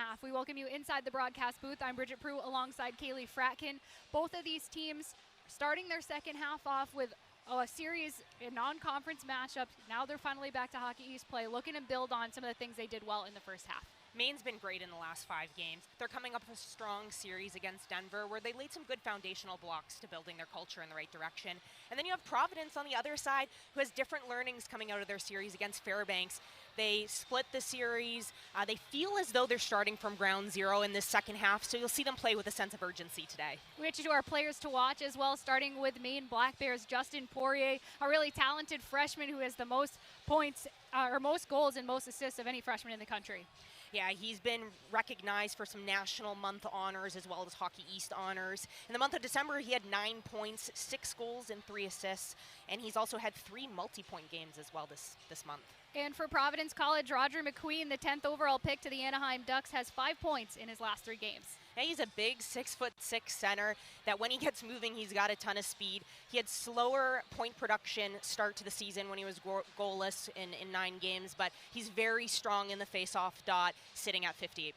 half. We welcome you inside the broadcast booth. I'm Bridget Prue alongside Kaylee Fratkin. Both of these teams starting their second half off with a series of non-conference matchups. Now they're finally back to Hockey East play, looking to build on some of the things they did well in the first half. Maine's been great in the last 5 games. They're coming up with a strong series against Denver where they laid some good foundational blocks to building their culture in the right direction. And then you have Providence on the other side who has different learnings coming out of their series against Fairbanks. They split the series. They feel as though they're starting from ground zero in this second half, so you'll see them play with a sense of urgency today. We get you to our players to watch as well, starting with Maine Black Bears' Justin Poirier, a really talented freshman who has the most points or most goals and most assists of any freshman in the country. Yeah, he's been recognized for some National Month honors as well as Hockey East honors. In the month of December, he had 9 points, 6 goals, and 3 assists, and he's also had 3 multi-point games as well this month. And for Providence College, Roger McQueen, the 10th overall pick to the Anaheim Ducks, has 5 points in his last 3 games. Yeah, he's a big 6'6" center that when he gets moving, he's got a ton of speed. He had slower point production start to the season when he was goalless in 9 games, but he's very strong in the face-off dot, sitting at 58%.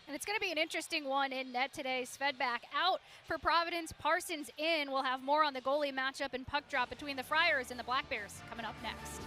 And it's going to be an interesting one in net today. Svedback out for Providence, Parsons in. We'll have more on the goalie matchup and puck drop between the Friars and the Black Bears coming up next.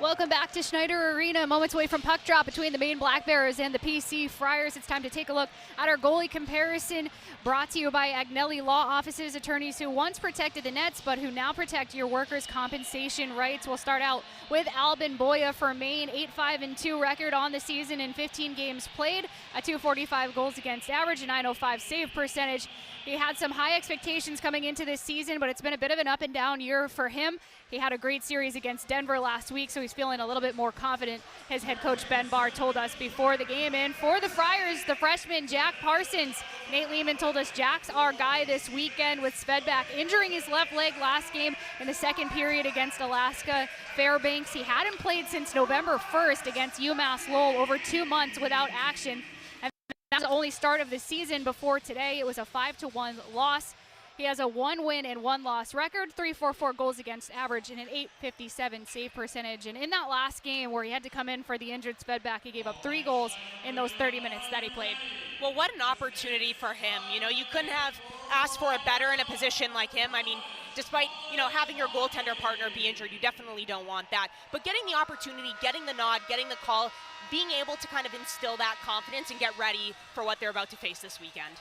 Welcome back to Schneider Arena. Moments away from puck drop between the Maine Black Bears and the PC Friars. It's time to take a look at our goalie comparison, brought to you by Agnelli Law Offices, attorneys who once protected the nets but who now protect your workers' compensation rights. We'll start out with Albin Boya for Maine, 8-5-2 record on the season in 15 games played, a .245 goals against average, a .905 save percentage. He had some high expectations coming into this season, but it's been a bit of an up and down year for him. He had a great series against Denver last week, so he's feeling a little bit more confident, his head coach Ben Barr told us before the game. And for the Friars, the freshman Jack Parsons. Nate Lehman told us Jack's our guy this weekend with Svedback injuring his left leg last game in the second period against Alaska Fairbanks. He hadn't played since November 1st against UMass Lowell, over 2 months without action. And that was the only start of the season before today. It was a 5-1 loss. He has a 1 win and 1 loss record, .344 goals against average, and an .857 save percentage. And in that last game where he had to come in for the injured Svedback, he gave up 3 goals in those 30 minutes that he played. Well, what an opportunity for him. You know, you couldn't have asked for a better in a position like him. I mean, despite, having your goaltender partner be injured, you definitely don't want that. But getting the opportunity, getting the nod, getting the call, being able to kind of instill that confidence and get ready for what they're about to face this weekend.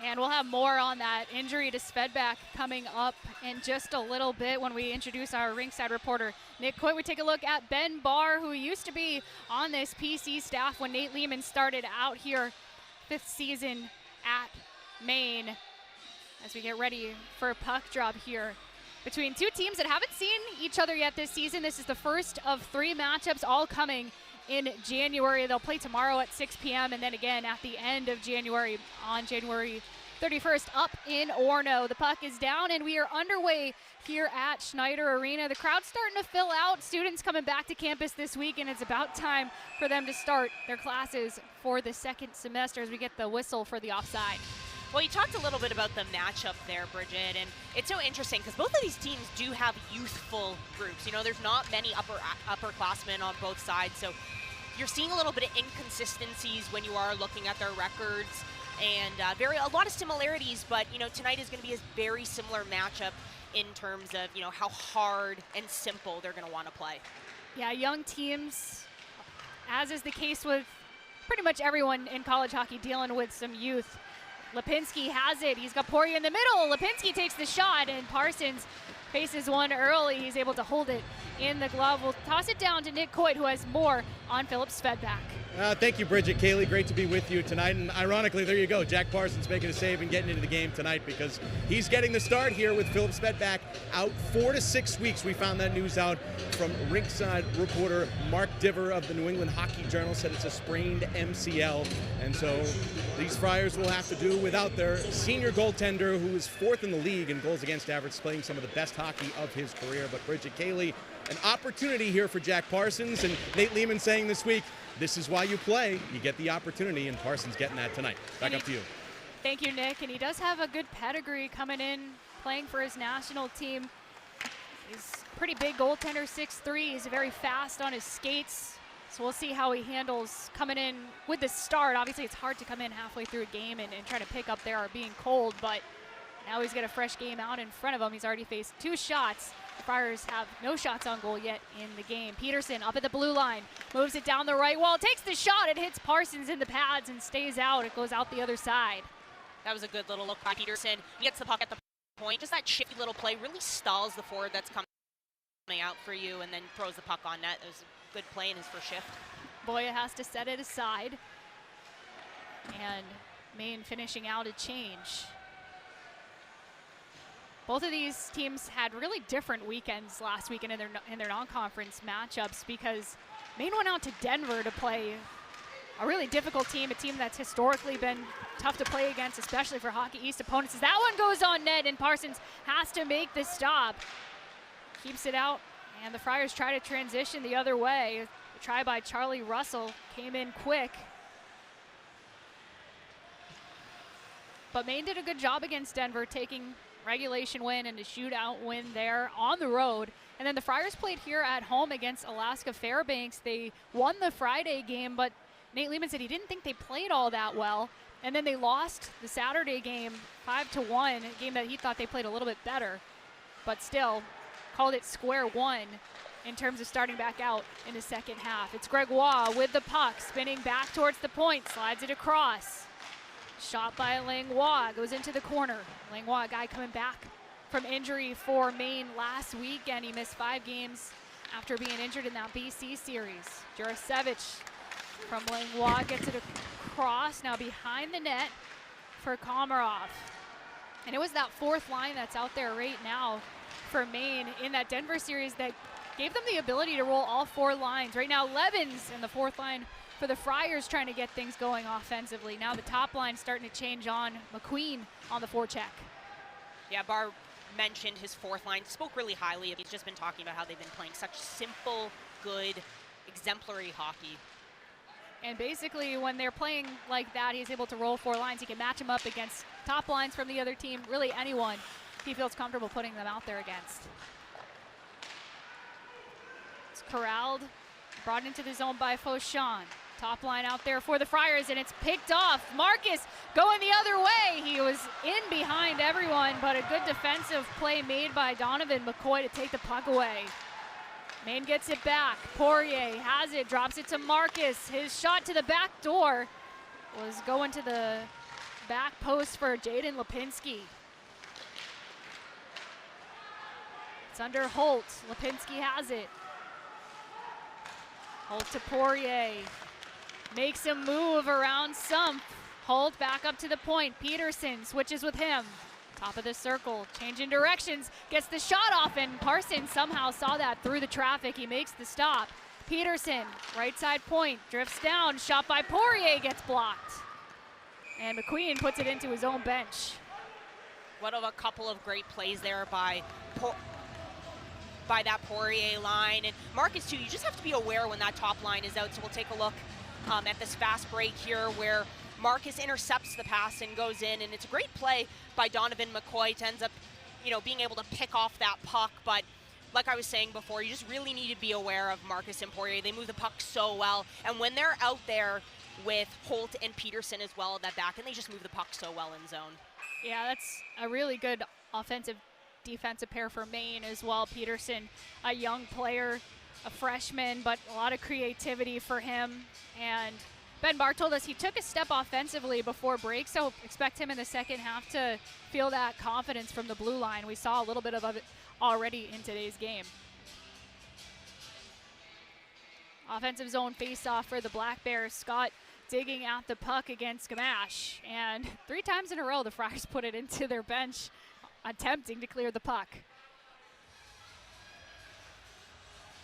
And we'll have more on that injury to Svedback coming up in just a little bit when we introduce our ringside reporter, Nick Coit. We take a look at Ben Barr, who used to be on this PC staff when Nate Lehman started out here, 5th season at Maine, as we get ready for a puck drop here between 2 teams that haven't seen each other yet this season. This is the first of 3 matchups, all coming in January. They'll play tomorrow at 6 p.m. and then again at the end of January on January 31st up in Orono. The puck is down and we are underway here at Schneider Arena. The crowd's starting to fill out. Students coming back to campus this week, and it's about time for them to start their classes for the second semester as we get the whistle for the offside. Well, you talked a little bit about the matchup there, Bridget, and it's so interesting because both of these teams do have youthful groups. There's not many upperclassmen on both sides, so you're seeing a little bit of inconsistencies when you are looking at their records, and a lot of similarities. But tonight is going to be a very similar matchup in terms of how hard and simple they're going to want to play. Yeah, young teams, as is the case with pretty much everyone in college hockey, dealing with some youth. Lipinski has it. He's got Poirier in the middle. Lipinski takes the shot, and Parsons faces one early. He's able to hold it in the glove. We'll toss it down to Nick Coit, who has more on Philip Svedback. Thank you, Bridget. Kaylee, great to be with you tonight. And ironically, there you go. Jack Parsons making a save and getting into the game tonight because he's getting the start here with Philip Svedback out 4 to 6 weeks. We found that news out from ringside reporter Mark Diver of the New England Hockey Journal, said it's a sprained MCL. And so these Friars will have to do without their senior goaltender, who is 4th in the league in goals against average, playing some of the best hockey of his career. But Bridget, Kaylee, an opportunity here for Jack Parsons, and Nate Lehman saying this week, this is why you play. You get the opportunity, and Parsons getting that tonight. Back up to you. Thank you, Nick. And he does have a good pedigree coming in playing for his national team. He's a pretty big goaltender, 6'3". He's very fast on his skates. So we'll see how he handles coming in with the start. Obviously, it's hard to come in halfway through a game and try to pick up there being cold, but now he's got a fresh game out in front of him. He's already faced 2 shots. The Friars have no shots on goal yet in the game. Peterson up at the blue line, moves it down the right wall, takes the shot. It hits Parsons in the pads and stays out. It goes out the other side. That was a good little look by Peterson. He gets the puck at the point. Just that shifty little play really stalls the forward that's coming out for you and then throws the puck on net. It was a good play in his first shift. Boya has to set it aside. And Maine finishing out a change. Both of these teams had really different weekends last weekend in their non-conference matchups because Maine went out to Denver to play a really difficult team, a team that's historically been tough to play against, especially for Hockey East opponents. As that one goes on net and Parsons has to make the stop. Keeps it out, and the Friars try to transition the other way. The try by Charlie Russell came in quick. But Maine did a good job against Denver, taking regulation win and a shootout win there on the road. And then the Friars played here at home against Alaska Fairbanks. They won the Friday game, but Nate Lehman said he didn't think they played all that well. And then they lost the Saturday game 5-1, a game that he thought they played a little bit better. But still, called it square one in terms of starting back out in the second half. It's Gregoire with the puck, spinning back towards the point, slides it across. Shot by Langlois, goes into the corner. Langlois, a guy coming back from injury for Maine last weekend. He missed 5 games after being injured in that BC series. Jurasevich from Langlois gets it across, now behind the net for Komarov. And it was that 4th line that's out there right now for Maine in that Denver series that gave them the ability to roll all 4 lines. Right now, Levins in the 4th line for the Friars trying to get things going offensively. Now the top line starting to change on McQueen on the forecheck. Yeah, Barr mentioned his 4th line, spoke really highly of. He's just been talking about how they've been playing such simple, good, exemplary hockey. And basically when they're playing like that, he's able to roll 4 lines. He can match them up against top lines from the other team, really anyone he feels comfortable putting them out there against. It's corralled, brought into the zone by Fauchon. Top line out there for the Friars, and it's picked off. Marcus going the other way. He was in behind everyone, but a good defensive play made by Donovan McCoy to take the puck away. Maine gets it back. Poirier has it, drops it to Marcus. His shot to the back door was going to the back post for Jaden Lipinski. It's under Holt. Lipinski has it. Holt to Poirier. Makes him move around Sump. Holt back up to the point. Peterson switches with him. Top of the circle, changing directions. Gets the shot off, and Parsons somehow saw that through the traffic. He makes the stop. Peterson, right side point, drifts down. Shot by Poirier gets blocked. And McQueen puts it into his own bench. What of a couple of great plays there by that Poirier line. And Marcus, too, you just have to be aware when that top line is out. So we'll take a look at this fast break here where Marcus intercepts the pass and goes in. And it's a great play by Donovan McCoy to ends up, being able to pick off that puck. But like I was saying before, you just really need to be aware of Marcus and Poirier. They move the puck so well. And when they're out there with Holt and Peterson as well at that back, and they just move the puck so well in zone. Yeah, that's a really good offensive defensive pair for Maine as well. Peterson, a young player, a freshman, but a lot of creativity for him. And Ben Barr told us he took a step offensively before break, so expect him in the second half to feel that confidence from the blue line. We saw a little bit of it already in today's game. Offensive zone face-off for the Black Bears. Scott digging at the puck against Gamache. And 3 times in a row, the Friars put it into their bench, attempting to clear the puck.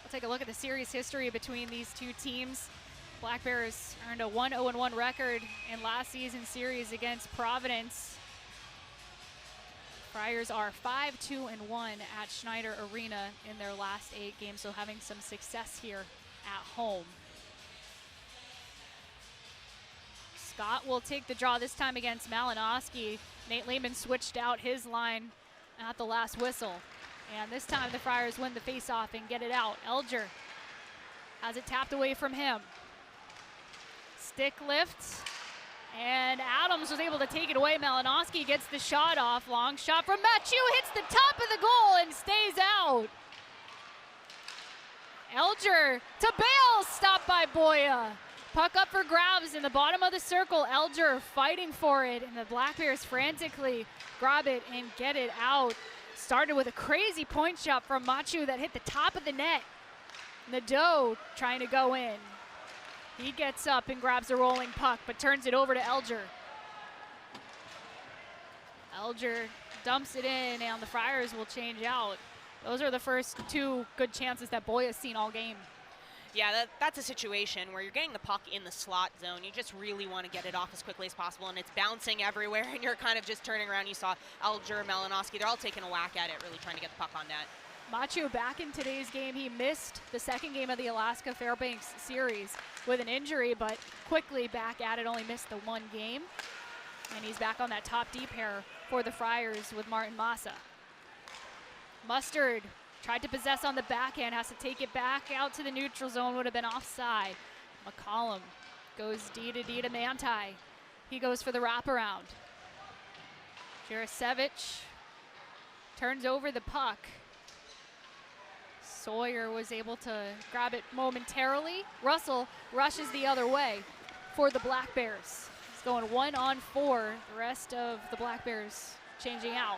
We'll take a look at the series history between these 2 teams. Black Bears earned a 1-0-1 record in last season's series against Providence. Friars are 5-2-1 at Schneider Arena in their last 8 games, so having some success here at home. Scott will take the draw this time against Malinowski. Nate Lehman switched out his line at the last whistle. And this time the Friars win the faceoff and get it out. Elger has it tapped away from him. Stick lifts, and Adams was able to take it away. Malinowski gets the shot off. Long shot from Mathieu, hits the top of the goal and stays out. Elger to Bales, stopped by Boya. Puck up for grabs in the bottom of the circle. Elger fighting for it, and the Black Bears frantically grab it and get it out. Started with a crazy point shot from Machu that hit the top of the net. Nadeau trying to go in. He gets up and grabs a rolling puck, but turns it over to Elger. Elger dumps it in, and the Friars will change out. Those are the first two good chances that Boy has seen all game. Yeah, that's a situation where you're getting the puck in the slot zone. You just really want to get it off as quickly as possible, and it's bouncing everywhere, and you're kind of just turning around. You saw Elger, Malinowski, they're all taking a whack at it, really trying to get the puck on net. Machu back in today's game. He missed the second game of the Alaska Fairbanks series with an injury, but quickly back at it, only missed the one game. And he's back on that top D pair for the Friars with Martin Massa. Mustard tried to possess on the backhand, has to take it back out to the neutral zone, would have been offside. McCollum goes D to Manti. He goes for the wraparound. Jurasevich turns over the puck. Sawyer was able to grab it momentarily. Russell rushes the other way for the Black Bears. He's going 1-on-4. The rest of the Black Bears changing out.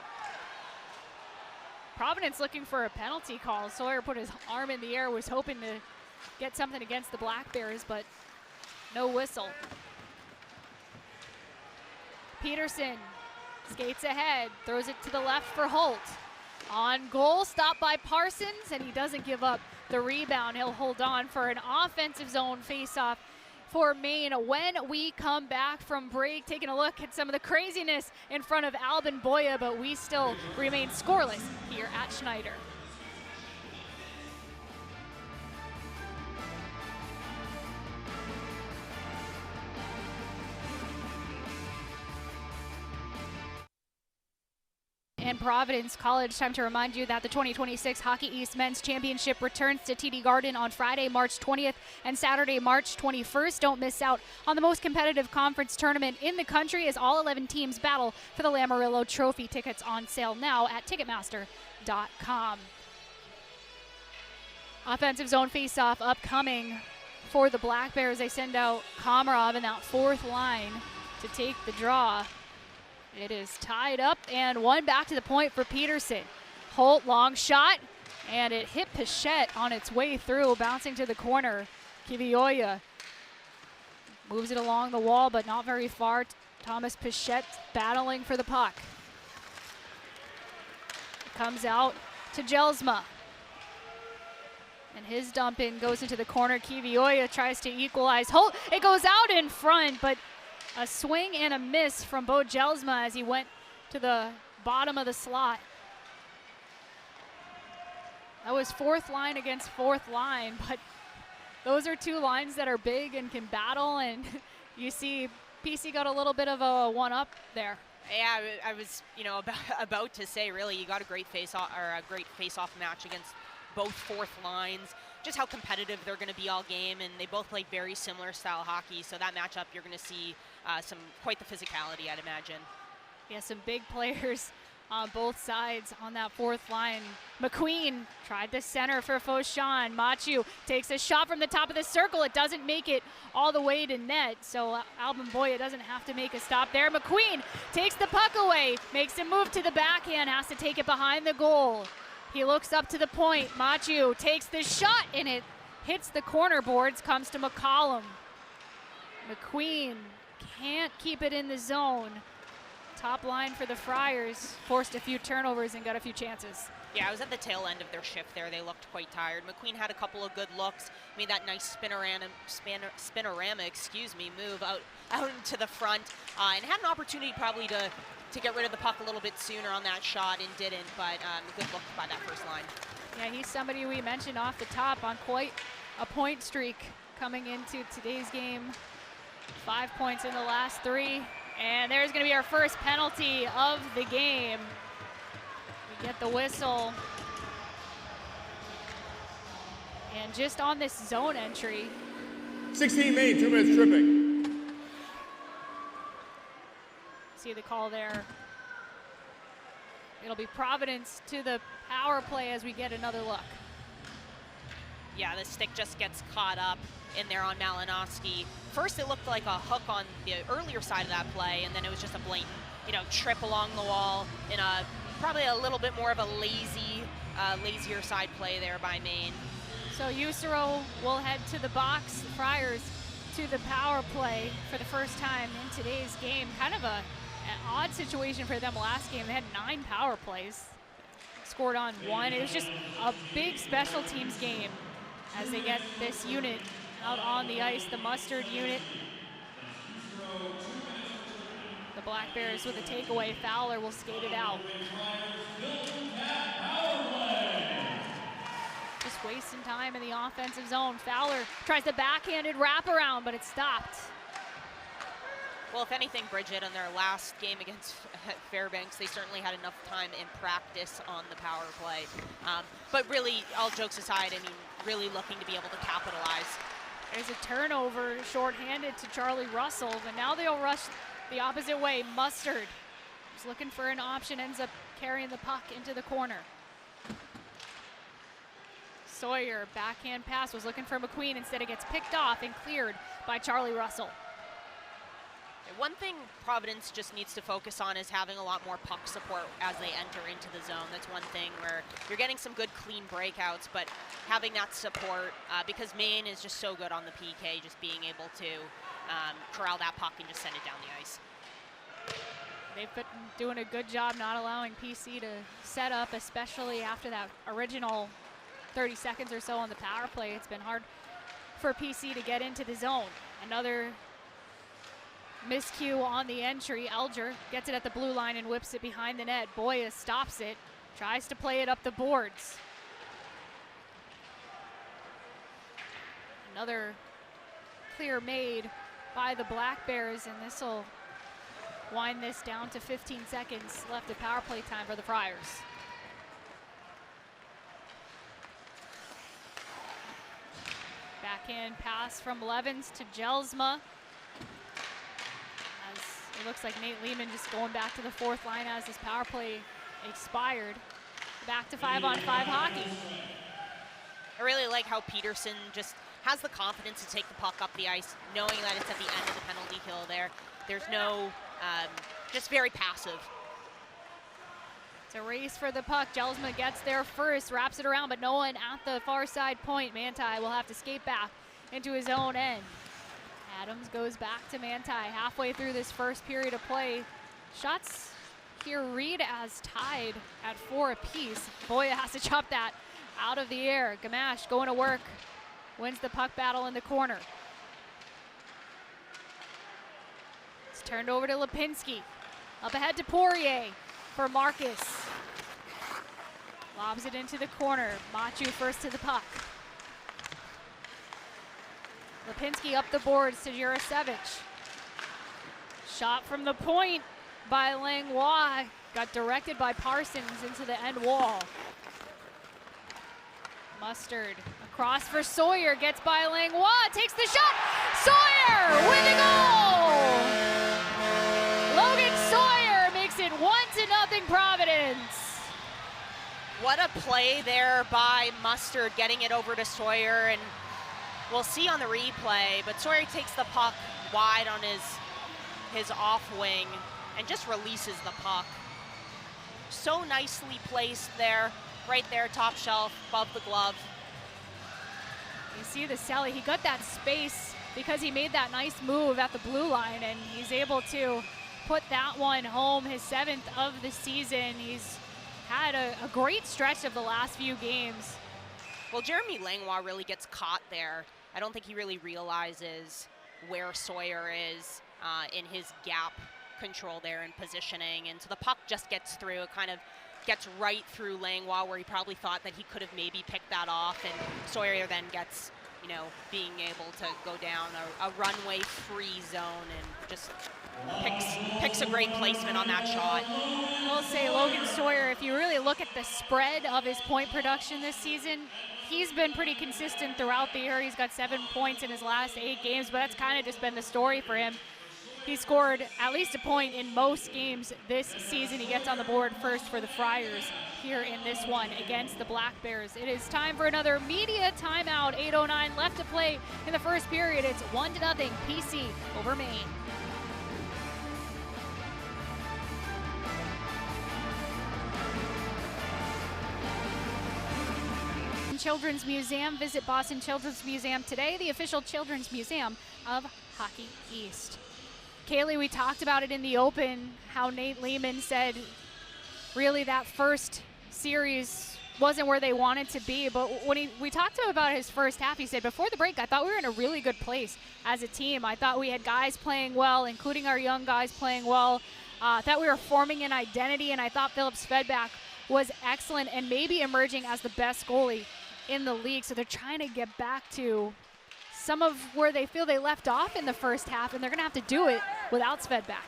Providence looking for a penalty call. Sawyer put his arm in the air, was hoping to get something against the Black Bears, but no whistle. Peterson skates ahead, throws it to the left for Holt. On goal, stopped by Parsons, and he doesn't give up the rebound. He'll hold on for an offensive zone faceoff for Maine. When we come back from break, taking a look at some of the craziness in front of Albin Boya, but we still remain scoreless here at Schneider. And Providence College, time to remind you that the 2026 Hockey East Men's Championship returns to TD Garden on Friday, March 20th and Saturday, March 21st. Don't miss out on the most competitive conference tournament in the country as all 11 teams battle for the Lamarillo Trophy. Tickets on sale now at Ticketmaster.com. Offensive zone faceoff upcoming for the Black Bears. They send out Komarov in that fourth line to take the draw. It is tied up and one back to the point for Peterson. Holt, long shot, and it hit Pichette on its way through, bouncing to the corner. Kivioya moves it along the wall, but not very far. Thomas Pichette battling for the puck. It comes out to Jelsma. And his dump in goes into the corner. Kivioya tries to equalize. Holt, it goes out in front, but a swing and a miss from Bo Jelsma as he went to the bottom of the slot. That was fourth line against fourth line, but those are two lines that are big and can battle, and you see PC got a little bit of a one-up there. Yeah, I was, about to say, really, you got a great face-off match against both fourth lines. Just how competitive they're going to be all game, and they both play very similar style hockey. So that matchup, you're going to see quite the physicality, I'd imagine. Yeah, some big players on both sides on that fourth line. McQueen tried the center for Fauchon. Machu takes a shot from the top of the circle. It doesn't make it all the way to net, so Albin Boya doesn't have to make a stop there. McQueen takes the puck away, makes a move to the backhand, has to take it behind the goal. He looks up to the point. Machu takes the shot, and it hits the corner boards, comes to McCollum. McQueen can't keep it in the zone. Top line for the Friars, forced a few turnovers and got a few chances. Yeah, I was at the tail end of their shift there. They looked quite tired. McQueen had a couple of good looks, made that nice spinorama move out into the front, and had an opportunity probably to get rid of the puck a little bit sooner on that shot and didn't, but a good look by that first line. Yeah, he's somebody we mentioned off the top on quite a point streak coming into today's game. 5 points in the last 3, and there's going to be our first penalty of the game. We get the whistle. And just on this zone entry. 16 Maine, 2 minutes tripping. See the call there. It'll be Providence to the power play as we get another look. Yeah, the stick just gets caught up in there on Malinowski. First, it looked like a hook on the earlier side of that play, and then it was just a blatant, trip along the wall in probably a little bit more of a lazier side play there by Maine. So Usero will head to the box. Friars to the power play for the first time in today's game. Kind of an odd situation for them last game. They had 9 power plays, scored on 1. It was just a big special teams game as they get this unit out on the ice, the Mustard unit. The Black Bears with a takeaway. Fowler will skate it out. Just wasting time in the offensive zone. Fowler tries the backhanded wraparound, but it's stopped. Well, if anything, Bridget, on their last game against Fairbanks, they certainly had enough time in practice on the power play. But really, all jokes aside, really looking to be able to capitalize. There's a turnover, shorthanded to Charlie Russell, but now they'll rush the opposite way. Mustard is looking for an option, ends up carrying the puck into the corner. Sawyer, backhand pass, was looking for McQueen. Instead, it gets picked off and cleared by Charlie Russell. One thing Providence just needs to focus on is having a lot more puck support as they enter into the zone. That's one thing where you're getting some good clean breakouts, but having that support, because Maine is just so good on the PK, just being able to corral that puck and just send it down the ice. They've been doing a good job not allowing PC to set up, especially after that original 30 seconds or so on the power play. It's been hard for PC to get into the zone. Another miscue on the entry. Elger gets it at the blue line and whips it behind the net. Boya stops it, tries to play it up the boards. Another clear made by the Black Bears, and this will wind this down to 15 seconds left of power play time for the Friars. Backhand pass from Levens to Jelsma. As it looks like Nate Lehman just going back to the 4th line as this power play expired. Back to 5-on-5 hockey. I really like how Peterson just has the confidence to take the puck up the ice, knowing that it's at the end of the penalty kill there. There's no, just very passive. It's a race for the puck. Jelsma gets there first, wraps it around, but no one at the far side point. Manti will have to skate back into his own end. Adams goes back to Manti halfway through this first period of play. Shots here read as tied at 4 apiece. Boya has to chop that out of the air. Gamache going to work, wins the puck battle in the corner. It's turned over to Lipinski. Up ahead to Poirier for Marcus. Lobs it into the corner. Machu first to the puck. Lipinski up the boards to Jurasevich. Shot from the point by Langlois. Got directed by Parsons into the end wall. Mustard across for Sawyer. Gets by Langlois. Takes the shot. Sawyer with the goal! Logan Sawyer makes it 1-0 Providence. What a play there by Mustard, getting it over to Sawyer, and we'll see on the replay, but Sawyer takes the puck wide on his off wing and just releases the puck. So nicely placed there, right there, top shelf, above the glove. You see the celly, he got that space because he made that nice move at the blue line, and he's able to put that one home, his 7th of the season. He's had a great stretch of the last few games. Well, Jeremy Langlois really gets caught there. I don't think he really realizes where Sawyer is in his gap control there and positioning. And so the puck just gets through. It kind of gets right through Langlois, where he probably thought that he could have maybe picked that off. And Sawyer then gets, being able to go down a runway free zone and just Picks a great placement on that shot. I'll say Logan Sawyer, if you really look at the spread of his point production this season, he's been pretty consistent throughout the year. He's got 7 points in his last 8 games, but that's kind of just been the story for him. He scored at least a point in most games this season. He gets on the board first for the Friars here in this one against the Black Bears. It is time for another media timeout. 8:09 left to play in the first period. It's 1-0 PC over Maine. Children's Museum. Visit Boston Children's Museum today, the official children's museum of Hockey East. Kaylee, we talked about it in the open, how Nate Lehman said really that first series wasn't where they wanted to be, but when we talked to him about his first half, he said, before the break, I thought we were in a really good place as a team. I thought we had guys playing well, including our young guys playing well. I thought we were forming an identity, and I thought Philip Svedback was excellent and maybe emerging as the best goalie in the league. So they're trying to get back to some of where they feel they left off in the first half, and they're going to have to do it without Svedback.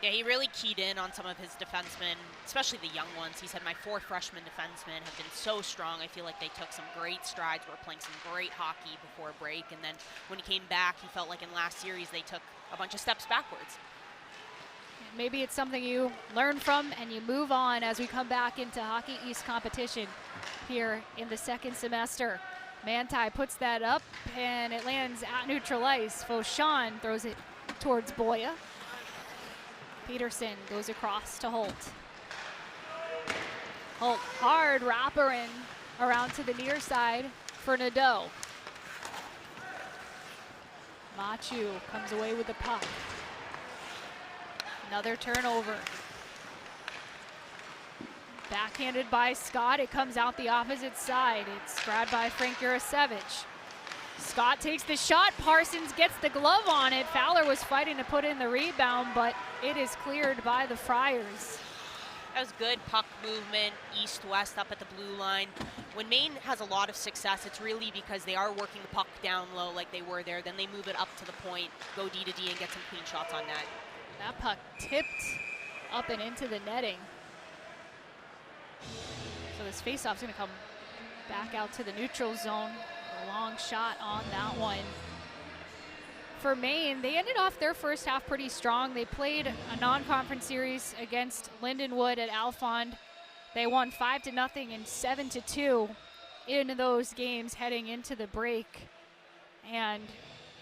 Yeah, he really keyed in on some of his defensemen, especially the young ones. He said, my 4 freshman defensemen have been so strong. I feel like they took some great strides. We're playing some great hockey before break. And then when he came back, he felt like in last series they took a bunch of steps backwards. Maybe it's something you learn from and you move on as we come back into Hockey East competition here in the second semester. Manti puts that up, and it lands at neutral ice. Fauchon throws it towards Boya. Peterson goes across to Holt. Holt, hard wrapper in around to the near side for Nadeau. Machu comes away with the puck. Another turnover. Backhanded by Scott. It comes out the opposite side. It's grabbed by Frank Jurasevich. Scott takes the shot. Parsons gets the glove on it. Fowler was fighting to put in the rebound, but it is cleared by the Friars. That was good puck movement, east-west up at the blue line. When Maine has a lot of success, it's really because they are working the puck down low like they were there. Then they move it up to the point, go D to D, and get some clean shots on that. That puck tipped up and into the netting. So this faceoff's going to come back out to the neutral zone. A long shot on that one. For Maine, they ended off their first half pretty strong. They played a non-conference series against Lindenwood at Alfond. They won 5-0 and 7-2 in those games heading into the break. And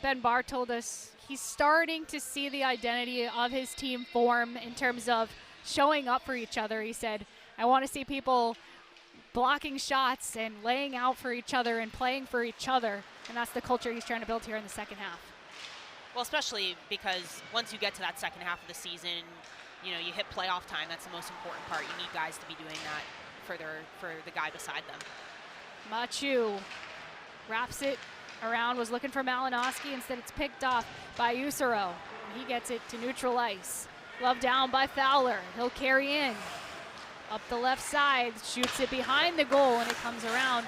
Ben Barr told us he's starting to see the identity of his team form in terms of showing up for each other. He said, I want to see people blocking shots and laying out for each other and playing for each other. And that's the culture he's trying to build here in the second half. Well, especially because once you get to that second half of the season, you know, you hit playoff time. That's the most important part. You need guys to be doing that for the guy beside them. Machu wraps it around, was looking for Malinowski. Instead, it's picked off by Usero. He gets it to neutral ice. Glove down by Fowler. He'll carry in. Up the left side, shoots it behind the goal, and it comes around.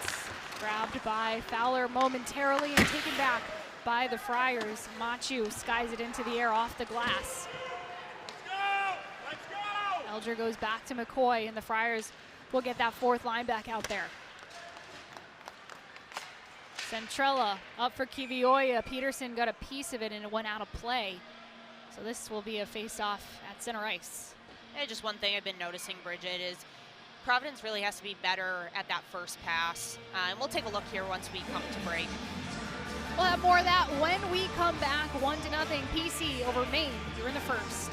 It's grabbed by Fowler momentarily and taken back by the Friars. Machu skies it into the air off the glass. Let's go! Elger goes back to McCoy, and the Friars will get that fourth line back out there. Centrella up for Kivioya. Peterson got a piece of it, and it went out of play. So this will be a face-off at center ice. And just one thing I've been noticing, Bridget, is Providence really has to be better at that first pass. And we'll take a look here once we come to break. We'll have more of that when we come back. 1-0 PC over Maine here in the first.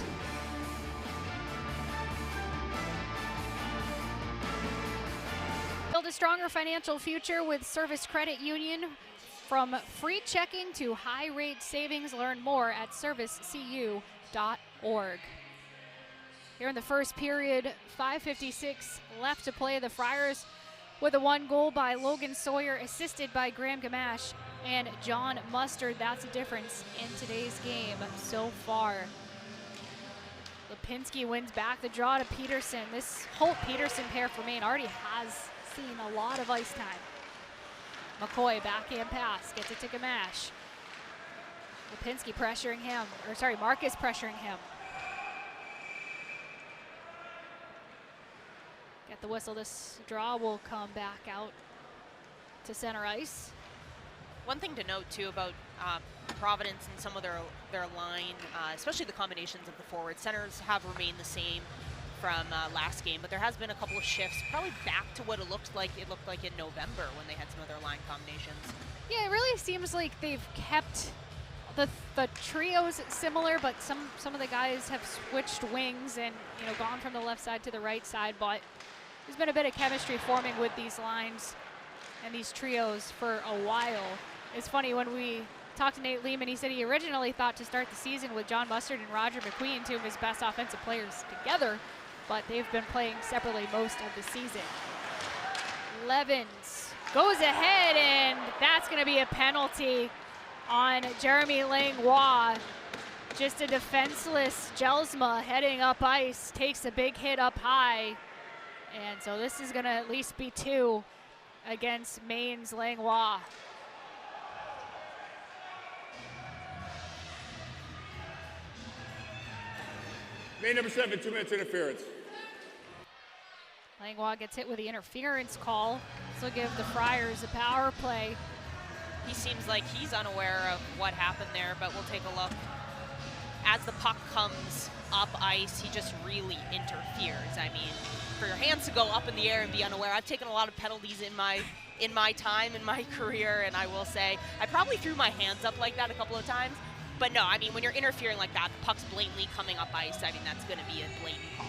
Build a stronger financial future with Service Credit Union. From free checking to high rate savings, learn more at servicecu.org. Here in the first period, 5:56 left to play. The Friars with a 1 goal by Logan Sawyer, assisted by Graham Gamache and John Mustard. That's a difference in today's game so far. Lipinski wins back the draw to Peterson. This Holt-Peterson pair for Maine already has seen a lot of ice time. McCoy, backhand pass, gets it to Gamache. Lipinski pressuring him, or sorry, Marcus pressuring him. Get the whistle. This draw will come back out to center ice. One thing to note too about Providence and some of their line, especially the combinations of the forward centers, have remained the same from last game, but there has been a couple of shifts, probably back to what it looked like in November when they had some of their line combinations. Yeah, it really seems like they've kept the trios similar, but some of the guys have switched wings and gone from the left side to the right side, but there's been a bit of chemistry forming with these lines and these trios for a while. It's funny, when we talked to Nate Lehman, he said he originally thought to start the season with John Mustard and Roger McQueen, two of his best offensive players, together, but they've been playing separately most of the season. Levens goes ahead, and that's going to be a penalty on Jeremy Langlois. Just a defenseless Jelsma heading up ice, takes a big hit up high, and so this is going to at least be 2 against Maine's Langlois. Maine number 7, 2 minutes interference. Langlois gets hit with the interference call. This will give the Friars a power play. He seems like he's unaware of what happened there, but we'll take a look. As the puck comes up ice, he just really interferes. I mean, for your hands to go up in the air and be unaware. I've taken a lot of penalties in my time, in my career, and I will say I probably threw my hands up like that a couple of times. But no, I mean, when you're interfering like that, the puck's blatantly coming up ice. I mean, that's going to be a blatant call.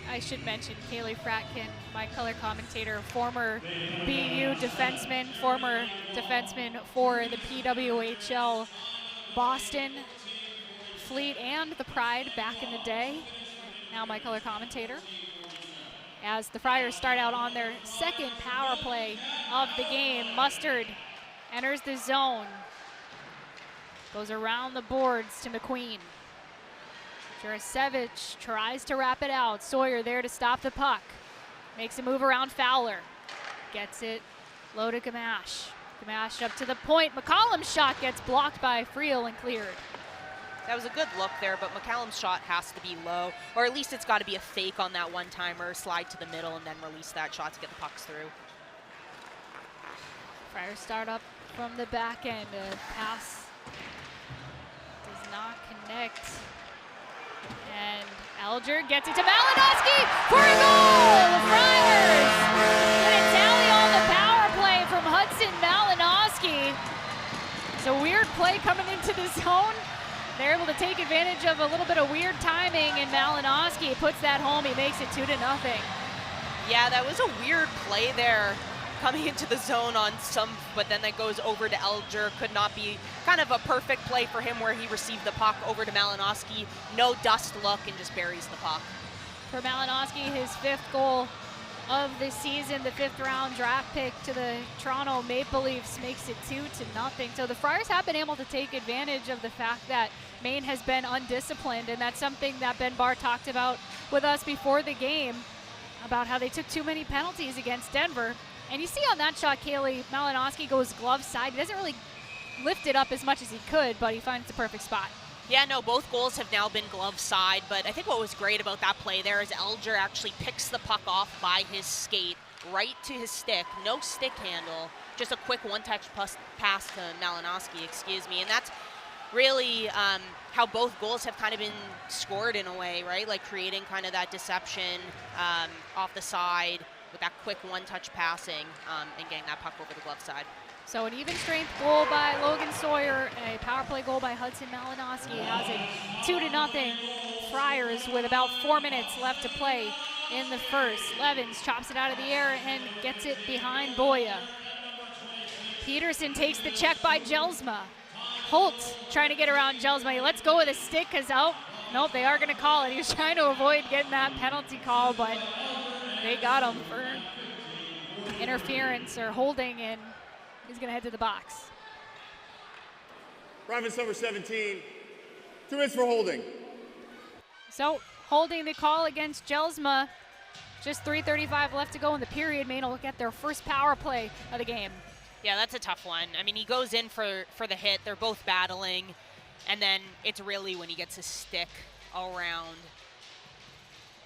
I should mention Kaylee Fratkin, my color commentator, former BU defenseman, former defenseman for the PWHL Boston Fleet and the Pride back in the day. Now my color commentator. As the Friars start out on their second power play of the game, Mustard enters the zone. Goes around the boards to McQueen. Jurasevich tries to wrap it out. Sawyer there to stop the puck. Makes a move around Fowler. Gets it low to Gamache. Gamache up to the point. McCollum's shot gets blocked by Friel and cleared. That was a good look there, but McCallum's shot has to be low, or at least it's got to be a fake on that one-timer, slide to the middle, and then release that shot to get the pucks through. Friars start up from the back end. A pass does not connect. And Alger gets it to Malinowski for a goal! The Friars get a tally on the power play from Hudson Malinowski. It's a weird play coming into the zone. They're able to take advantage of a little bit of weird timing, and Malinowski puts that home. He makes it 2-0. Yeah, that was a weird play there, coming into the zone on some, but then that goes over to Elger. Could not be kind of a perfect play for him where he received the puck over to Malinowski. No dust look and just buries the puck. For Malinowski, his 5th goal of the season, the 5th round draft pick to the Toronto Maple Leafs, makes it 2-0. So the Friars have been able to take advantage of the fact that Maine has been undisciplined, and that's something that Ben Barr talked about with us before the game, about how they took too many penalties against Denver. And you see on that shot, Kaylee, Malinowski goes glove side. He doesn't really lift it up as much as he could, but he finds the perfect spot. Yeah, no, both goals have now been glove side, but I think what was great about that play there is Elger actually picks the puck off by his skate right to his stick. No stick handle, just a quick one-touch pass to Malinowski, and that's really how both goals have kind of been scored in a way, right? Like creating kind of that deception off the side with that quick one-touch passing and getting that puck over the glove side. So an even strength goal by Logan Sawyer, a power play goal by Hudson Malinowski has it 2-0 Friars with about 4 minutes left to play in the first. Levens chops it out of the air and gets it behind Boya. Peterson takes the check by Jelsma. Holt trying to get around Jelsma. He lets go with a stick because, nope, they are going to call it. He was trying to avoid getting that penalty call, but they got him for interference or holding, and he's going to head to the box. Providence number 17, 2 minutes for holding. So holding the call against Jelsma. Just 3:35 left to go in the period. Maine will get their first power play of the game. Yeah, that's a tough one. I mean, he goes in for the hit. They're both battling. And then it's really when he gets his stick around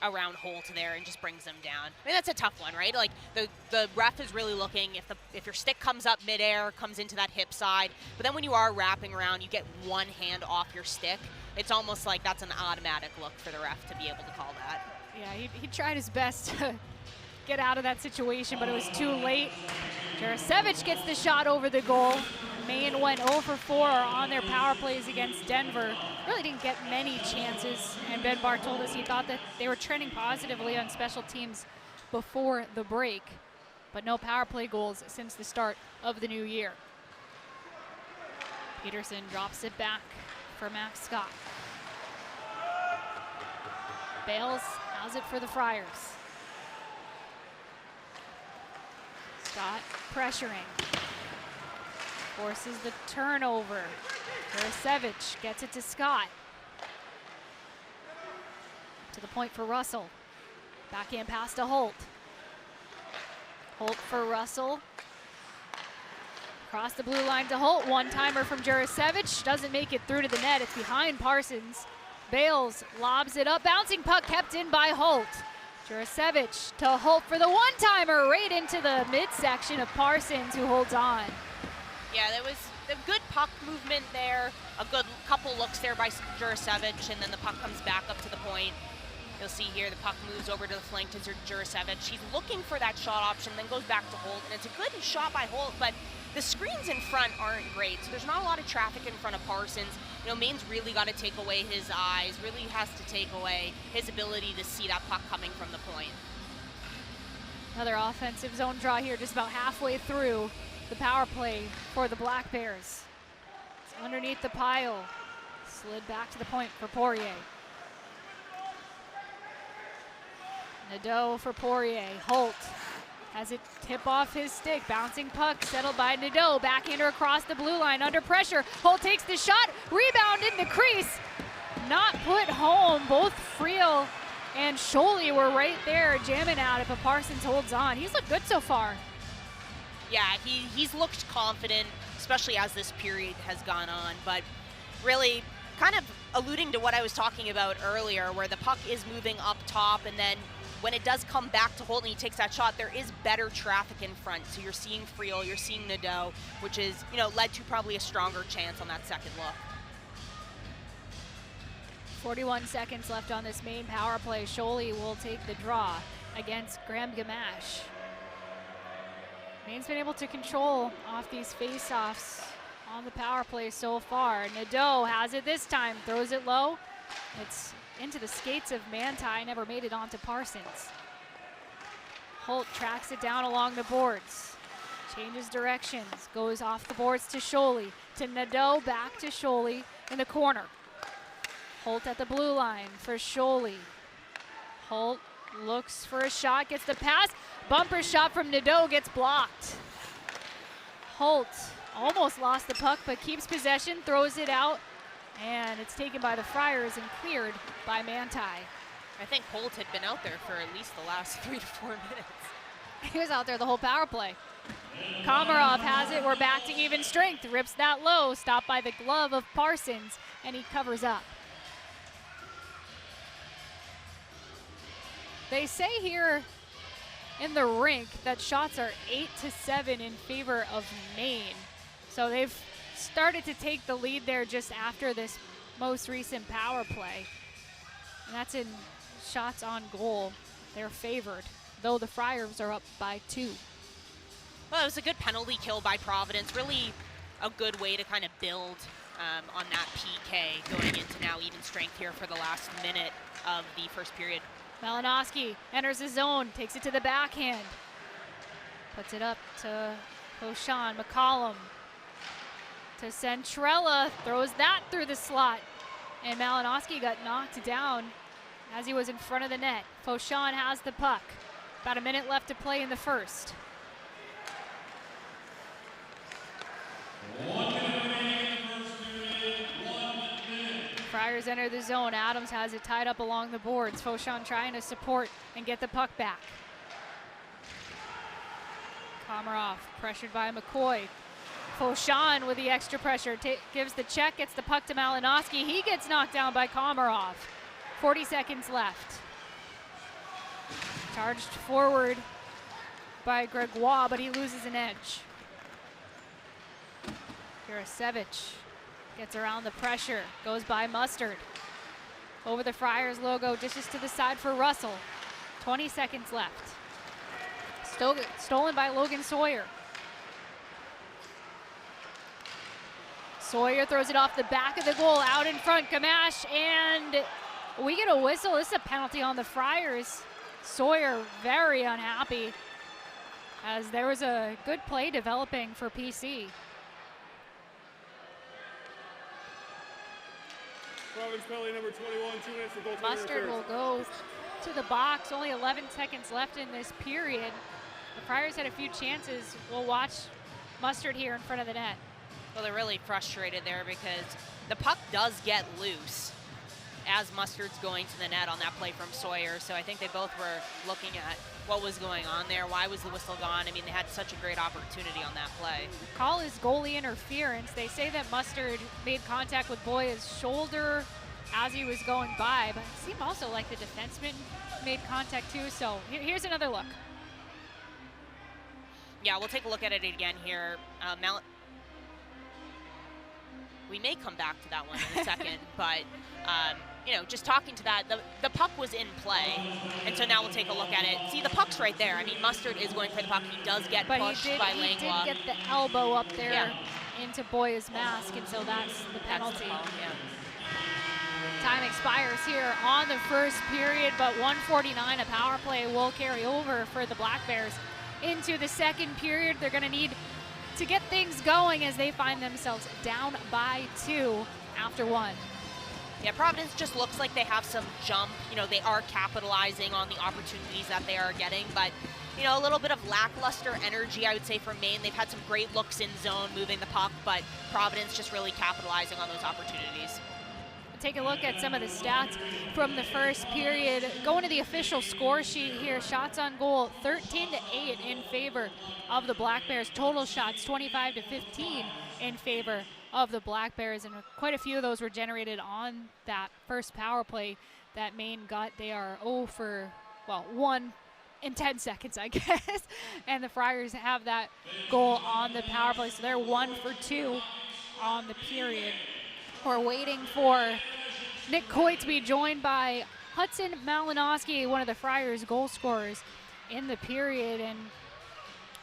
Holt there and just brings him down. I mean, that's a tough one, right? Like the ref is really looking if your stick comes up midair, comes into that hip side, but then when you are wrapping around, you get one hand off your stick. It's almost like that's an automatic look for the ref to be able to call that. Yeah, he tried his best to get out of that situation, but it was too late. Jurasevich gets the shot over the goal. Maine went 0 for 4 on their power plays against Denver. Really didn't get many chances, and Ben Barr told us he thought that they were trending positively on special teams before the break, but no power play goals since the start of the new year. Peterson drops it back for Max Scott. Bales has it for the Friars. Scott pressuring. Forces the turnover. Jurasevich gets it to Scott. To the point for Russell. Backhand pass to Holt. Holt for Russell. Across the blue line to Holt. One-timer from Jurasevich. Doesn't make it through to the net. It's behind Parsons. Bales lobs it up. Bouncing puck kept in by Holt. Jurasevich to Holt for the one-timer right into the midsection of Parsons, who holds on. Yeah, there was a good puck movement there, a good couple looks there by Jurasevich, and then the puck comes back up to the point. You'll see here the puck moves over to the flank to Jurasevich. He's looking for that shot option, then goes back to Holt, and it's a good shot by Holt, but the screens in front aren't great, so there's not a lot of traffic in front of Parsons. You know, Maine's really got to take away his eyes, really has to take away his ability to see that puck coming from the point. Another offensive zone draw here, just about halfway through the power play for the Black Bears. It's underneath the pile. Slid back to the point for Poirier. Nadeau for Poirier. Holt has it tip off his stick. Bouncing puck settled by Nadeau. Backhander across the blue line under pressure. Holt takes the shot. Rebound in the crease. Not put home. Both Friel and Scholey were right there jamming at it, but Parsons holds on. He's looked good so far. Yeah, he's looked confident, especially as this period has gone on, but really kind of alluding to what I was talking about earlier, where the puck is moving up top, and then when it does come back to Holt and he takes that shot, there is better traffic in front. So you're seeing Friel, you're seeing Nadeau, which is, you know, led to probably a stronger chance on that second look. 41 seconds left on this main power play. Scholey will take the draw against Graham Gamache. Maine's been able to control off these face-offs on the power play so far. Nadeau has it this time, throws it low. It's into the skates of Manti, never made it onto Parsons. Holt tracks it down along the boards. Changes directions, goes off the boards to Scholey, to Nadeau, back to Scholey in the corner. Holt at the blue line for Scholey. Holt looks for a shot, gets the pass. Bumper shot from Nadeau gets blocked. Holt almost lost the puck, but keeps possession, throws it out, and it's taken by the Friars and cleared by Manti. I think Holt had been out there for at least the last 3 to 4 minutes. He was out there the whole power play. Komarov has it, we're back to even strength, rips that low, stopped by the glove of Parsons, and he covers up. They say here in the rink that shots are 8-7 in favor of Maine. So they've started to take the lead there just after this most recent power play. And that's in shots on goal. They're favored, though the Friars are up by 2. Well, it was a good penalty kill by Providence. Really a good way to kind of build on that PK going into now even strength here for the last minute of the first period. Malinowski enters the zone, takes it to the backhand. Puts it up to Fauchon, McCollum. To Centrella, throws that through the slot. And Malinowski got knocked down as he was in front of the net. Fauchon has the puck. About a minute left to play in the first. Friars enter the zone. Adams has it tied up along the boards. Fauchon trying to support and get the puck back. Komarov pressured by McCoy. Fauchon with the extra pressure, gives the check, gets the puck to Malinowski. He gets knocked down by Komarov. 40 seconds left. Charged forward by Gregoire, but he loses an edge. Jurasevich gets around the pressure, goes by Mustard. Over the Friars logo, dishes to the side for Russell. 20 seconds left. Stolen by Logan Sawyer. Sawyer throws it off the back of the goal, out in front, Gamache, and we get a whistle. This is a penalty on the Friars. Sawyer very unhappy, as there was a good play developing for PC. Providence penalty number 21, 2 minutes for goaltender Mustard will go to the box. Only 11 seconds left in this period. The Friars had a few chances. We'll watch Mustard here in front of the net. Well, they're really frustrated there because the puck does get loose as Mustard's going to the net on that play from Sawyer. So I think they both were looking at what was going on there. Why was the whistle gone? I mean, they had such a great opportunity on that play. Call is goalie interference. They say that Mustard made contact with Boya's shoulder as he was going by, but it seemed also like the defenseman made contact too. So here's another look. Yeah, we'll take a look at it again here. We may come back to that one in a second, but you know, just talking to that, the puck was in play, and so now we'll take a look at it. See, the puck's right there. I mean, Mustard is going for the puck. He does get pushed by Langlois. He did get the elbow up there into Boya's mask, and so that's the penalty. Time expires here on the first period, but 1:49, a power play will carry over for the Black Bears into the second period. They're going to need to get things going as they find themselves down by 2 after 1. Yeah, Providence just looks like they have some jump. You know, they are capitalizing on the opportunities that they are getting, but, you know, a little bit of lackluster energy, I would say, from Maine. They've had some great looks in zone, moving the puck, but Providence just really capitalizing on those opportunities. Take a look at some of the stats from the first period. Going to the official score sheet here, shots on goal 13-8 in favor of the Black Bears. Total shots 25-15 in favor of the Black Bears, and quite a few of those were generated on that first power play that Maine got. They are 0 for, well, 1 in 10 seconds, I guess. And the Friars have that goal on the power play, so they're 1 for 2 on the period. We're waiting for Nick Coit to be joined by Hudson Malinowski, one of the Friars' goal scorers in the period. And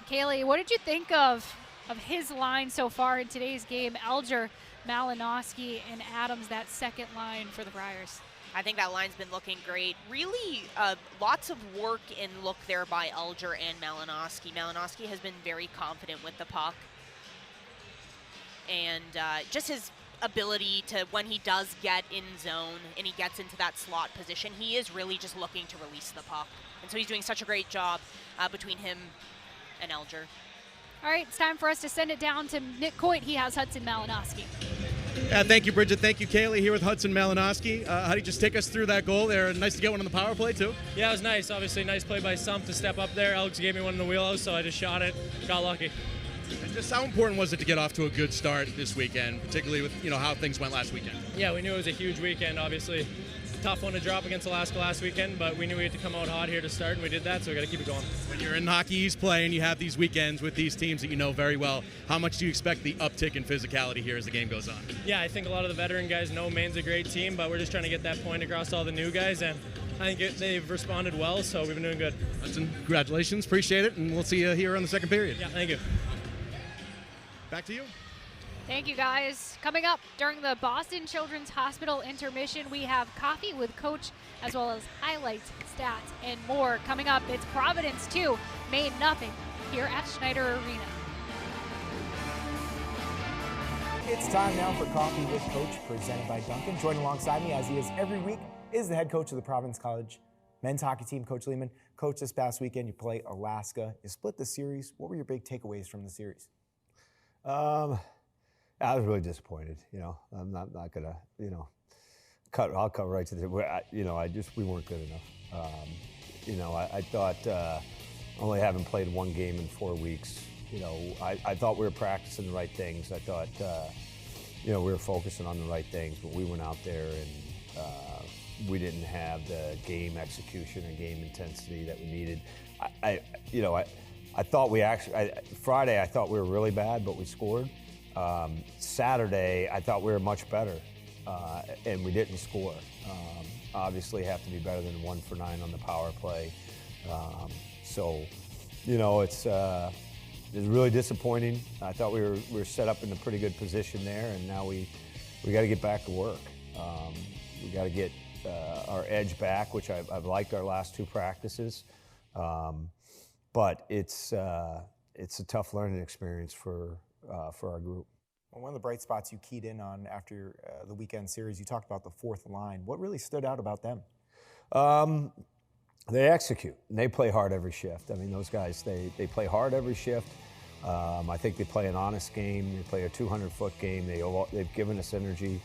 Kaylee, what did you think of his line so far in today's game? Elger, Malinowski, and Adams, that second line for the Friars. I think that line's been looking great. Really, lots of work and look there by Elger and Malinowski. Malinowski has been very confident with the puck. And just his ability to, when he does get in zone and he gets into that slot position, he is really just looking to release the puck. And so he's doing such a great job between him and Elger. All right, it's time for us to send it down to Nick Coit. He has Hudson Malinowski. Thank you, Bridget. Thank you, Kaylee, here with Hudson Malinowski. How do you just take us through that goal there? Nice to get one on the power play, too. Yeah, it was nice. Obviously, nice play by Sump to step up there. Alex gave me one in the wheelhouse, so I just shot it. Got lucky. And just how important was it to get off to a good start this weekend, particularly with how things went last weekend? Yeah, we knew it was a huge weekend, obviously. Tough one to drop against Alaska last weekend, but we knew we had to come out hot here to start, and we did that, so we got to keep it going. When you're in Hockey East play and you have these weekends with these teams that you know very well, how much do you expect the uptick in physicality here as the game goes on? Yeah, I think a lot of the veteran guys know Maine's a great team, but we're just trying to get that point across to all the new guys, and I think they've responded well, so we've been doing good. Hudson, congratulations. Appreciate it, and we'll see you here on the second period. Yeah, thank you. Back to you. Thank you, guys. Coming up during the Boston Children's Hospital intermission, we have Coffee with Coach, as well as highlights, stats, and more. Coming up, it's Providence 2, Maine nothing, here at Schneider Arena. It's time now for Coffee with Coach, presented by Duncan. Joining alongside me, as he is every week, is the head coach of the Providence College men's hockey team, Coach Lehman. Coach, this past weekend you play Alaska. You split the series. What were your big takeaways from the series? I was really disappointed. I'm not gonna, I'll cut right to the. We weren't good enough. I thought only having played one game in 4 weeks, You know, I thought we were practicing the right things. I thought, you know, we were focusing on the right things, but we went out there and we didn't have the game execution and game intensity that we needed. I thought we actually, Friday I thought we were really bad, but we scored. Saturday I thought we were much better, and we didn't score. Obviously have to be better than 1 for 9 on the power play. So, you know, it's really disappointing. I thought we were set up in a pretty good position there, and now we got to get back to work. We got to get our edge back, which I've liked our last 2 practices. But it's a tough learning experience for our group. Well, one of the bright spots you keyed in on after the weekend series, you talked about the 4th line. What really stood out about them? They execute, and they play hard every shift. I mean, those guys, they play hard every shift. I think they play an honest game. They play a 200-foot game. They've given us energy.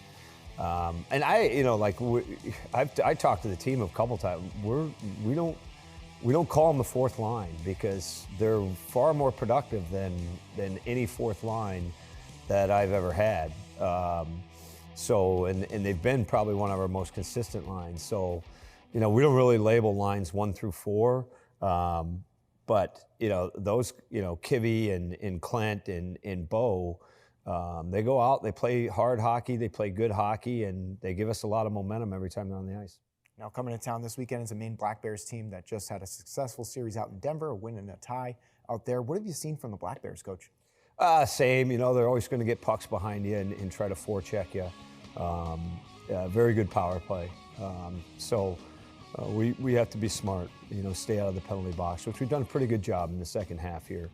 And I talked to the team a couple times. We don't call them the 4th line because they're far more productive than any 4th line that I've ever had. And they've been probably one of our most consistent lines. So, you know, we don't really label lines 1 through 4, but you know those, you know, Kivy and Clint and Bo, they go out, they play hard hockey, they play good hockey, and they give us a lot of momentum every time they're on the ice. Now coming to town this weekend is a Maine Black Bears team that just had a successful series out in Denver, a win and a tie out there. What have you seen from the Black Bears, Coach? Same, you know, they're always going to get pucks behind you and try to forecheck you. Very good power play. We have to be smart, you know, stay out of the penalty box, which we've done a pretty good job in the second half here.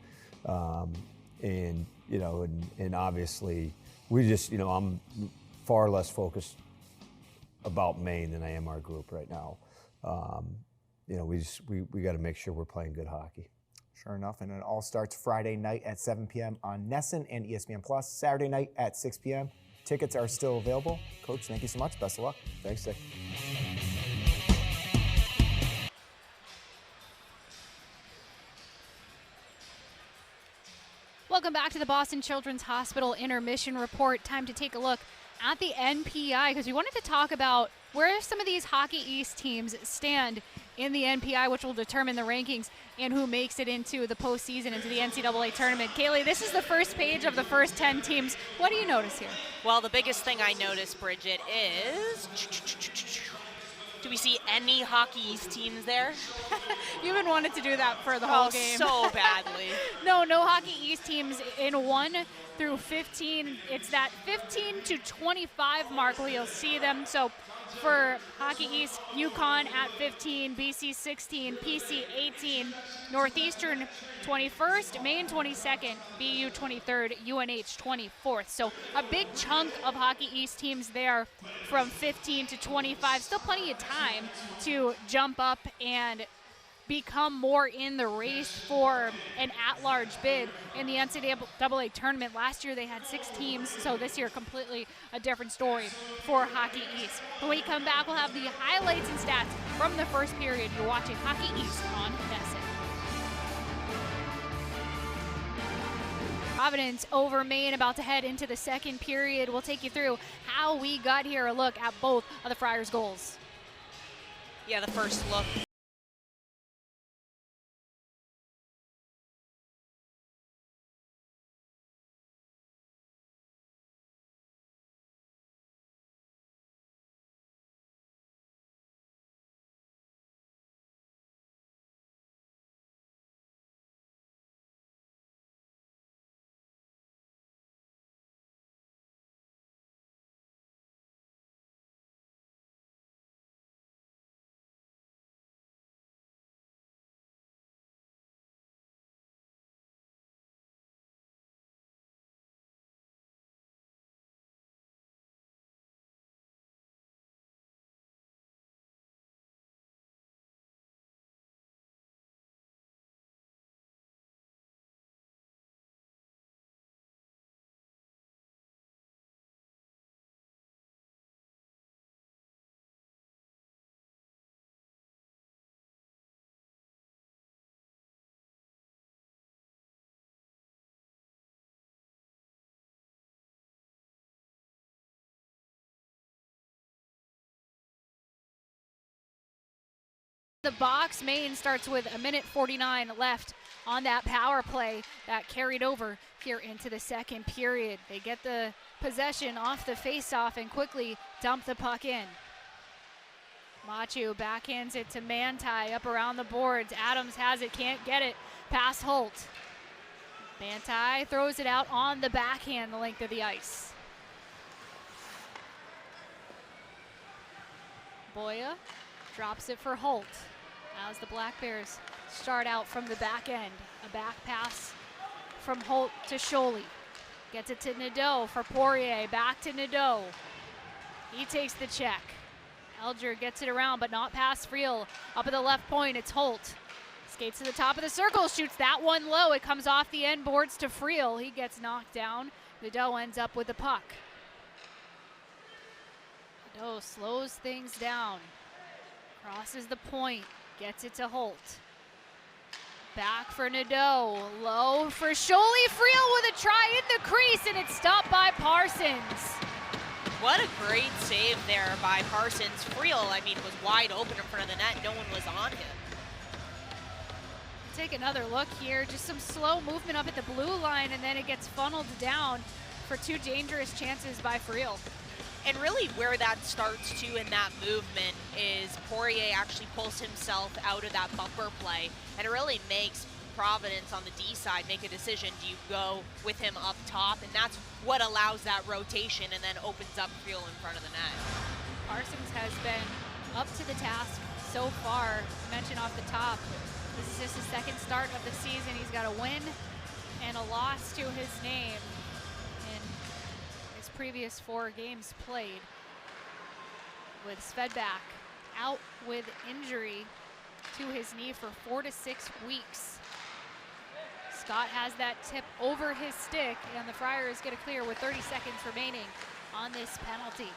And, you know, and obviously we just, you know, I'm far less focused about Maine than I am our group right now. You know, we got to make sure we're playing good hockey. Sure enough, and it all starts Friday night at 7 p.m. on NESN and ESPN+, Saturday night at 6 p.m. Tickets are still available. Coach, thank you so much. Best of luck. Thanks, Dick. Welcome back to the Boston Children's Hospital Intermission Report. Time to take a look at the NPI because we wanted to talk about where some of these Hockey East teams stand in the NPI, which will determine the rankings and who makes it into the postseason, into the NCAA tournament. Kaylee, this is the first page of the first 10 teams. What do you notice here? Well, the biggest thing I noticed, Bridget, is... Do we see any Hockey East teams there? You've been wanting to do that for the whole game. So badly. No Hockey East teams in 1 through 15. It's that 15 to 25 mark where you'll see them. So for Hockey East, UConn at 15, BC 16, PC 18, Northeastern 21st, Maine 22nd, BU 23rd, UNH 24th. So a big chunk of Hockey East teams there from 15 to 25. Still plenty of time to jump up and become more in the race for an at-large bid in the NCAA tournament. Last year they had 6 teams, so this year completely a different story for Hockey East. When we come back, we'll have the highlights and stats from the first period. You're watching Hockey East on NESN. Providence over Maine, about to head into the second period. We'll take you through how we got here, a look at both of the Friars' goals. Yeah, the first look. The box, Maine starts with 1:49 left on that power play that carried over here into the second period. They get the possession off the faceoff and quickly dump the puck in. Machu backhands it to Manti up around the boards. Adams has it, can't get it past Holt. Manti throws it out on the backhand the length of the ice. Boya drops it for Holt as the Black Bears start out from the back end. A back pass from Holt to Scholey. Gets it to Nadeau for Poirier. Back to Nadeau. He takes the check. Elger gets it around, but not past Friel. Up at the left point, it's Holt. Skates to the top of the circle, shoots that one low. It comes off the end boards to Friel. He gets knocked down. Nadeau ends up with the puck. Nadeau slows things down. Crosses the point, gets it to Holt. Back for Nadeau, low for Scholey. Friel with a try in the crease, and it's stopped by Parsons. What a great save there by Parsons. Friel, I mean, was wide open in front of the net. No one was on him. Take another look here. Just some slow movement up at the blue line, and then it gets funneled down for two dangerous chances by Friel. And really where that starts too in that movement is Poirier actually pulls himself out of that bumper play, and it really makes Providence on the D side make a decision. Do you go with him up top? And that's what allows that rotation and then opens up Friel in front of the net. Parsons has been up to the task so far. I mentioned off the top, this is just his second start of the season. He's got a win and a loss to his name in his previous 4 games played. With Svedback out with injury to his knee for 4 to 6 weeks. Scott has that tip over his stick, and the Friars get a clear with 30 seconds remaining on this penalty.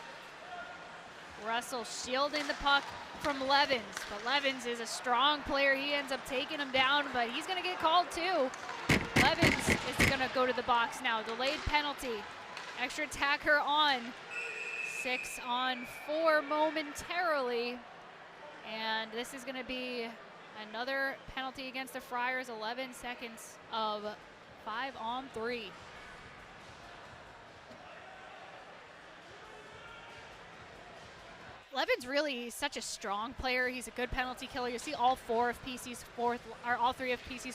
Russell shielding the puck from Levens, but Levens is a strong player. He ends up taking him down, but he's gonna get called too. Levens is gonna go to the box now. Delayed penalty. Extra attacker on. 6-on-4 momentarily. And this is gonna be another penalty against the Friars. 11 seconds of 5-on-3. Levin's really such a strong player. He's a good penalty killer. You see all 3 of PC's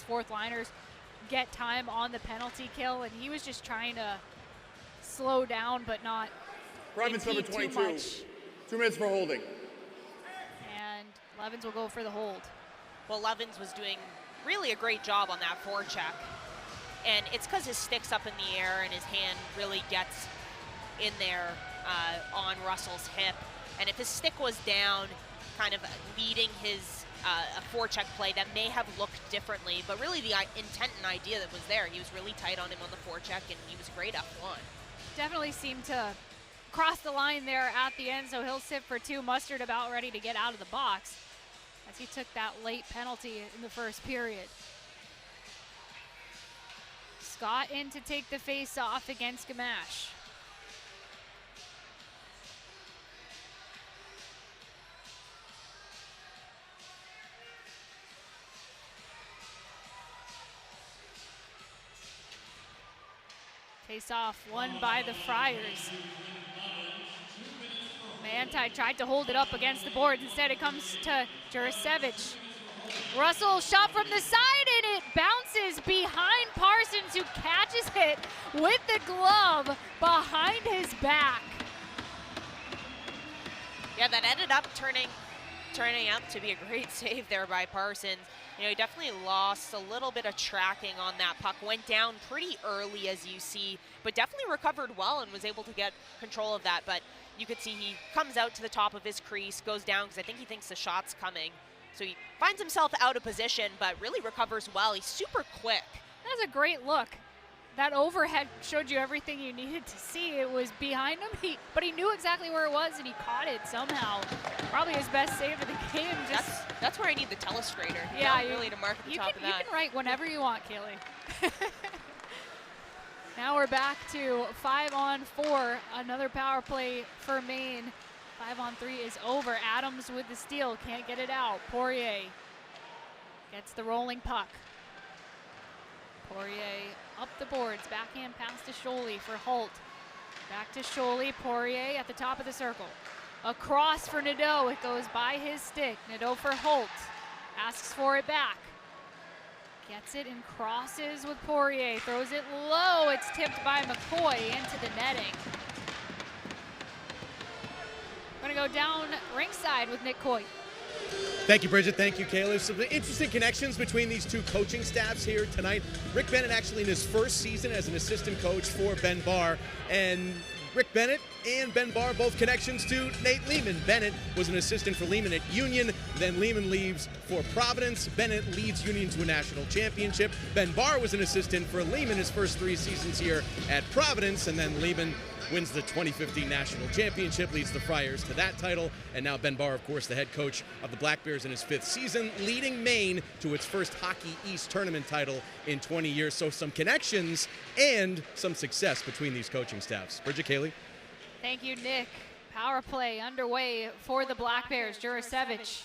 fourth liners get time on the penalty kill, and he was just trying to slow down but not Providence number impede 22. too much. 2 minutes for holding. And Levens will go for the hold. Well, Levens was doing really a great job on that forecheck. And it's because his stick's up in the air and his hand really gets in there on Russell's hip. And if his stick was down, kind of leading his a forecheck play, that may have looked differently. But really the intent and idea that was there, he was really tight on him on the forecheck, and he was great up one. Definitely seemed to cross the line there at the end, so he'll sit for 2. Mustard about ready to get out of the box as he took that late penalty in the first period. Scott in to take the face off against Gamache. Face off won by the Friars. Manti tried to hold it up against the boards. Instead, it comes to Jurasevich. Russell shot from the side, and it bounces behind Parsons, who catches it with the glove behind his back. Yeah, that ended up turning out to be a great save there by Parsons. You know, he definitely lost a little bit of tracking on that puck. Went down pretty early, as you see, but definitely recovered well and was able to get control of that. But you could see he comes out to the top of his crease, goes down because I think he thinks the shot's coming. So he finds himself out of position, but really recovers well. He's super quick. That was a great look. That overhead showed you everything you needed to see. It was behind him, but he knew exactly where it was, and he caught it somehow. Probably his best save of the game. That's where I need the telestrator. Yeah, really to mark at the top of that. You can write whenever you want, Kaylee. Now we're back to 5-on-4. Another power play for Maine 5-on-3 is over. Adams with the steal, can't get it out. Poirier gets the rolling puck. Poirier up the boards, backhand pass to Scholey for Holt. Back to Scholey, Poirier at the top of the circle. Across for Nadeau, it goes by his stick. Nadeau for Holt, asks for it back. Gets it and crosses with Poirier, throws it low, it's tipped by McCoy into the netting. We're gonna go down ringside with Nick Coy. Thank you, Bridget. Thank you, Kayla. Some interesting connections between these two coaching staffs here tonight. Rick Bennett actually in his first season as an assistant coach for Ben Barr, and Rick Bennett and Ben Barr, both connections to Nate Lehman. Bennett was an assistant for Lehman at Union, then Lehman leaves for Providence. Bennett leads Union to a national championship. Ben Barr was an assistant for Lehman his first 3 seasons here at Providence, and then Lehman wins the 2015 national championship, leads the Friars to that title, and now Ben Barr, of course, the head coach of the Black Bears in his 5th season, leading Maine to its first Hockey East tournament title in 20 years. So some connections and some success between these coaching staffs. Bridget, Kaylee. Thank you, Nick. Power play underway for the Black Bears. Jurasevich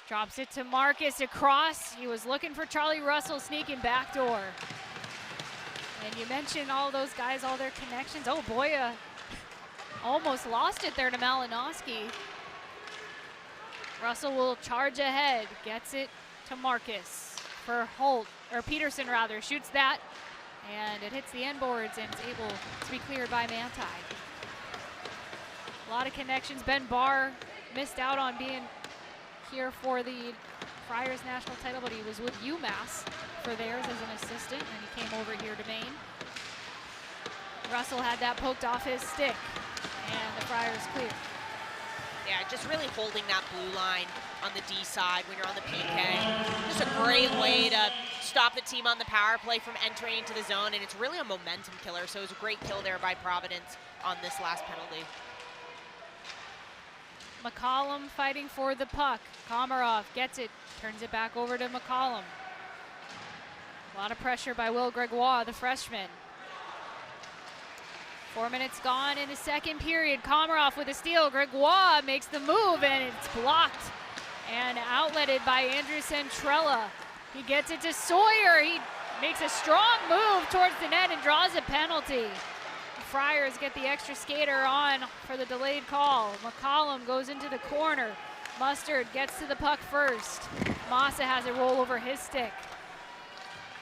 drops it to Marcus across. He was looking for Charlie Russell, sneaking backdoor. And you mentioned all those guys, all their connections. Oh, Boya almost lost it there to Malinowski. Russell will charge ahead, gets it to Marcus for Holt, or Peterson rather, shoots that, and it hits the end boards and is able to be cleared by Manti. A lot of connections. Ben Barr missed out on being here for the Friars national title, but he was with UMass for theirs as an assistant, and he came over here to Maine. Russell had that poked off his stick, and the Friars clear. Yeah, just really holding that blue line on the D side when you're on the PK. Just a great way to stop the team on the power play from entering into the zone, and it's really a momentum killer, so it was a great kill there by Providence on this last penalty. McCollum fighting for the puck. Komarov gets it, turns it back over to McCollum. A lot of pressure by Will Gregoire, the freshman. 4 minutes gone in the second period. Komarov with a steal. Gregoire makes the move, and it's blocked and outletted by Andrew Centrella. He gets it to Sawyer. He makes a strong move towards the net and draws a penalty. The Friars get the extra skater on for the delayed call. McCollum goes into the corner. Mustard gets to the puck first. Massa has it roll over his stick.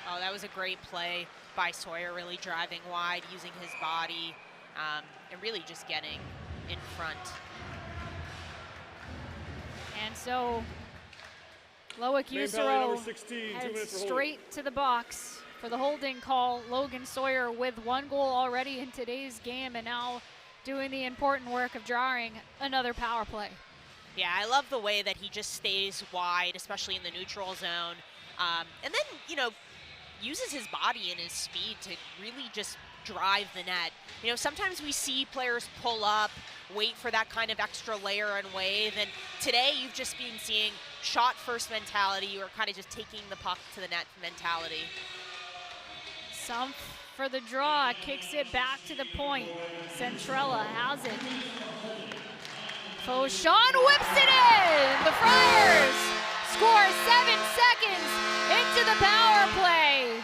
Oh, that was a great play by Sawyer, really driving wide, using his body, and really just getting in front. And so Loic Usero heads straight to the box for the holding call. Logan Sawyer with 1 goal already in today's game, and now doing the important work of drawing another power play. Yeah, I love the way that he just stays wide, especially in the neutral zone. And then, you know, uses his body and his speed to really just drive the net. You know, sometimes we see players pull up, wait for that kind of extra layer and wave, and today you've just been seeing shot first mentality, or kind of just taking the puck to the net mentality. Sumph for the draw, kicks it back to the point. Centrella has it. Fauchon whips it in! The Friars score 7 seconds into the power play.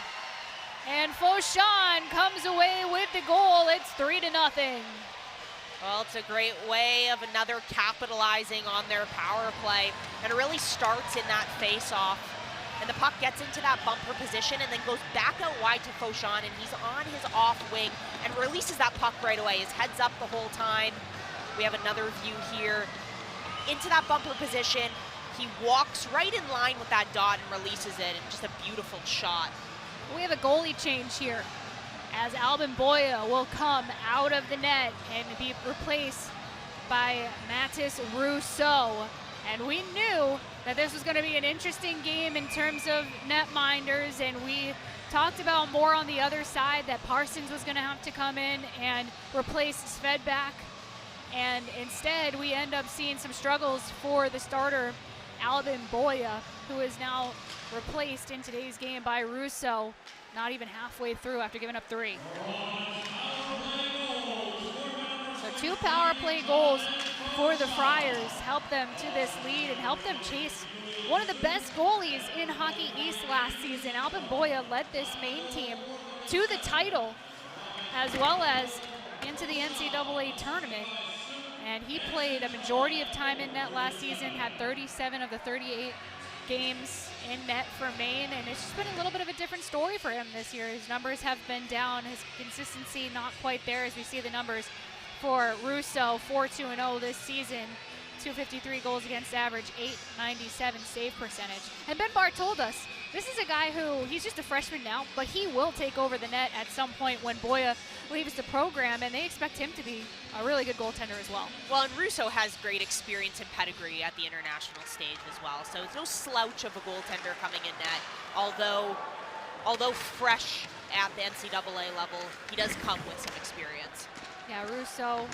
And Fauchon comes away with the goal. It's 3-0. Well, it's a great way of another capitalizing on their power play. And it really starts in that face-off. And the puck gets into that bumper position and then goes back out wide to Fauchon, and he's on his off wing and releases that puck right away. His head's up the whole time. We have another view here. Into that bumper position. He walks right in line with that dot and releases it, and just a beautiful shot. We have a goalie change here, as Albin Boya will come out of the net and be replaced by Mathis Rousseau. And we knew that this was going to be an interesting game in terms of netminders, and we talked about more on the other side that Parsons was going to have to come in and replace Svedback. And instead, we end up seeing some struggles for the starter, Albin Boya, who is now replaced in today's game by Russo, not even halfway through after giving up 3. So 2 power play goals for the Friars, help them to this lead and help them chase one of the best goalies in Hockey East last season. Alvin Boya led this Maine team to the title as well as into the NCAA tournament. And he played a majority of time in net last season, had 37 of the 38 games in net for Maine, and it's just been a little bit of a different story for him this year. His numbers have been down, his consistency not quite there as we see the numbers for Russo, 4-2-0 this season, 253 goals against average, 897 save percentage. And Ben Barr told us this is a guy who, he's just a freshman now, but he will take over the net at some point when Boya leaves the program, and they expect him to be a really good goaltender as well. Well, and Russo has great experience and pedigree at the international stage as well, so it's no slouch of a goaltender coming in net. Although fresh at the NCAA level, he does come with some experience. Yeah, Russo,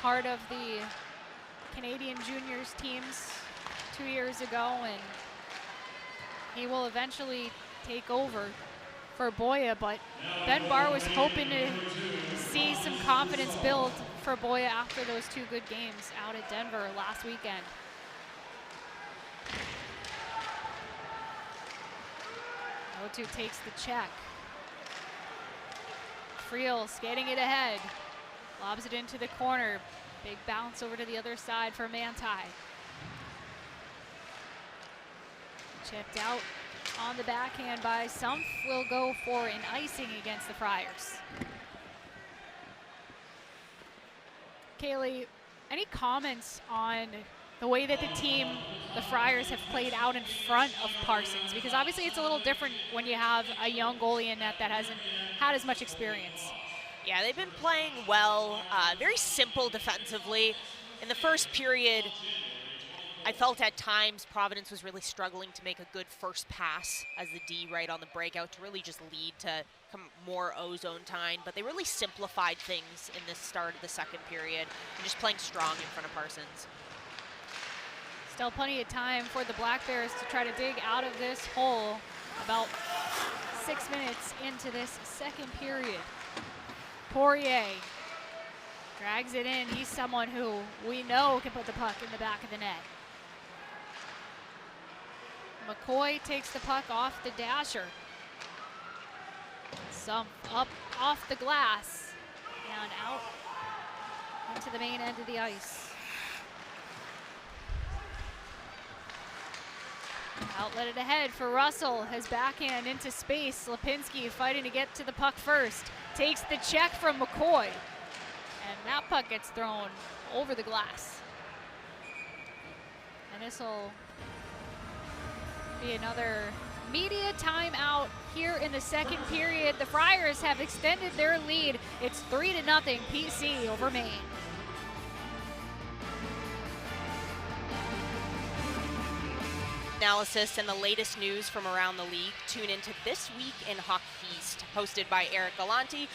part of the Canadian juniors teams 2 years ago, and he will eventually take over for Boya, but Ben Barr was hoping to see some confidence build for Boya after those 2 good games out at Denver last weekend. O2 takes the check. Friel skating it ahead. Lobs it into the corner. Big bounce over to the other side for Manti. Chipped out on the backhand by Sumpf. Will go for an icing against the Friars. Kaylee, any comments on the way that the Friars have played out in front of Parsons? Because obviously it's a little different when you have a young goalie in net that hasn't had as much experience. Yeah, they've been playing well, very simple defensively. In the first period, I felt at times Providence was really struggling to make a good first pass as the D right on the breakout to really just lead to more O-zone time, but they really simplified things in the start of the second period and just playing strong in front of Parsons. Still plenty of time for the Black Bears to try to dig out of this hole. About 6 minutes into this second period. Poirier drags it in. He's someone who we know can put the puck in the back of the net. McCoy takes the puck off the dasher. Some up off the glass and out into the main end of the ice. Outlet it ahead for Russell. His backhand into space. Lipinski fighting to get to the puck first. Takes the check from McCoy. And that puck gets thrown over the glass. And this will be another media timeout here in the second period. The Friars have extended their lead. It's 3-0 PC over Maine. Analysis and the latest news from around the league. Tune into This Week in Hockey East, hosted by Eric Galante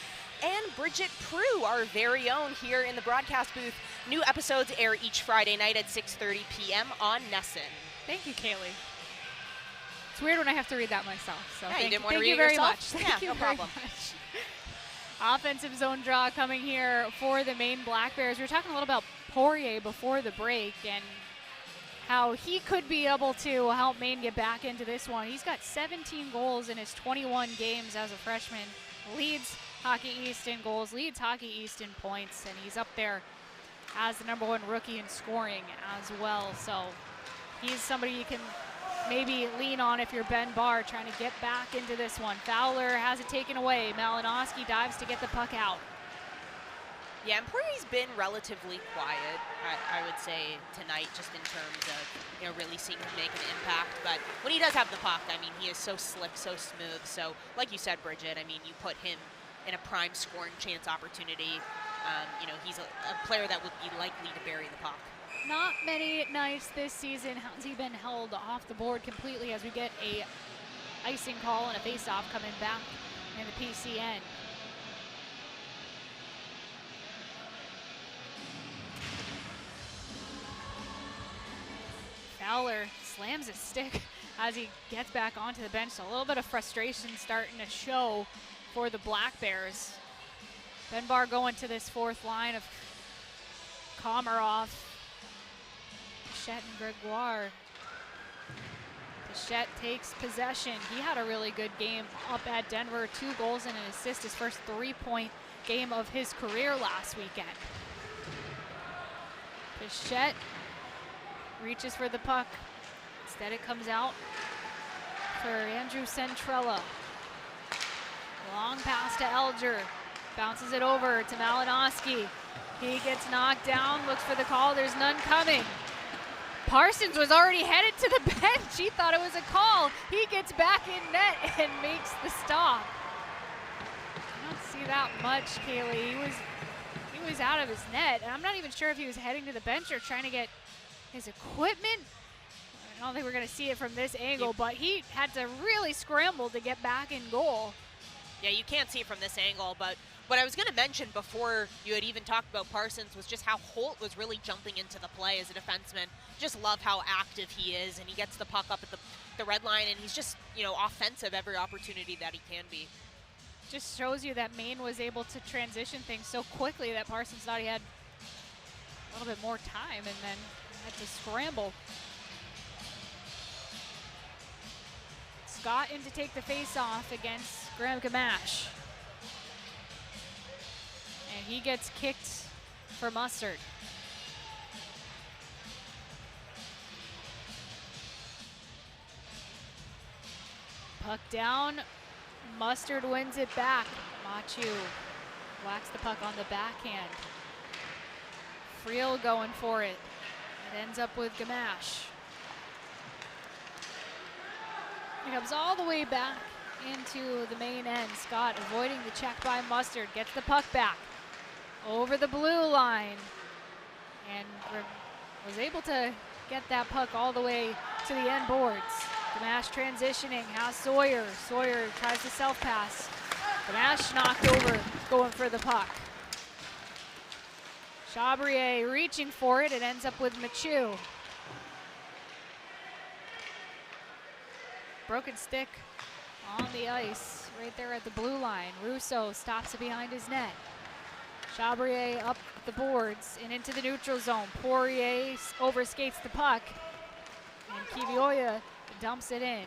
and Bridget Prue, our very own, here in the broadcast booth. New episodes air each Friday night at 6:30 p.m. on Nessun. Thank you, Kaylee. It's weird when I have to read that myself. So yeah, you didn't want to thank read you it very yourself? much. Thank Yeah, you no very problem. much. Offensive zone draw coming here for the Maine Black Bears. We were talking a little about Poirier before the break and how he could be able to help Maine get back into this one. He's got 17 goals in his 21 games as a freshman. Leads Hockey East in goals, leads Hockey East in points, and he's up there as the #1 rookie in scoring as well. So he's somebody you can maybe lean on if you're Ben Barr trying to get back into this one. Fowler has it taken away. Malinowski dives to get the puck out. Yeah, and Poirier's been relatively quiet, I would say, tonight, just in terms of, really seeing him make an impact. But when he does have the puck, I mean, he is so slick, so smooth. So, like you said, Bridget, I mean, you put him in a prime scoring chance opportunity. He's a player that would be likely to bury the puck. Not many nights this season has he been held off the board completely as we get a icing call and a face-off coming back in the PCN. Fowler slams his stick as he gets back onto the bench. So a little bit of frustration starting to show for the Black Bears. Ben Barr going to this fourth line of Komarov, Pichette and Gregoire. Pichette takes possession. He had a really good game up at Denver. 2 goals and an assist, his first 3-point game of his career last weekend. Pichette reaches for the puck. Instead it comes out for Andrew Centrella. Long pass to Elger. Bounces it over to Malinowski. He gets knocked down, looks for the call, there's none coming. Parsons was already headed to the bench. He thought it was a call. He gets back in net and makes the stop. I don't see that much, Kaylee. He was out of his net, and I'm not even sure if he was heading to the bench or trying to get his equipment. I don't think we're gonna see it from this angle, but he had to really scramble to get back in goal. Yeah, you can't see it from this angle, but what I was going to mention before you had even talked about Parsons was just how Holt was really jumping into the play as a defenseman. Just love how active he is, and he gets the puck up at the red line, and he's just, you know, offensive every opportunity that he can be. Just shows you that Maine was able to transition things so quickly that Parsons thought he had a little bit more time and then had to scramble. Scott in to take the face-off against Graham Gamache. And he gets kicked for Mustard. Puck down. Mustard wins it back. Machu whacks the puck on the backhand. Friel going for it. It ends up with Gamache. He comes all the way back into the main end. Scott avoiding the check by Mustard. Gets the puck back over the blue line. And was able to get that puck all the way to the end boards. Gamache transitioning, has Sawyer. Sawyer tries to self-pass. Gamache knocked over, going for the puck. Chabrier reaching for it. It ends up with Machu. Broken stick on the ice, right there at the blue line. Russo stops it behind his net. Chabrier up the boards and into the neutral zone. Poirier overskates the puck, and Kivioya dumps it in.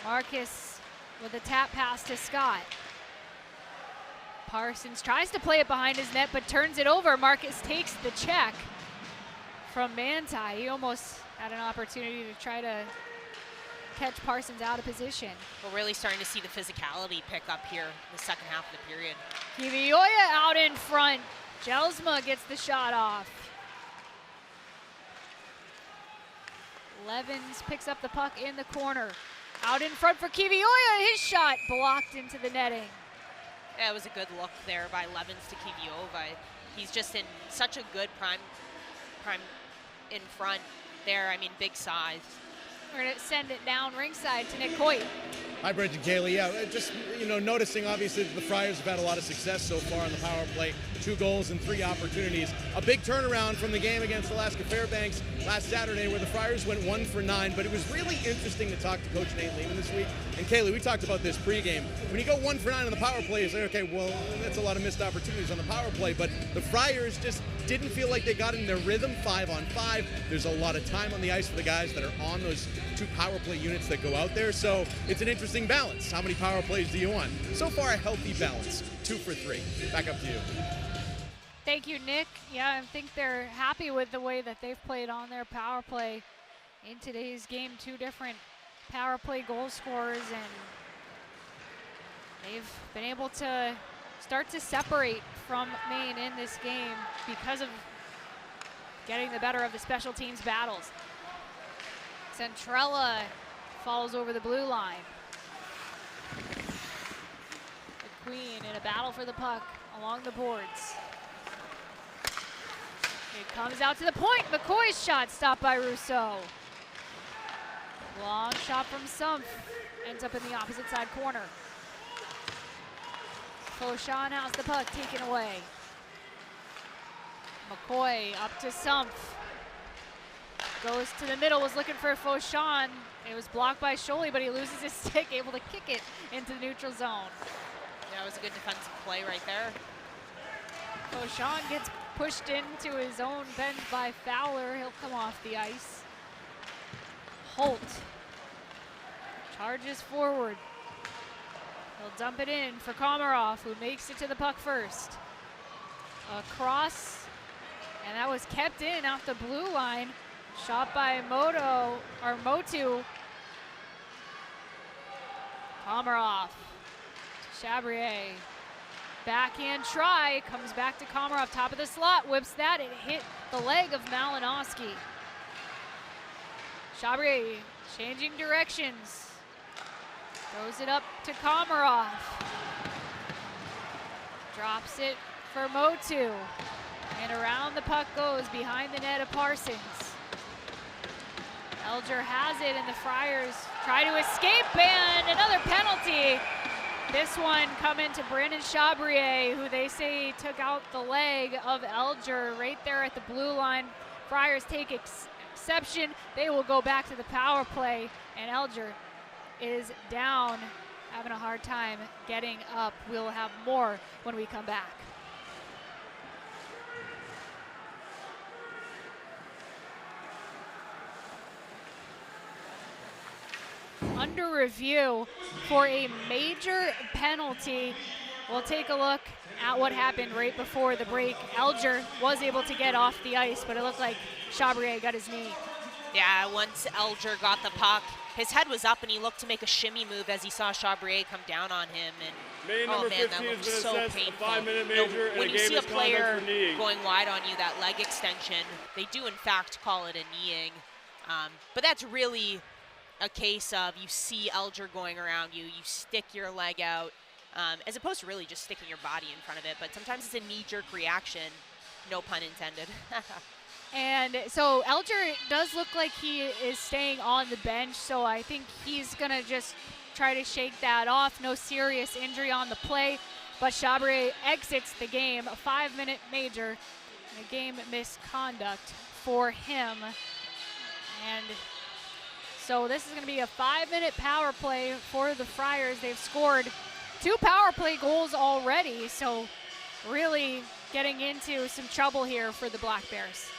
Marcus with a tap pass to Scott. Parsons tries to play it behind his net, but turns it over. Marcus takes the check from Manti. He almost had an opportunity to try to catch Parsons out of position. We're really starting to see the physicality pick up here in the second half of the period. Kivioya out in front. Jelsma gets the shot off. Levens picks up the puck in the corner. Out in front for Kivioya. His shot blocked into the netting. Yeah, it was a good look there by Levens to Kivioya. He's just in such a good prime in front there. I mean, big size. We're going to send it down ringside to Nick Coit. Hi, Bridget Kaylee. Yeah, just, noticing obviously that the Friars have had a lot of success so far on the power play. 2 goals and 3 opportunities. A big turnaround from the game against Alaska Fairbanks last Saturday where the Friars went 1 for 9. But it was really interesting to talk to Coach Nate Lehman this week. And Kaylee, we talked about this pregame. When you go 1 for 9 on the power play, it's like, okay, well, that's a lot of missed opportunities on the power play. But the Friars just didn't feel like they got in their rhythm 5-on-5. There's a lot of time on the ice for the guys that are on those 2 power play units that go out there. So it's an interesting balance. How many power plays do you want? So far, a healthy balance. 2 for 3. Back up to you. Thank you, Nick. Yeah, I think they're happy with the way that they've played on their power play in today's game. 2 different power play goal scorers, and they've been able to start to separate from Maine in this game because of getting the better of the special teams battles. Centrella falls over the blue line. The Queen in a battle for the puck along the boards. It comes out to the point. McCoy's shot stopped by Rousseau. Long shot from Sumpf. Ends up in the opposite side corner. Fauchon has the puck taken away. McCoy up to Sumpf. Goes to the middle, was looking for Fauchon. It was blocked by Scholey, but he loses his stick, able to kick it into the neutral zone. Yeah, it was a good defensive play right there. Fauchon gets pushed into his own bench by Fowler. He'll come off the ice. Holt charges forward. He'll dump it in for Komarov, who makes it to the puck first. Across, and that was kept in off the blue line. Shot by Motu. Komarov, Chabrier. Backhand try, comes back to Komarov, top of the slot, whips that, it hit the leg of Malinowski. Chabrier changing directions, throws it up to Komarov. Drops it for Motu, and around the puck goes behind the net of Parsons. Elger has it, and the Friars try to escape, and another penalty. This one coming to Brandon Chabrier, who they say took out the leg of Elger right there at the blue line. Friars take exception. They will go back to the power play, and Elger is down, having a hard time getting up. We'll have more when we come back. Under review for a major penalty. We'll take a look at what happened right before the break. Elger was able to get off the ice, but it looked like Chabrier got his knee. Yeah, once Elger got the puck, his head was up and he looked to make a shimmy move as he saw Chabrier come down on him. And Maine oh number man, 15 that has looked been so assessed a painful. 5-minute You know, major and when a you game see a misconduct player for kneeing. going wide on you, that leg extension, they do in fact call it a kneeing. But that's really a case of you see Elger going around you, you stick your leg out, as opposed to really just sticking your body in front of it. But sometimes it's a knee-jerk reaction, no pun intended. And so Elger does look like he is staying on the bench, so I think he's going to just try to shake that off. No serious injury on the play, but Chabrier exits the game. A 5-minute major and a game misconduct for him. And so this is going to be a 5-minute power play for the Friars. They've scored 2 power play goals already, so really getting into some trouble here for the Black Bears.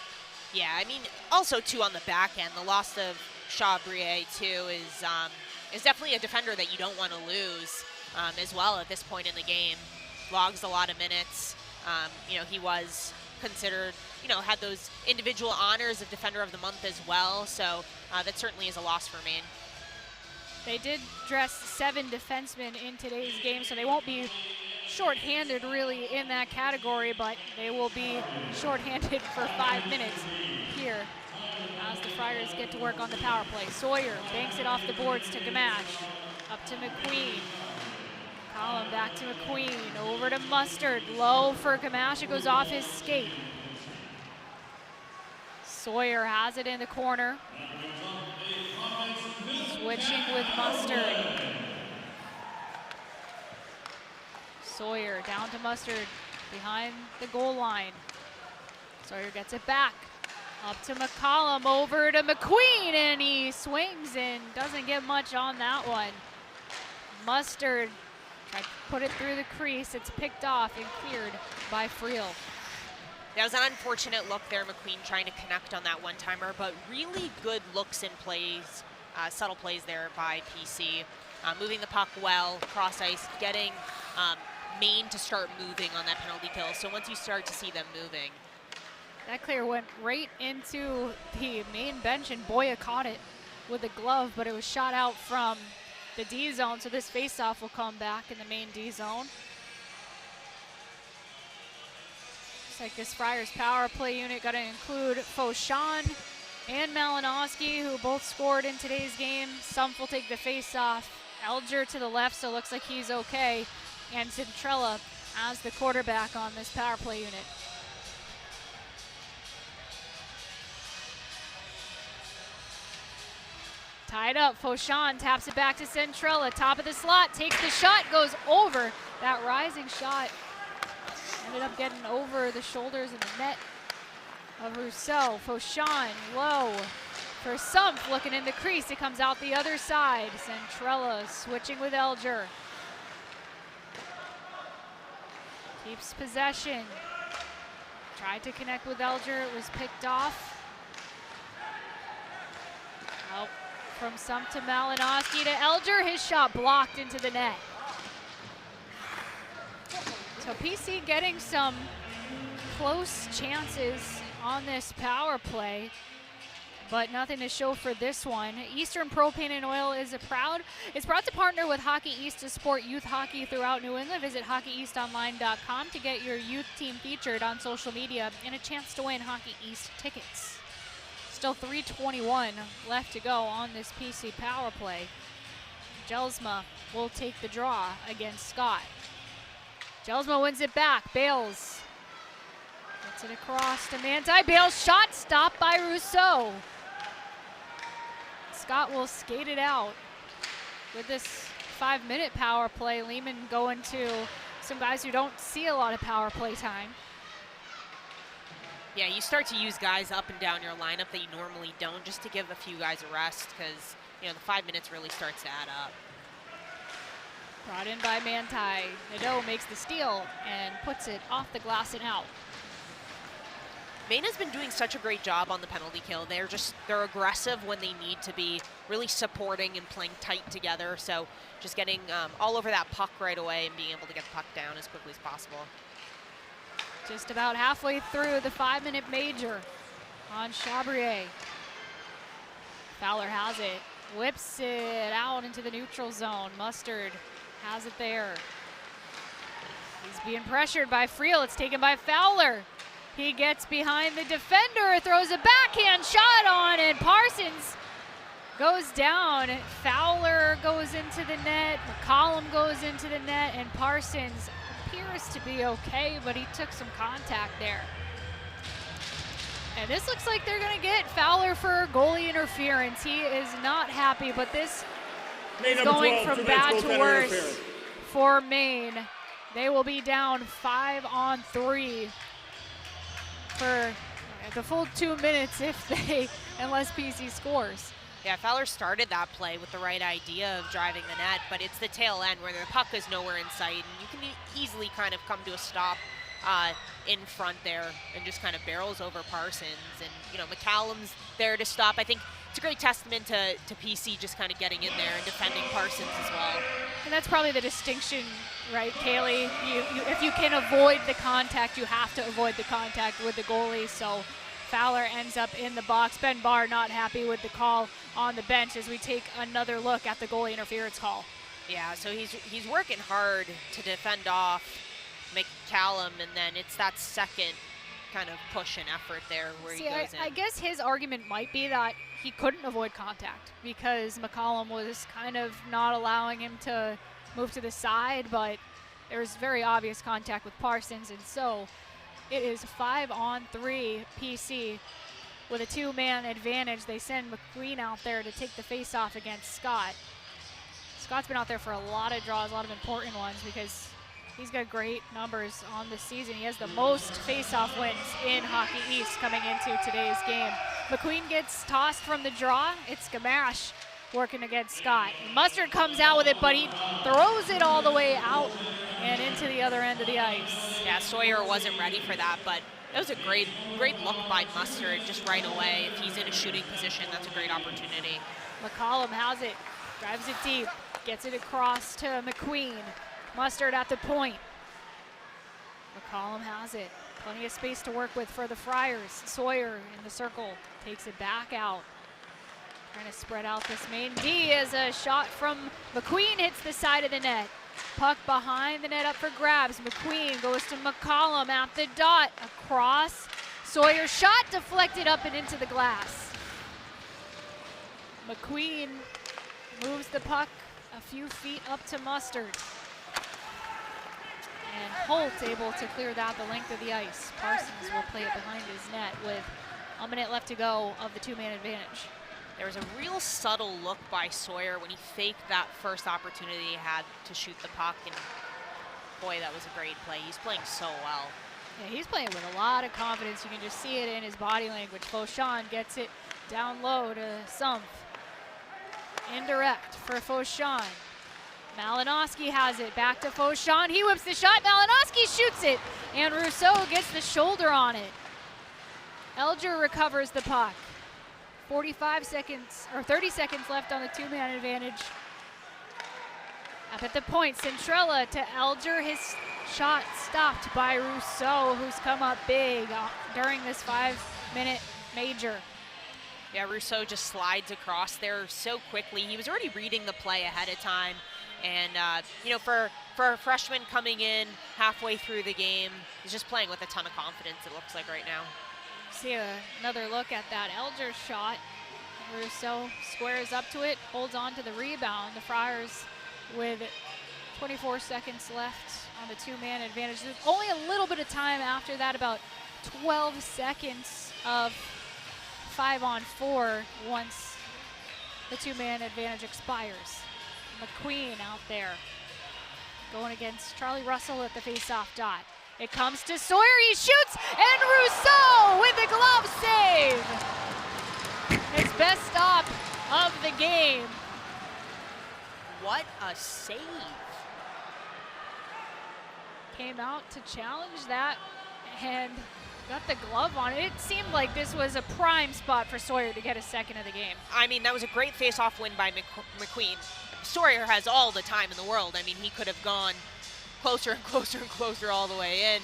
Yeah, I mean, also too on the back end, the loss of Chabrier too is definitely a defender that you don't want to lose as well at this point in the game. Logs a lot of minutes. You know, he was considered, you know, had those individual honors of Defender of the Month as well. So that certainly is a loss for Maine. They did dress 7 defensemen in today's game, so they won't be shorthanded really in that category, but they will be shorthanded for 5 minutes here as the Friars get to work on the power play. Sawyer banks it off the boards to Gamache, up to McQueen. Collin back to McQueen, over to Mustard, low for Gamache, it goes off his skate. Sawyer has it in the corner. Switching with Mustard. Sawyer down to Mustard behind the goal line. Sawyer gets it back. Up to McCollum, over to McQueen, and he swings and doesn't get much on that one. Mustard tried to put it through the crease. It's picked off and cleared by Friel. That was an unfortunate look there, McQueen trying to connect on that one-timer, but really good looks and plays, subtle plays there by PC. Moving the puck well, cross ice, getting Maine to start moving on that penalty kill. So once you start to see them moving. That clear went right into the Maine bench, and Boya caught it with a glove, but it was shot out from the D zone, so this faceoff will come back in the Maine D zone. Looks like this Friars power play unit got to include Fauchon and Malinowski, who both scored in today's game. Sumpf will take the faceoff. Elger to the left, so it looks like he's okay. And Centrella as the quarterback on this power play unit. Tied up, Fauchon taps it back to Centrella, top of the slot, takes the shot, goes over. That rising shot ended up getting over the shoulders of the net of Rousseau. Fauchon low for Sumpf, looking in the crease, it comes out the other side. Centrella switching with Elger. Keeps possession. Tried to connect with Elger, it was picked off. Out from Sump to Malinowski to Elger, his shot blocked into the net. So PC getting some close chances on this power play, but nothing to show for this one. Eastern Propane and Oil is proud to partner with Hockey East to support youth hockey throughout New England. Visit hockeyeastonline.com to get your youth team featured on social media and a chance to win Hockey East tickets. Still 3:21 left to go on this PC power play. Jelsma will take the draw against Scott. Jelsma wins it back. Bales gets it across to Manti. Bales shot stopped by Rousseau. Scott will skate it out with this 5-minute power play. Lehman going to some guys who don't see a lot of power play time. Yeah, you start to use guys up and down your lineup that you normally don't, just to give a few guys a rest, because the 5 minutes really starts to add up. Brought in by Manti. Nadeau makes the steal and puts it off the glass and out. Maine has been doing such a great job on the penalty kill. They're aggressive when they need to be, really supporting and playing tight together. So just getting all over that puck right away and being able to get the puck down as quickly as possible. Just about halfway through the 5-minute major on Chabrier. Fowler has it, whips it out into the neutral zone. Mustard has it there. He's being pressured by Friel. It's taken by Fowler. He gets behind the defender, throws a backhand shot on, and Parsons goes down. Fowler goes into the net, McCollum goes into the net, and Parsons appears to be okay, but he took some contact there. And this looks like they're gonna get Fowler for goalie interference. He is not happy, but this is going from bad to worse for Maine. They will be down 5-on-3 for the full 2 minutes unless PC scores. Yeah, Fowler started that play with the right idea of driving the net, but it's the tail end where the puck is nowhere in sight, and you can easily kind of come to a stop in front there and just kind of barrels over Parsons. And, McCallum's there to stop. I think it's a great testament to PC just kind of getting in there and defending Parsons as well. And that's probably the distinction, right, Kaylee? If you can avoid the contact, you have to avoid the contact with the goalie. So Fowler ends up in the box. Ben Barr not happy with the call on the bench as we take another look at the goalie interference call. Yeah, so he's working hard to defend off McCallum, and then it's that second kind of push and effort there where he goes in. I guess his argument might be that he couldn't avoid contact because McCollum was kind of not allowing him to move to the side, but there was very obvious contact with Parsons, and so it is 5-on-3 PC with a 2-man advantage. They send McQueen out there to take the face-off against Scott. Scott's been out there for a lot of draws, a lot of important ones, because he's got great numbers on this season. He has the most face-off wins in Hockey East coming into today's game. McQueen gets tossed from the draw. It's Gamache working against Scott. And Mustard comes out with it, but he throws it all the way out and into the other end of the ice. Yeah, Sawyer wasn't ready for that, but that was a great look by Mustard just right away. If he's in a shooting position, that's a great opportunity. McCollum has it, drives it deep, gets it across to McQueen. Mustard at the point. McCollum has it. Plenty of space to work with for the Friars. Sawyer in the circle, takes it back out. Trying to spread out this Maine D as a shot from McQueen hits the side of the net. Puck behind the net up for grabs. McQueen goes to McCollum at the dot. Across. Sawyer shot deflected up and into the glass. McQueen moves the puck a few feet up to Mustard. And Holt able to clear that the length of the ice. Parsons will play it behind his net with a minute left to go of the 2-man advantage. There was a real subtle look by Sawyer when he faked that first opportunity he had to shoot the puck, and boy, that was a great play. He's playing so well. Yeah, he's playing with a lot of confidence. You can just see it in his body language. Fauchon gets it down low to Sumpf. Indirect for Fauchon. Malinowski has it. Back to Fauchon. He whips the shot. Malinowski shoots it. And Rousseau gets the shoulder on it. Elger recovers the puck. 45 seconds, or 30 seconds left on the two-man advantage. Up at the point, Centrella to Elger. His shot stopped by Rousseau, who's come up big during this 5-minute major. Yeah, Rousseau just slides across there so quickly. He was already reading the play ahead of time. And, you know, for a freshman coming in halfway through the game, he's just playing with a ton of confidence, it looks like right now. See another look at that Elger shot. Rousseau squares up to it, holds on to the rebound. The Friars with 24 seconds left on the two-man advantage. There's only a little bit of time after that, about 12 seconds of 5-on-4 once the two-man advantage expires. McQueen out there going against Charlie Russell at the face-off dot. It comes to Sawyer, he shoots, and Rousseau with the glove save. His best stop of the game. What a save. Came out to challenge that and got the glove on it. It seemed like this was a prime spot for Sawyer to get a second of the game. I mean, that was a great face-off win by McQueen. Sawyer has all the time in the world. I mean, he could have gone closer and closer and closer all the way in,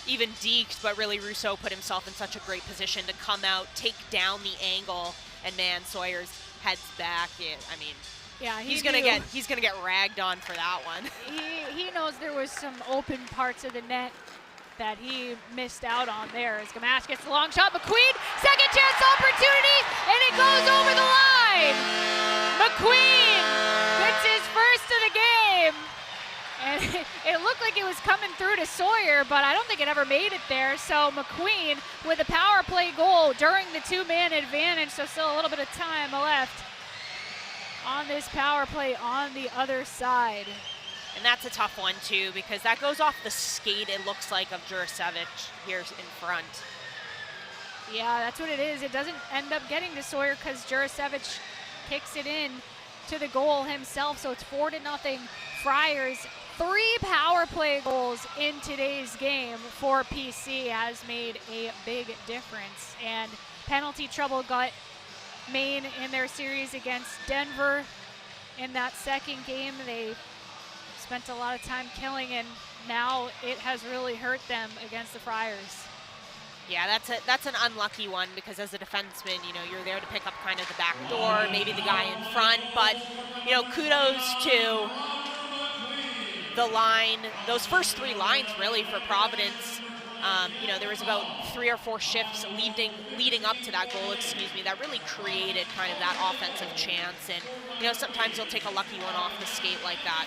even deked, but really Rousseau put himself in such a great position to come out, take down the angle, and man, Sawyer's heads back. I mean, yeah, he's gonna get ragged on for that one. He knows there was some open parts of the net that he missed out on there. As Gamache gets the long shot, McQueen, second chance opportunity, and it goes over the line. McQueen gets his first of the game. And it looked like it was coming through to Sawyer, but I don't think it ever made it there. So McQueen with a power play goal during the two-man advantage, so still a little bit of time left on this power play on the other side. And that's a tough one, too, because that goes off the skate, it looks like, of Jurasevich here in front. Yeah, that's what it is. It doesn't end up getting to Sawyer because Jurasevich kicks it in to the goal himself, so it's 4-0 Friars. 3 power play goals in today's game for PC has made a big difference. And penalty trouble got Maine in their series against Denver. In that second game, they spent a lot of time killing, and now it has really hurt them against the Friars. Yeah, that's an unlucky one because as a defenseman, you know, you're there to pick up kind of the back door, maybe the guy in front, but, you know, kudos to the line, those first 3 lines really for Providence. You know, there was about 3 or 4 shifts leading up to that goal, that really created kind of that offensive chance. And, you know, sometimes you'll take a lucky one off the skate like that.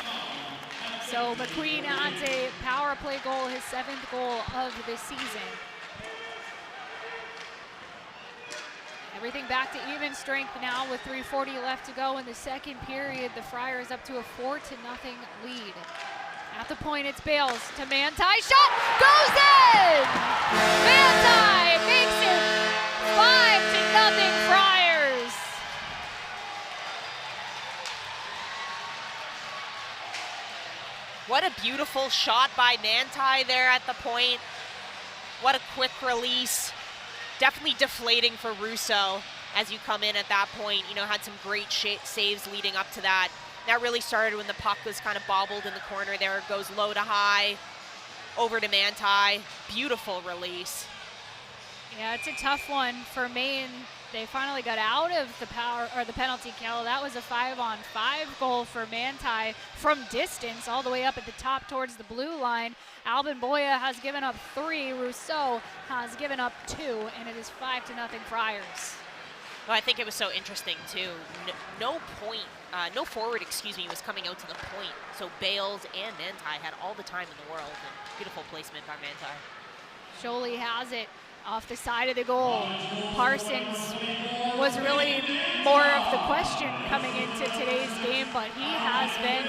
So McQueen adds a power play goal, his 7th goal of the season. Everything back to even strength now with 3:40 left to go in the second period. The Friars up to a 4-0 lead. At the point, it's Bales to Manti. Shot goes in! Manti makes it 5-0 Friars. What a beautiful shot by Manti there at the point. What a quick release. Definitely deflating for Rousseau as you come in at that point. You know, had some great saves leading up to that. That really started when the puck was kind of bobbled in the corner there. It goes low to high, over to Manti. Beautiful release. Yeah, it's a tough one for Maine. They finally got out of the penalty kill. That was a 5-on-5 goal for Manti from distance all the way up at the top towards the blue line. Albin Boya has given up 3. Rousseau has given up 2, and it is 5-0 Friars. Well, I think it was so interesting too. No forward, was coming out to the point. So Bales and Manti had all the time in the world. And beautiful placement by Manti. Jolie has it off the side of the goal. Parsons was really more of the question coming into today's game, but he has been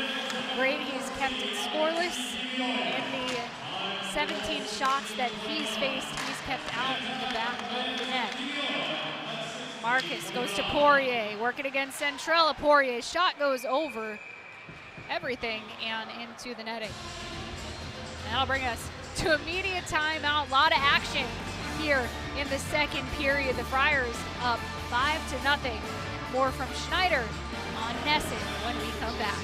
great. He's kept it scoreless. In the 17 shots that he's faced, he's kept out in the back of the net. Marcus goes to Poirier, working against Centrella. Poirier's shot goes over, everything and into the netting. That'll bring us to immediate timeout. A lot of action here in the second period. The Friars up 5-0. More from Schneider on Nesson when we come back.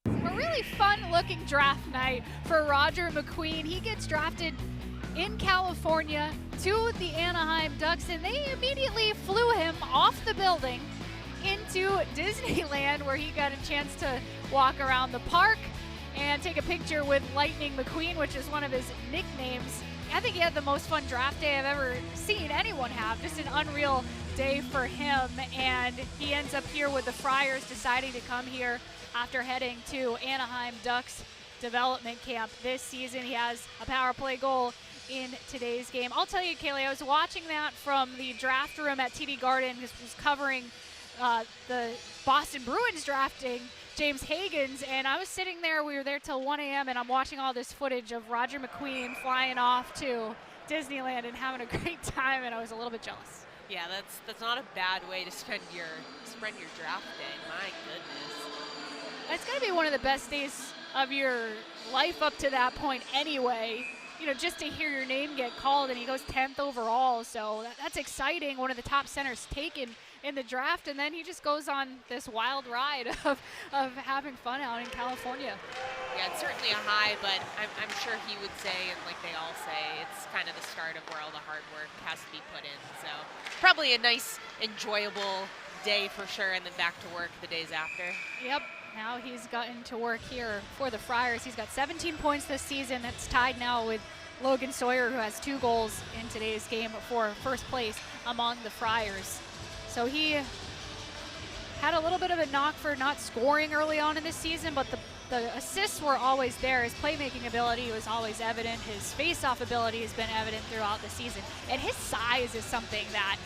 A really fun-looking draft night for Roger McQueen. He gets drafted in California to the Anaheim Ducks, and they immediately flew him off the building into Disneyland, where he got a chance to walk around the park and take a picture with Lightning McQueen, which is one of his nicknames. I think he had the most fun draft day I've ever seen anyone have. Just an unreal day for him, and he ends up here with the Friars, deciding to come here after heading to Anaheim Ducks development camp this season. He has a power play goal in today's game. I'll tell you, Kaylee, I was watching that from the draft room at TD Garden, because was covering the Boston Bruins drafting James Hagens, and I was sitting there, we were there till 1 a.m., and I'm watching all this footage of Roger McQueen flying off to Disneyland and having a great time, and I was a little bit jealous. Yeah, that's not a bad way to spend your draft day. My goodness. It's going to be one of the best days of your life up to that point anyway. You know, just to hear your name get called, and he goes 10th overall, so that's exciting. One of the top centers taken in the draft, and then he just goes on this wild ride of having fun out in California. Yeah, it's certainly a high, but I'm sure he would say, and like they all say, it's kind of the start of where all the hard work has to be put in. So probably a nice, enjoyable day for sure, and then back to work the days after. Yep. Now he's gotten to work here for the Friars. He's got 17 points this season. That's tied now with Logan Sawyer, who has 2 goals in today's game for first place among the Friars. So he had a little bit of a knock for not scoring early on in this season, but the assists were always there. His playmaking ability was always evident. His face-off ability has been evident throughout the season. And his size is something that,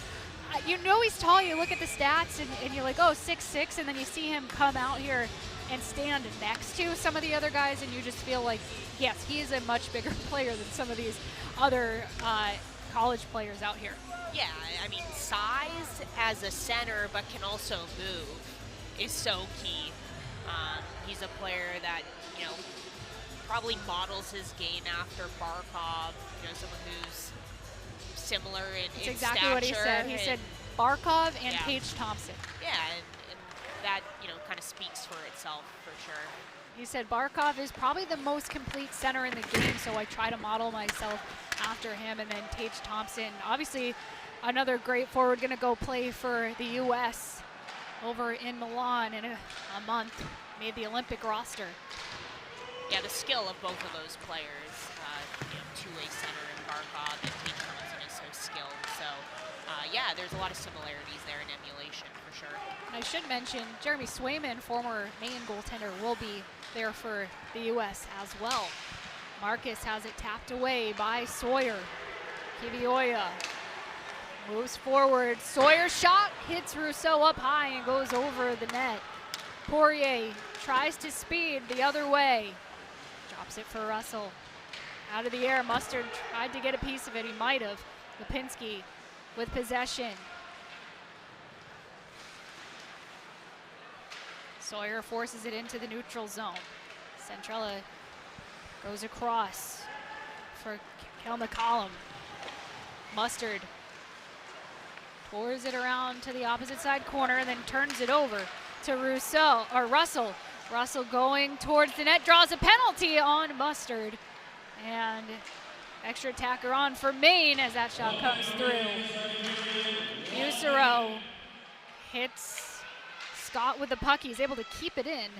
you know, he's tall. You look at the stats and you're like, oh, 6'6", and then you see him come out here and stand next to some of the other guys, and you just feel like, yes, he is a much bigger player than some of these other college players out here. Yeah, I mean, size as a center, but can also move, is so key. He's a player that, you know, probably models his game after Barkov, you know, someone who's similar in That's in exactly stature. what he said. He said Barkov and Yeah. Paige Thompson. Yeah, and that, you know, kind of speaks for itself for sure. He said Barkov is probably the most complete center in the game, so I try to model myself after him. And then Paige Thompson, obviously another great forward, going to go play for the U.S. over in Milan in a month, made the Olympic roster. Yeah, the skill of both of those players, you know, two-way center in Barkov and Paige Thompson is so skilled. So, yeah, there's a lot of similarities there in emulation for sure. I should mention Jeremy Swayman, former Maine goaltender, will be there for the U.S. as well. Marcus has it tapped away by Sawyer. Kivioya moves forward. Sawyer's shot hits Rousseau up high and goes over the net. Poirier tries to speed the other way. Drops it for Russell. Out of the air, Mustard tried to get a piece of it. He might have. Lipinski with possession. Sawyer forces it into the neutral zone. Centrella goes across for Kel McCollum. Mustard pours it around to the opposite side corner and then turns it over to Russell. Russell going towards the net, draws a penalty on Mustard. And extra attacker on for Maine as that shot comes through. Usero hits Scott with the puck. He's able to keep it in.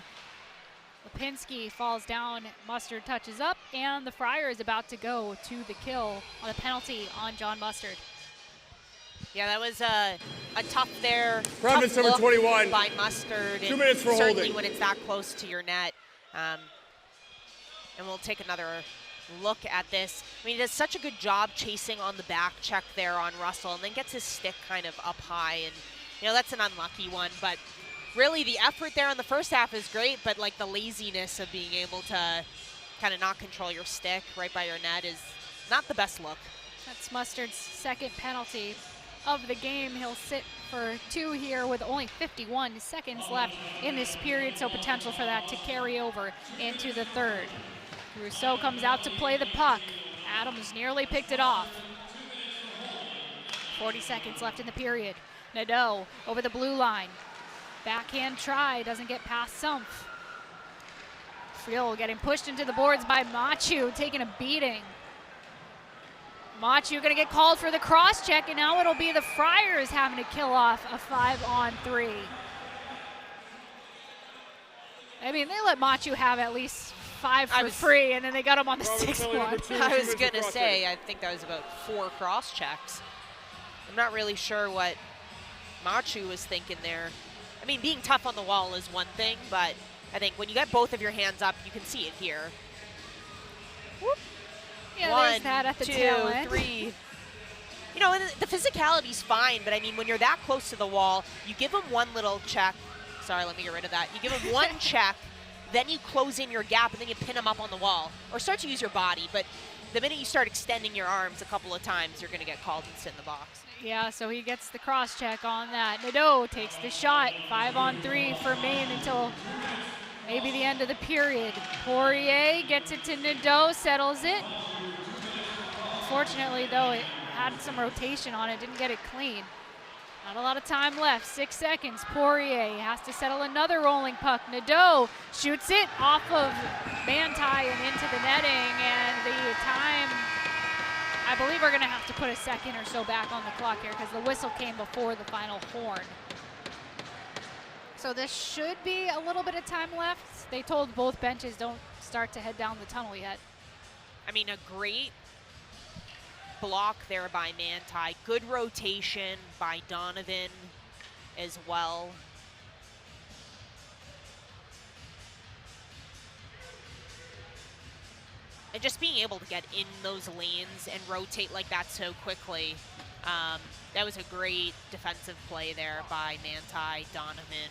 Lipinski falls down, Mustard touches up, and the Friar is about to go to the kill on a penalty on John Mustard. Yeah, that was a tough there. Providence Tough number look 21. by Mustard. 2 minutes for certainly holding. when it's that close to your net. And we'll take another look at this. I mean, he does such a good job chasing on the back check there on Russell, and then gets his stick kind of up high, and you know, that's an unlucky one, but really the effort there in the first half is great, but like the laziness of being able to kind of not control your stick right by your net is not the best look. That's Mustard's second penalty of the game. He'll sit for 2 here with only 51 seconds left in this period, so potential for that to carry over into the third. Rousseau comes out to play the puck. Adams nearly picked it off. 40 seconds left in the period. Nadeau over the blue line. Backhand try, doesn't get past Sumpf. Friel getting pushed into the boards by Machu, taking a beating. Machu gonna get called for the cross check, and now it'll be the Friars having to kill off a 5-on-3. I mean, they let Machu have at least 5 for free, and then they got him on the 6th one. I was gonna say, I think that was about 4 cross checks. I'm not really sure what Machu was thinking there. I mean, being tough on the wall is one thing, but I think when you get both of your hands up, you can see it here. Whoop. Yeah, 1, there's that at the 2, tail end. 3. You know, and the physicality's fine, but I mean, when you're that close to the wall, you give them one little check. Sorry, let me get rid of that. You give them one check, then you close in your gap, and then you pin them up on the wall. Or start to use your body, but the minute you start extending your arms a couple of times, you're gonna get called and sit in the box. Yeah, so he gets the cross check on that. Nadeau takes the shot. 5-on-3 for Maine until maybe the end of the period. Poirier gets it to Nadeau, settles it. Unfortunately, though, it had some rotation on it, didn't get it clean. Not a lot of time left, 6 seconds. Poirier has to settle another rolling puck. Nadeau shoots it off of Manti and into the netting, and the time, I believe we're gonna have to put a second or so back on the clock here because the whistle came before the final horn. So this should be a little bit of time left. They told both benches don't start to head down the tunnel yet. I mean, a great block there by Manti. Good rotation by Donovan as well. And just being able to get in those lanes and rotate like that so quickly, that was a great defensive play there by Manti, Donovan.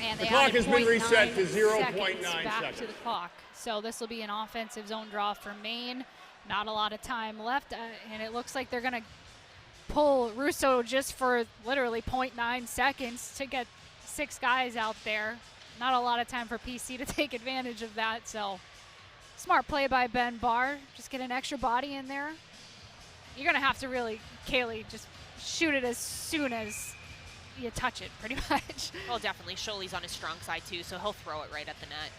And The they clock added has been reset to 0.9 0.9 back seconds. to the clock. So this will be an offensive zone draw for Maine. Not a lot of time left, and it looks like they're going to pull Russo just for literally 0.9 seconds to get 6 guys out there. Not a lot of time for PC to take advantage of that, so smart play by Ben Barr. Just get an extra body in there. You're going to have to really, Kaylee, just shoot it as soon as you touch it, pretty much. Well, definitely. Scholey's on his strong side, too, so he'll throw it right at the net.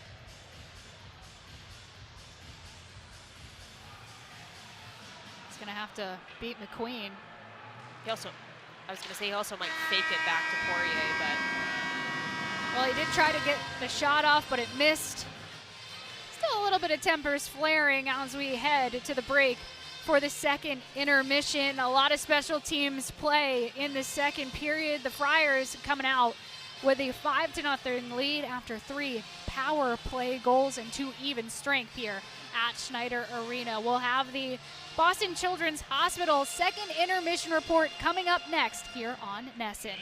He's going to have to beat McQueen. He also, I was going to say, he also might fake it back to Poirier, but... Well, he did try to get the shot off, but it missed. Still a little bit of tempers flaring as we head to the break for the second intermission. A lot of special teams play in the second period. The Friars coming out with a 5-0 lead after 3 power play goals and 2 even strength here at Schneider Arena. We'll have the Boston Children's Hospital second intermission report coming up next here on NESN.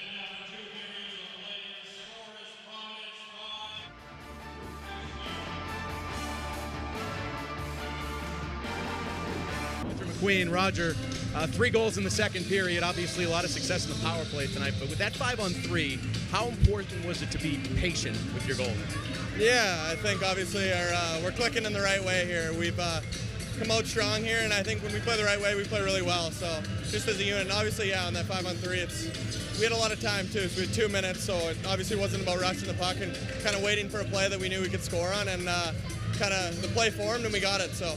McQueen, Roger, 3 goals in the second period. Obviously, a lot of success in the power play tonight. But with that 5-on-3, how important was it to be patient with your goal? Yeah, I think obviously we're clicking in the right way here. We've come out strong here, and I think when we play the right way, we play really well. So just as a unit, and obviously, yeah, on that 5-on-3, we had a lot of time too. So we had 2 minutes, so it obviously wasn't about rushing the puck and kind of waiting for a play that we knew we could score on, and kind of the play formed and we got it. So.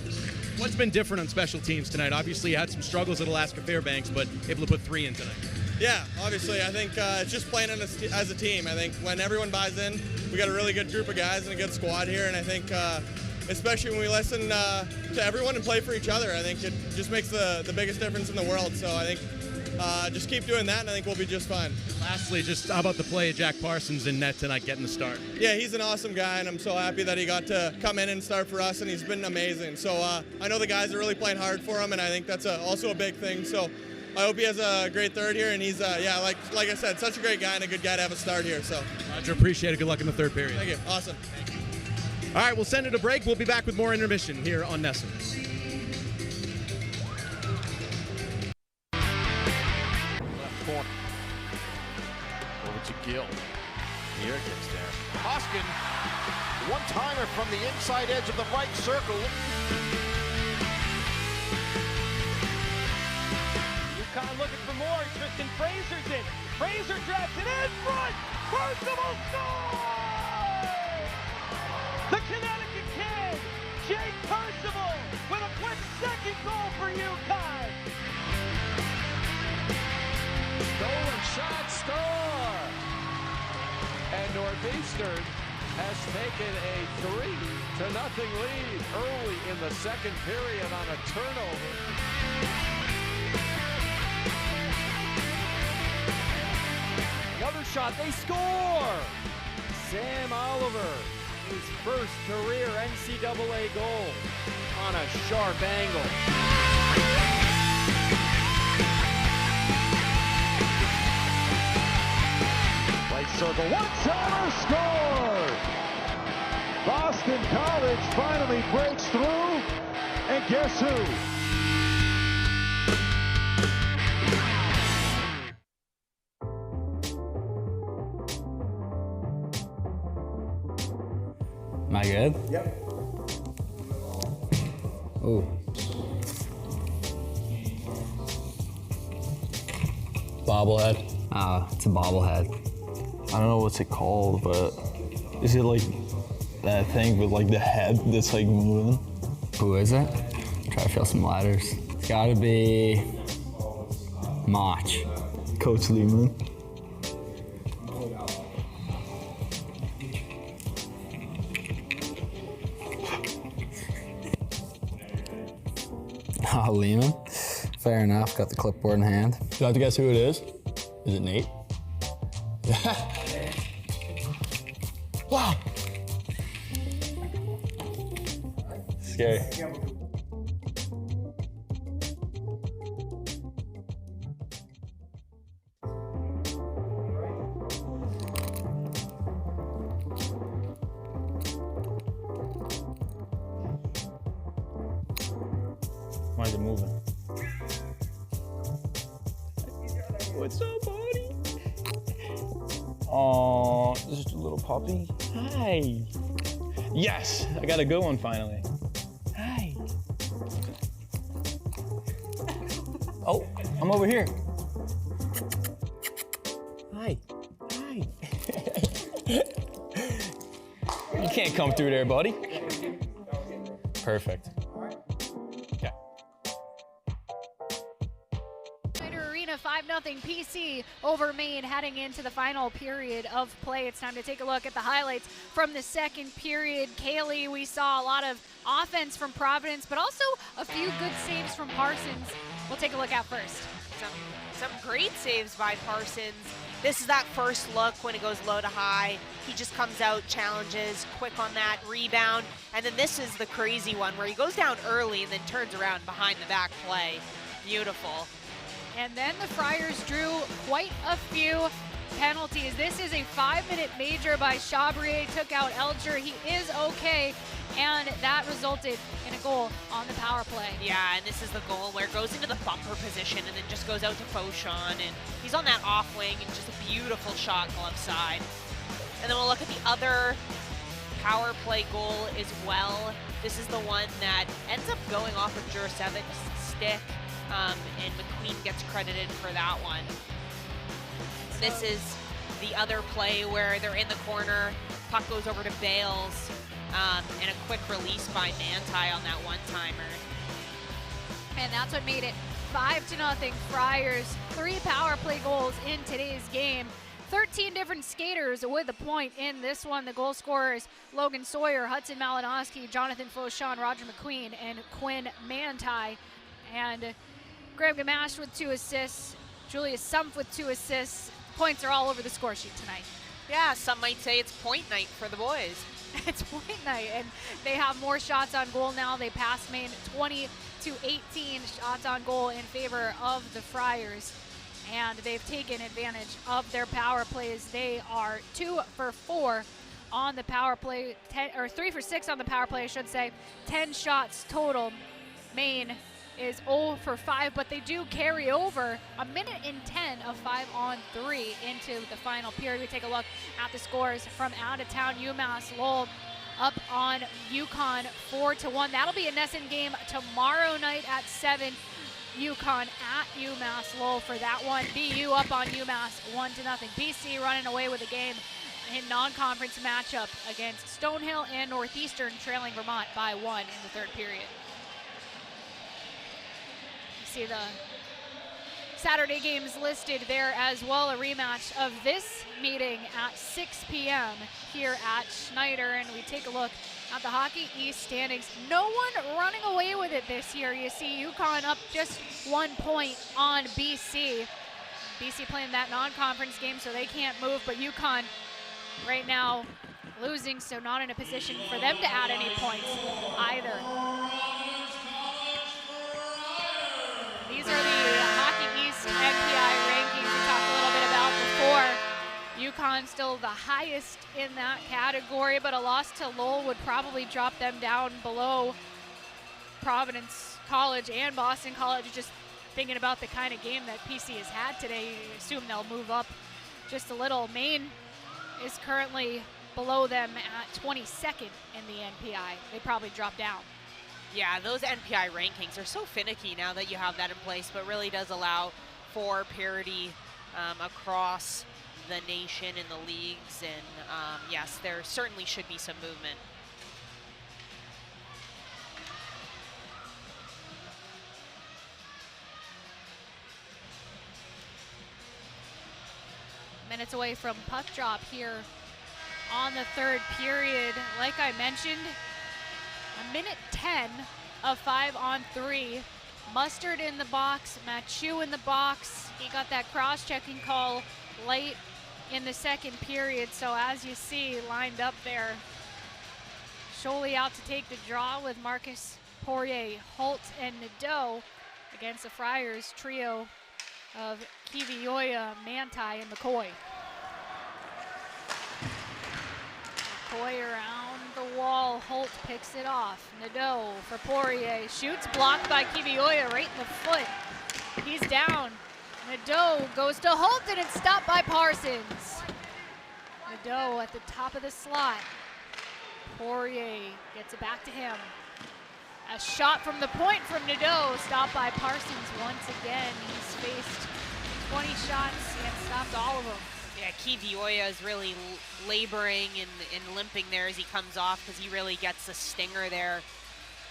What's been different on special teams tonight? Obviously, you had some struggles at Alaska Fairbanks, but able to put 3 in tonight. Yeah, obviously, I think it's just playing as a team. I think when everyone buys in, we got a really good group of guys and a good squad here, and I think especially when we listen to everyone and play for each other, I think it just makes the biggest difference in the world. So I think just keep doing that, and I think we'll be just fine. Lastly, just how about the play of Jack Parsons in net tonight, getting the start? Yeah, he's an awesome guy, and I'm so happy that he got to come in and start for us, and he's been amazing. So I know the guys are really playing hard for him, and I think that's also a big thing. So I hope he has a great third here, and he's, like I said, such a great guy and a good guy to have a start here. So Roger, appreciate it. Good luck in the third period. Thank you. Awesome. All right, we'll send it a break. We'll be back with more intermission here on NESN. Left corner. Over to Gill. Here gets there. Hoskin, one-timer from the inside edge of the right circle. UConn looking for more. Tristan Fraser's in. Fraser drives it in front. Percival scores! The Connecticut kid, Jake Percival, with a quick second goal for UConn. Stolen shot, score! And Northeastern has taken a 3-0 lead early in the second period on a turnover. Another shot, they score! Sam Oliver, his first career NCAA goal on a sharp angle. Right circle, one-timer score! Boston College finally breaks through, and guess who? Am I good? Yep. Oh. Bobblehead. It's a bobblehead. I don't know what's it called, but is it like that thing with like the head that's like moving? Who is it? Try to feel some ladders. It's gotta be Mach. Coach Lehman. Oh, Lehman. Fair enough. Got the clipboard in hand. Do I have to guess who it is? Is it Nate? Wow. Scary. Why is it moving? What's up, buddy? Oh, just a little puppy. Hi. Yes, I got a good one finally. Hi. Oh, I'm over here. Hi. Hi. You can't come through there, buddy. Perfect. Okay. Arena 5-0 PC over Maine heading into the final period of play. It's time to take a look at the highlights from the second period. Kaylee, we saw a lot of offense from Providence, but also a few good saves from Parsons. We'll take a look at first. Some great saves by Parsons. This is that first look when it goes low to high. He just comes out, challenges, quick on that rebound. And then this is the crazy one where he goes down early and then turns around behind the back play. Beautiful. And then the Friars drew quite a few penalties. This is a 5-minute major by Chabrier, took out Elger. He is okay, and that resulted in a goal on the power play. Yeah, and this is the goal where it goes into the bumper position and then just goes out to Fauchon, and he's on that off wing, and just a beautiful shot glove side. And then we'll look at the other power play goal as well. This is the one that ends up going off of Jurasevic's stick, and McQueen gets credited for that one. This is the other play where they're in the corner, puck goes over to Bales, and a quick release by Manti on that one-timer. And that's what made it 5-0 Friars. 3 power play goals in today's game. 13 different skaters with a point in this one. The goal scorers, Logan Sawyer, Hudson Malinowski, Jonathan Fauchon, Roger McQueen, and Quinn Manti. And Graham Gamache with 2 assists, Julius Sumpf with 2 assists. Points are all over the score sheet tonight. Yeah, some might say it's point night for the boys. It's point night, and they have more shots on goal now. They passed Maine 20-18 shots on goal in favor of the Friars, and they've taken advantage of their power plays. They are 2 for 4 on the power play, 3 for 6 on the power play, I should say. 10 shots total. Maine is 0 for 5, but they do carry over a minute and 10 of 5-on-3 into the final period. We take a look at the scores from out of town. UMass Lowell up on UConn 4-1. That'll be a Nesson game tomorrow night at 7. UConn at UMass Lowell for that one. BU up on UMass 1-0. BC running away with the game in non-conference matchup against Stonehill and Northeastern, trailing Vermont by 1 in the third period. You see the Saturday games listed there as well. A rematch of this meeting at 6 p.m. here at Schneider, and we take a look at the Hockey East standings. No one running away with it this year. You see UConn up just 1 point on BC. BC playing that non-conference game, so they can't move, but UConn right now losing, so not in a position for them to add any points either. These are the Hockey East NPI rankings we talked a little bit about before. UConn still the highest in that category, but a loss to Lowell would probably drop them down below Providence College and Boston College. Just thinking about the kind of game that PC has had today, you assume they'll move up just a little. Maine is currently below them at 22nd in the NPI. They probably drop down. Yeah, those NPI rankings are so finicky now that you have that in place, but really does allow for parity across the nation in the leagues, and yes, there certainly should be some movement. Minutes away from puck drop here on the third period. Like I mentioned, a minute 10 of 5-on-3. Mustard in the box, Machu in the box. He got that cross-checking call late in the second period, so as you see, lined up there. Scholey out to take the draw with Marcus Poirier, Holt, and Nadeau against the Friars trio of Kiwioya, Manti, and McCoy. McCoy around the wall, Holt picks it off. Nadeau for Poirier, shoots, blocked by Kiwioya right in the foot. He's down. Nadeau goes to Holt, and it's stopped by Parsons. Nadeau at the top of the slot. Poirier gets it back to him. A shot from the point from Nadeau, stopped by Parsons once again. He's faced 20 shots and stopped all of them. Yeah, Kiwioya is really laboring and limping there as he comes off, because he really gets a stinger there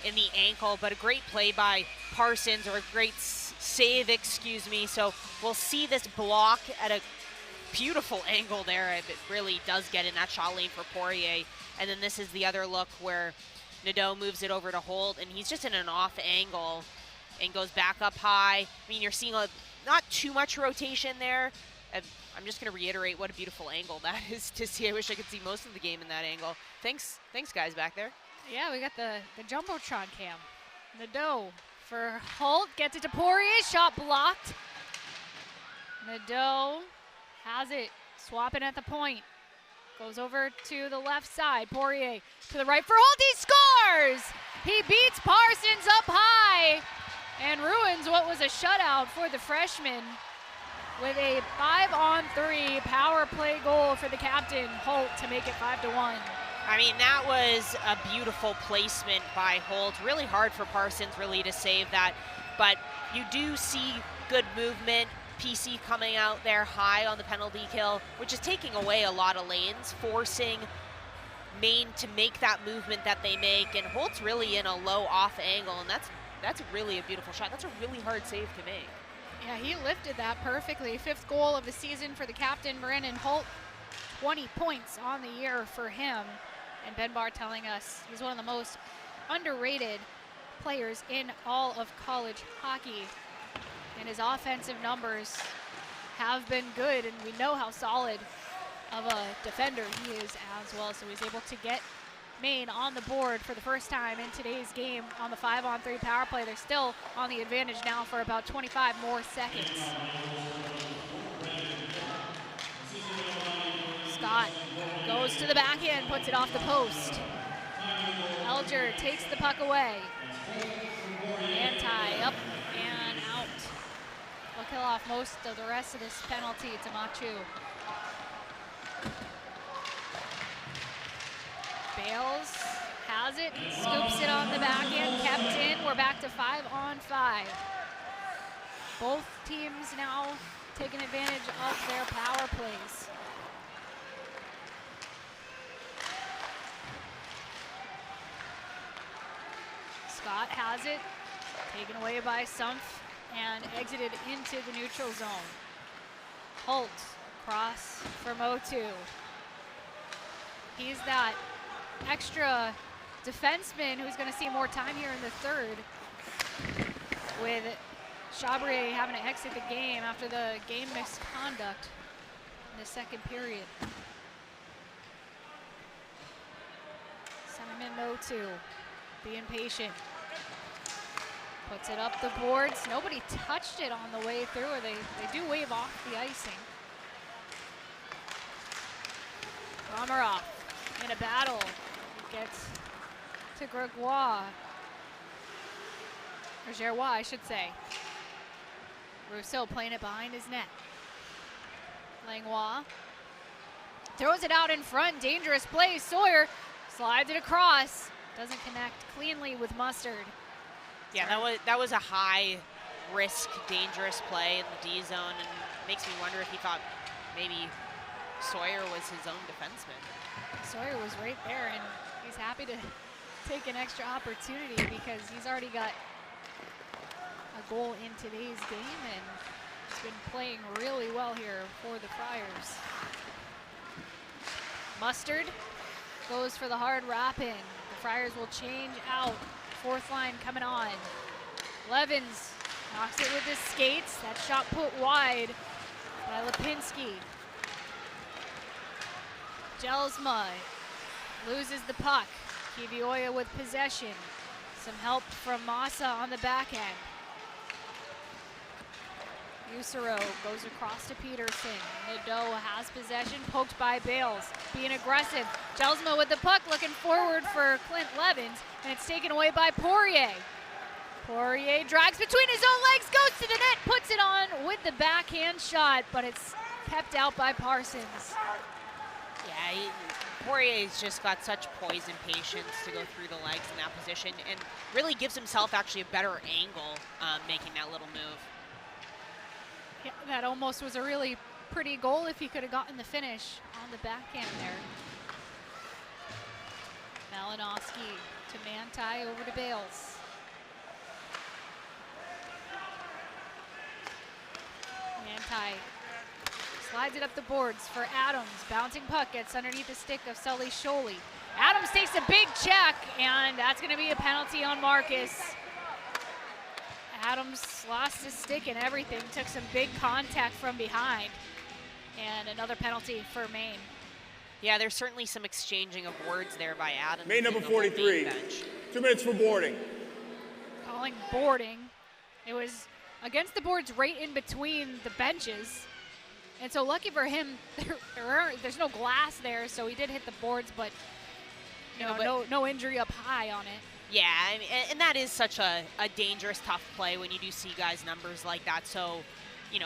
in the ankle, but a great play by Parsons, or a great save, excuse me. So we'll see this block at a beautiful angle there. It really does get in that shot lane for Poirier. And then this is the other look where Nadeau moves it over to Holt, and he's just in an off angle and goes back up high. I mean, you're seeing not too much rotation there. I'm just going to reiterate what a beautiful angle that is to see. I wish I could see most of the game in that angle. Thanks guys back there. Yeah, we got the Jumbotron cam. Nadeau for Holt, gets it to Poirier, shot blocked. Nadeau has it, swapping at the point. Goes over to the left side, Poirier to the right for Holt, he scores! He beats Parsons up high and ruins what was a shutout for the freshman with a 5-on-3 power play goal for the captain, Holt, to make it 5-1. I mean, that was a beautiful placement by Holt. Really hard for Parsons really to save that, but you do see good movement. PC coming out there high on the penalty kill, which is taking away a lot of lanes, forcing Maine to make that movement that they make, and Holt's really in a low off angle, and that's really a beautiful shot. That's a really hard save to make. Yeah, he lifted that perfectly. 5th goal of the season for the captain, Brandon Holt. 20 points on the year for him. And Ben Barr telling us he's one of the most underrated players in all of college hockey. And his offensive numbers have been good, and we know how solid of a defender he is as well. So he's able to get Maine on the board for the first time in today's game on the 5-on-3 power play. They're still on the advantage now for about 25 more seconds. Scott goes to the backhand, puts it off the post. Elger takes the puck away. Anti up and out. Will kill off most of the rest of this penalty to Machu. Bales has it, scoops it on the backhand, kept in. We're back to 5-on-5. Both teams now taking advantage of their power plays. Scott has it, taken away by Sumpf and exited into the neutral zone. Holt cross from O2. He's that extra defenseman who's going to see more time here in the third, with Chabrier having to exit the game after the game misconduct in the second period. Simon O2 being patient. Puts it up the boards. Nobody touched it on the way through, or they do wave off the icing. Romanov in a battle. Gets to Gregoire. Or Gerrois, I should say. Rousseau playing it behind his net. Langlois throws it out in front. Dangerous play. Sawyer slides it across. Doesn't connect cleanly with Mustard. Yeah, that was a high-risk, dangerous play in the D zone, and makes me wonder if he thought maybe Sawyer was his own defenseman. Sawyer was right there, and he's happy to take an extra opportunity because he's already got a goal in today's game, and he's been playing really well here for the Friars. Mustard goes for the hard wrapping. The Friars will change out. Fourth line coming on. Levins knocks it with his skates. That shot put wide by Lipinski. Jelsma loses the puck. Kivioya with possession. Some help from Massa on the backhand. Usero goes across to Peterson. Nadeau has possession, poked by Bales. Being aggressive. Jelsma with the puck, looking forward for Clint Levins, and it's taken away by Poirier. Poirier drags between his own legs, goes to the net, puts it on with the backhand shot, but it's kept out by Parsons. Yeah, Poirier's just got such poise and patience to go through the legs in that position, and really gives himself actually a better angle making that little move. Yeah, that almost was a really pretty goal if he could have gotten the finish on the backhand there. Malinowski to Manti, over to Bales. Manti slides it up the boards for Adams. Bouncing puck gets underneath the stick of Sully Sholey. Adams takes a big check, and that's going to be a penalty on Marcus. Adams lost his stick and everything, took some big contact from behind. And another penalty for Maine. Yeah, there's certainly some exchanging of words there by Adams. Maine number 43, 2 minutes for boarding. Calling boarding. It was against the boards right in between the benches. And so lucky for him, there's no glass there, so he did hit the boards, but no injury up high on it. Yeah, I mean, and that is such a dangerous, tough play when you do see guys' numbers like that. So,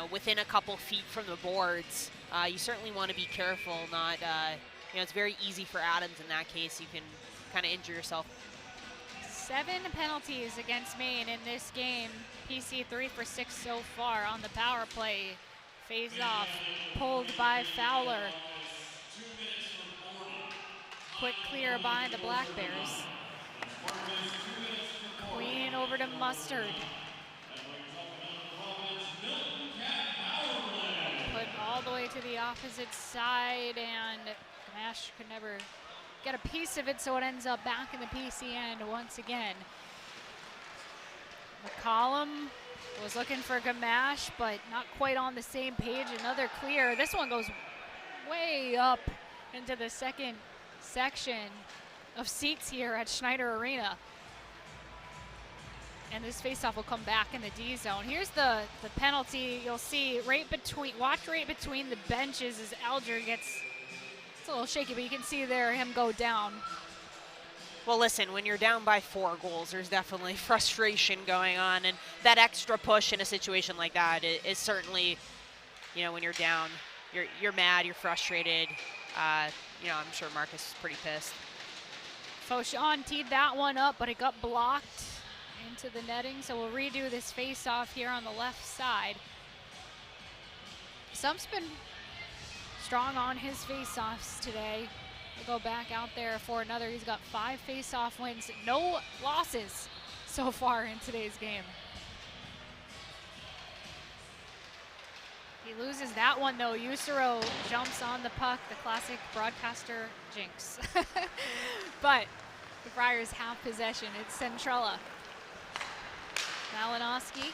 within a couple feet from the boards, you certainly want to be careful. Not, it's very easy for Adams in that case. You can kind of injure yourself. 7 penalties against Maine in this game. PC 3 for 6 so far on the power play. Phase off, pulled by Fowler. Quick clear by the Black Bears. Queen over to Mustard. Put all the way to the opposite side, and Gamache could never get a piece of it, so it ends up back in the PC end once again. McCollum was looking for Gamache, but not quite on the same page. Another clear. This one goes way up into the second section of seats here at Schneider Arena. And this faceoff will come back in the D zone. Here's the penalty. You'll see right between the benches as Alger gets It's a little shaky, but you can see there him go down. Well, listen, when you're down by 4 goals, there's definitely frustration going on, and that extra push in a situation like that is certainly, you know, when you're down, you're mad, you're frustrated. You know, I'm sure Marcus is pretty pissed. Fauchon teed that one up, but it got blocked into the netting, so we'll redo this face-off here on the left side. Stump's been strong on his face-offs today. We'll go back out there for another. He's got 5 face-off wins, no losses so far in today's game. He loses that one though. Usero jumps on the puck, the classic broadcaster jinx. But the Friars have possession. It's Centrella. Malinowski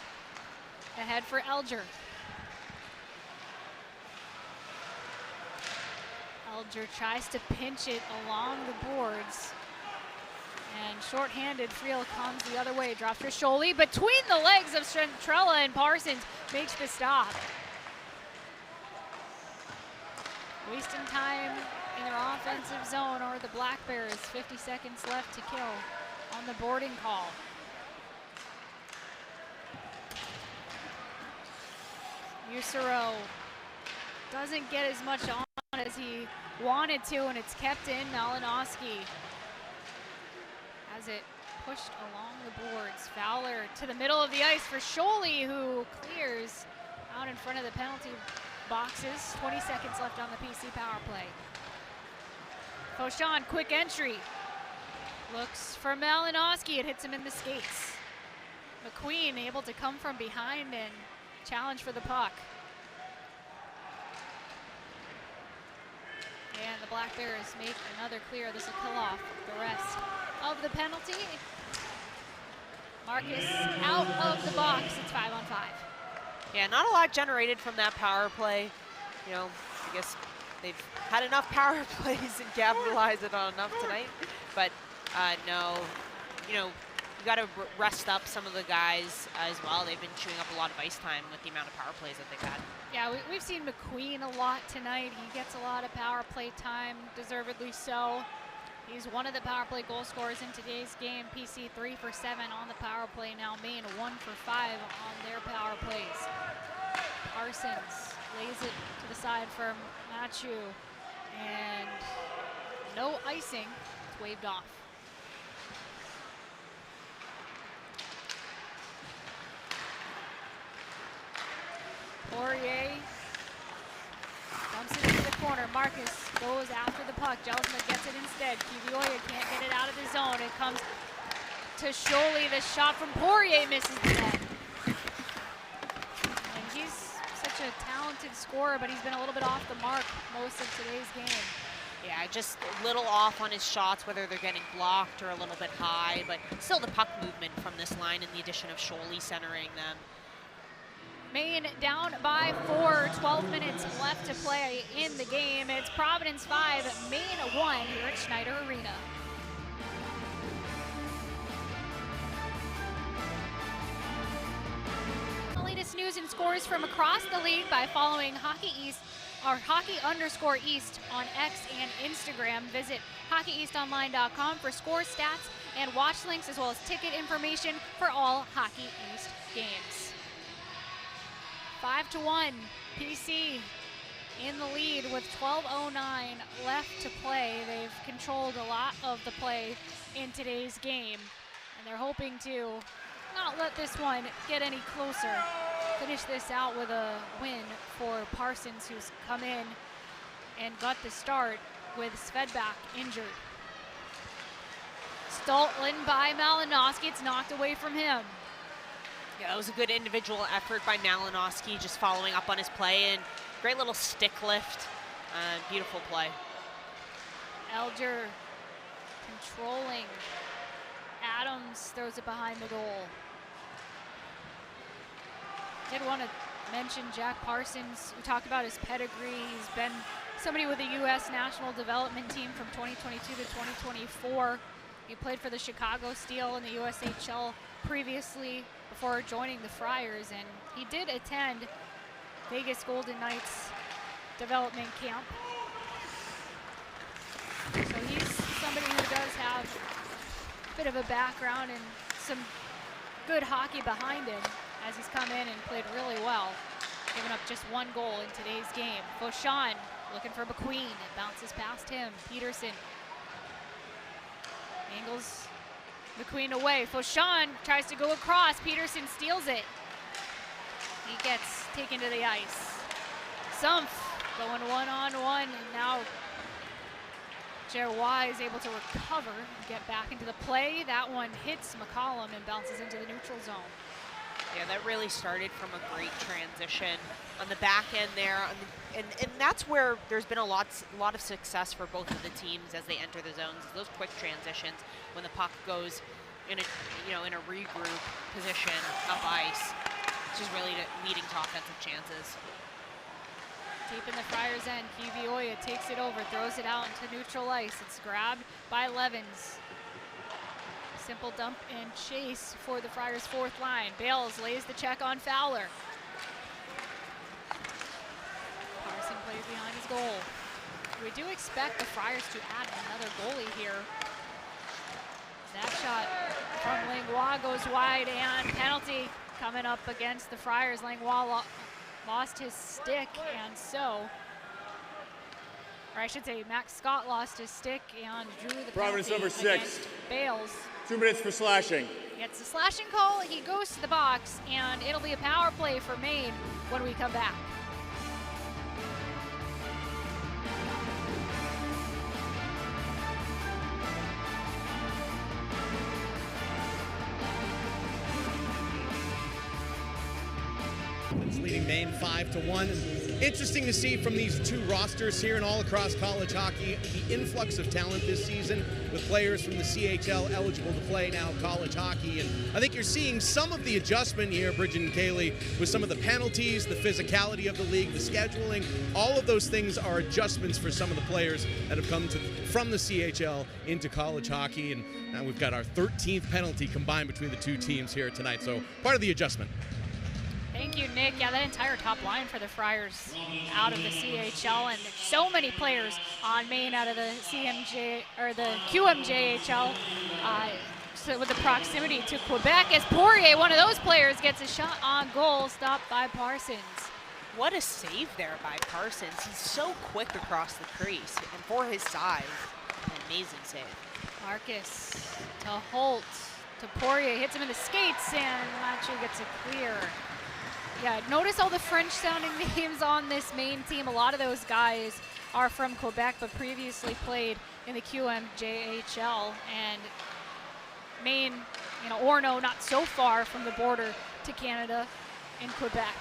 ahead for Elger. Elger tries to pinch it along the boards. And shorthanded, Friel comes the other way, drops for Scholey. Between the legs of Centrella and Parsons, makes the stop. Wasting time in their offensive zone are the Black Bears. 50 seconds left to kill on the boarding call. Usero doesn't get as much on as he wanted to, and it's kept in. Malinowski has it pushed along the boards. Fowler to the middle of the ice for Scholey, who clears out in front of the penalty boxes. 20 seconds left on the PC power play. Fauchon, quick entry. Looks for Malinowski. It hits him in the skates. McQueen able to come from behind and challenge for the puck. And the Black Bears make another clear. This will kill off the rest of the penalty. Marcus out of the box. It's 5-on-5. Yeah, not a lot generated from that power play. You know, I guess they've had enough power plays and capitalized it on enough tonight. But no, you know, you got to rest up some of the guys as well. They've been chewing up a lot of ice time with the amount of power plays that they've had. Yeah, we've seen McQueen a lot tonight. He gets a lot of power play time, deservedly so. He's one of the power play goal scorers in today's game. PC 3 for 7 on the power play now. Maine 1 for 5 on their power plays. Parsons lays it to the side for Machu. And no icing. It's waved off. Poirier dumps it into the corner. Marcus goes after the puck. Jelsma gets it instead. Kivioya can't get it out of the zone. It comes to Scholey. The shot from Poirier misses the net. And he's such a talented scorer, but he's been a little bit off the mark most of today's game. Yeah, just a little off on his shots, whether they're getting blocked or a little bit high, but still the puck movement from this line and the addition of Scholey centering them. Maine down by 4, 12 minutes left to play in the game. It's Providence 5, Maine 1 here at Schneider Arena. The latest news and scores from across the league by following Hockey East or Hockey_East on X and Instagram. Visit HockeyEastOnline.com for score stats and watch links, as well as ticket information for all Hockey East games. 5-1, PC in the lead with 12:09 left to play. They've controlled a lot of the play in today's game, and they're hoping to not let this one get any closer. Finish this out with a win for Parsons, who's come in and got the start with Svedbak injured. Stolen by Malinowski. It's knocked away from him. Yeah, that was a good individual effort by Malinowski, just following up on his play, and great little stick lift. Beautiful play. Elger controlling. Adams throws it behind the goal. Did want to mention Jack Parsons. We talked about his pedigree. He's been somebody with the U.S. national development team from 2022 to 2024. He played for the Chicago Steel in the USHL previously before joining the Friars, and he did attend Vegas Golden Knights development camp. have a bit of a background and some good hockey behind him as he's come in and played really well, giving up just 1 goal in today's game. Fauchon looking for McQueen. It bounces past him. Peterson angles McQueen away. Fauchon tries to go across. Peterson steals it. He gets taken to the ice. Sumpf going one-on-one, and now Gerrois is able to recover and get back into the play. That one hits McCollum and bounces into the neutral zone. Yeah, that really started from a great transition on the back end there, and that's where there's been a lot of success for both of the teams as they enter the zones. Those quick transitions when the puck goes in a regroup position up ice, it's just really leading to offensive chances. Deep in the Friars' end, Kiwioya takes it over, throws it out into neutral ice. It's grabbed by Levens. Simple dump and chase for the Friars' 4th line. Bales lays the check on Fowler. Carson plays behind his goal. We do expect the Friars to add another goalie here. That shot from Langlois goes wide, and penalty coming up against the Friars. Langlois lost his stick, and or I should say Max Scott lost his stick and drew the Providence penalty number 6. against Bales. 2 minutes for slashing. Gets the slashing call, he goes to the box, and it'll be a power play for Maine when we come back. It's leading Maine 5-1. Interesting to see from these 2 rosters here and all across college hockey, the influx of talent this season with players from the CHL eligible to play now college hockey. And I think you're seeing some of the adjustment here, Bridget and Kaylee, with some of the penalties, the physicality of the league, the scheduling. All of those things are adjustments for some of the players that have come from the CHL into college hockey. And now we've got our 13th penalty combined between the 2 teams here tonight. So part of the adjustment. Thank you, Nick. Yeah, that entire top line for the Friars out of the CHL, and there's so many players on Maine out of the QMJHL. So with the proximity to Quebec, as Poirier, one of those players, gets a shot on goal, stopped by Parsons. What a save there by Parsons. He's so quick across the crease, and for his size, an amazing save. Marcus to Holt to Poirier, hits him in the skates, and actually gets a clear. Yeah, notice all the French-sounding names on this Maine team. A lot of those guys are from Quebec, but previously played in the QMJHL. And Maine, Orono, not so far from the border to Canada in Quebec.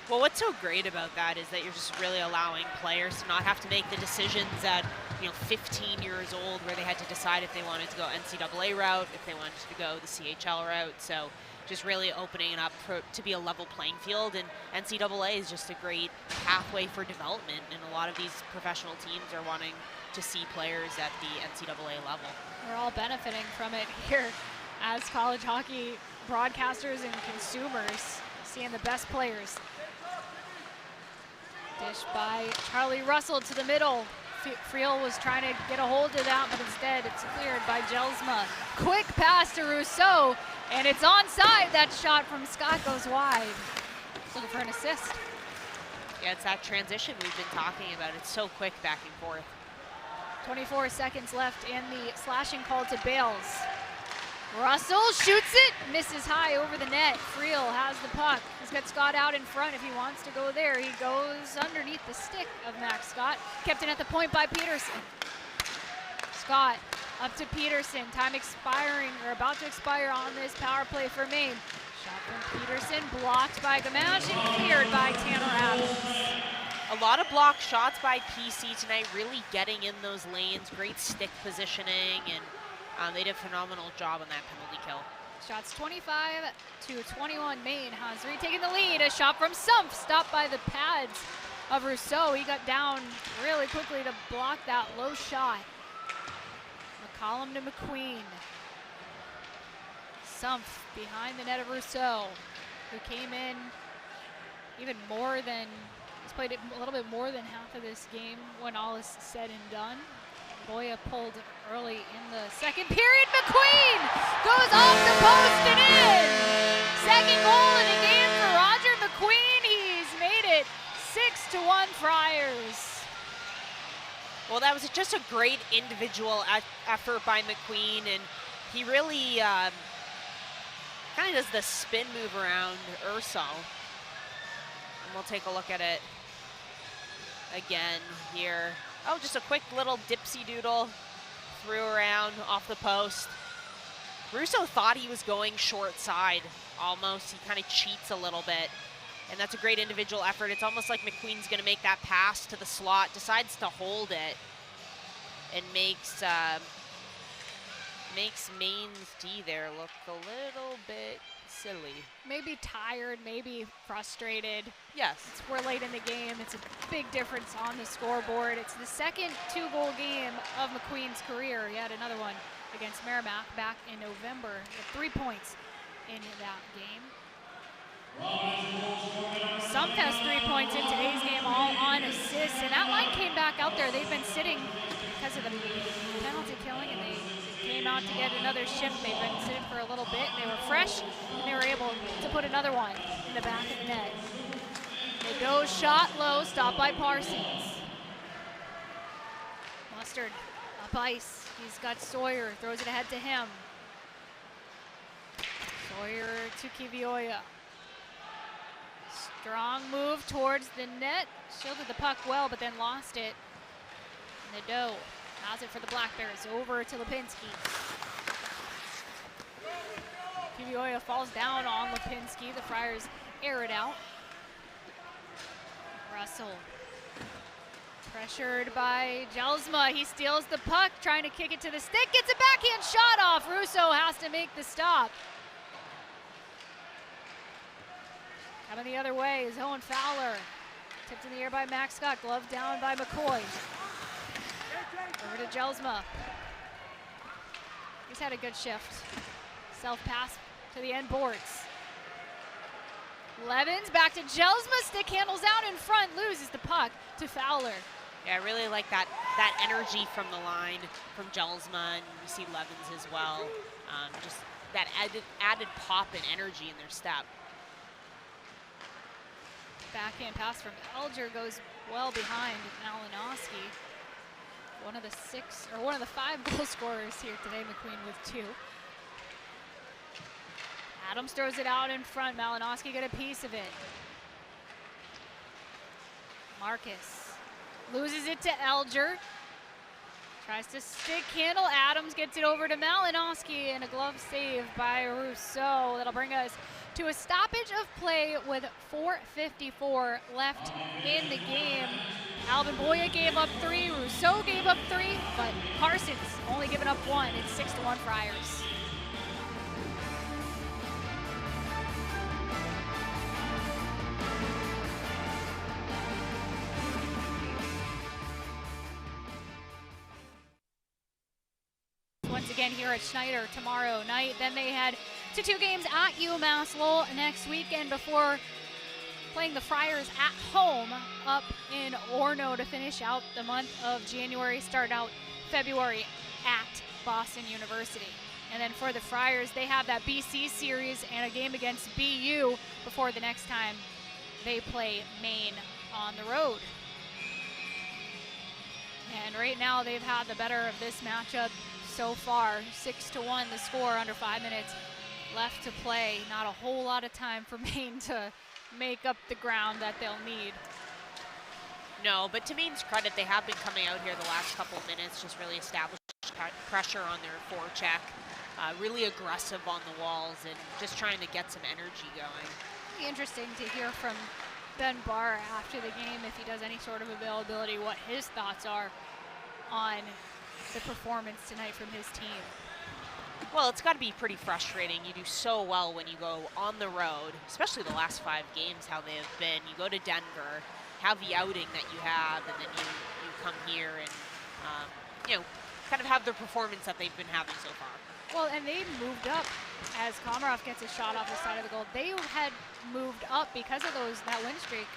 Well, what's so great about that is that you're just really allowing players to not have to make the decisions at 15 years old, where they had to decide if they wanted to go NCAA route, if they wanted to go the CHL route. So just really opening it up to be a level playing field, and NCAA is just a great pathway for development, and a lot of these professional teams are wanting to see players at the NCAA level. We're all benefiting from it here as college hockey broadcasters and consumers, seeing the best players. Dish by Charlie Russell to the middle. Friel was trying to get a hold of that, but instead it's cleared by Jelsma. Quick pass to Rousseau, and it's onside. That shot from Scott goes wide. Looking for an assist. Yeah, it's that transition we've been talking about. It's so quick back and forth. 24 seconds left in the slashing call to Bales. Russell shoots it, misses high over the net. Friel has the puck. He's got Scott out in front if he wants to go there. He goes underneath the stick of Max Scott. Kept in at the point by Peterson. Scott up to Peterson. Time expiring, or about to expire on this power play for Maine. Shot from Peterson, blocked by Gamache and cleared by Tanner Adams. A lot of block shots by PC tonight, really getting in those lanes. Great stick positioning, and they did a phenomenal job on that penalty kill. Shots 25-21. Maine has retaken the lead. A shot from Sumpf, stopped by the pads of Rousseau. He got down really quickly to block that low shot. McCollum to McQueen. Sumpf behind the net of Rousseau, who came in even more than, he's played a little bit more than half of this game when all is said and done. Boya pulled early in the second period. McQueen goes off the post and in. Second goal in the game for Roger McQueen. He's made it 6-1 Friars. Well, that was just a great individual effort by McQueen, and he really kind of does the spin move around Urso. And we'll take a look at it again here. Oh, just a quick little dipsy doodle, threw around off the post. Russo thought he was going short side almost. He kind of cheats a little bit, and that's a great individual effort. It's almost like McQueen's gonna make that pass to the slot, decides to hold it, and makes Maine's D there look a little bit silly. Maybe tired, maybe frustrated. Yes. We're late in the game. It's a big difference on the scoreboard. It's the second 2-goal game of McQueen's career. He had another one against Merrimack back in November. He had 3 points in that game. Sumfest 3 points in today's game, all on assists, and that line came back out there. They've been sitting because of the penalty killing, and they came out to get another shift. They've been sitting for a little bit, and they were fresh, and they were able to put another one in the back of the net. Nadeau shot low, stopped by Parsons. Mustard up ice. He's got Sawyer, throws it ahead to him. Sawyer to Kivioya. Strong move towards the net. Shielded the puck well, but then lost it. Nadeau has it for the Black Bears, over to Lipinski. Kivioya falls down on Lipinski. The Friars air it out. Russell pressured by Jelsma. He steals the puck, trying to kick it to the stick. Gets a backhand shot off. Russo has to make the stop. Coming the other way is Owen Fowler. Tipped in the air by Max Scott. Glove down by McCoy. Over to Jelsma. He's had a good shift. Self-pass to the end boards. Levens back to Jelsma. Stick handles out in front. Loses the puck to Fowler. Yeah, I really like that energy from the line from Jelsma, and you see Levens as well. Just that added pop and energy in their step. Backhand pass from Elger goes well behind Malinowski. One of the 5 goal scorers here today, McQueen with 2. Adams throws it out in front. Malinowski get a piece of it. Marcus loses it to Elger. Tries to stick handle. Adams gets it over to Malinowski, and a glove save by Rousseau. That'll bring us to a stoppage of play with 4:54 left in the game. Alvin Boya gave up 3, Rousseau gave up 3, but Parsons only giving up 1. It's 6-1 Friars. Once again here at Schneider tomorrow night. Then they head to 2 games at UMass Lowell next weekend before playing the Friars at home up in Orono to finish out the month of January, start out February at Boston University. And then for the Friars, they have that BC series and a game against BU before the next time they play Maine on the road. And right now they've had the better of this matchup so far. 6-1 the score, under 5 minutes left to play. Not a whole lot of time for Maine to make up the ground that they'll need. No, but to Maine's credit, they have been coming out here the last couple of minutes, just really established pressure on their forecheck, really aggressive on the walls, and just trying to get some energy going. Be interesting to hear from Ben Barr after the game, if he does any sort of availability, what his thoughts are on the performance tonight from his team. Well, it's got to be pretty frustrating. You do so well when you go on the road, especially the last 5 games, how they have been. You go to Denver, have the outing that you have, and then you come here and, kind of have the performance that they've been having so far. Well, and they moved up as Komarov gets a shot off the side of the goal. They had moved up because of that win streak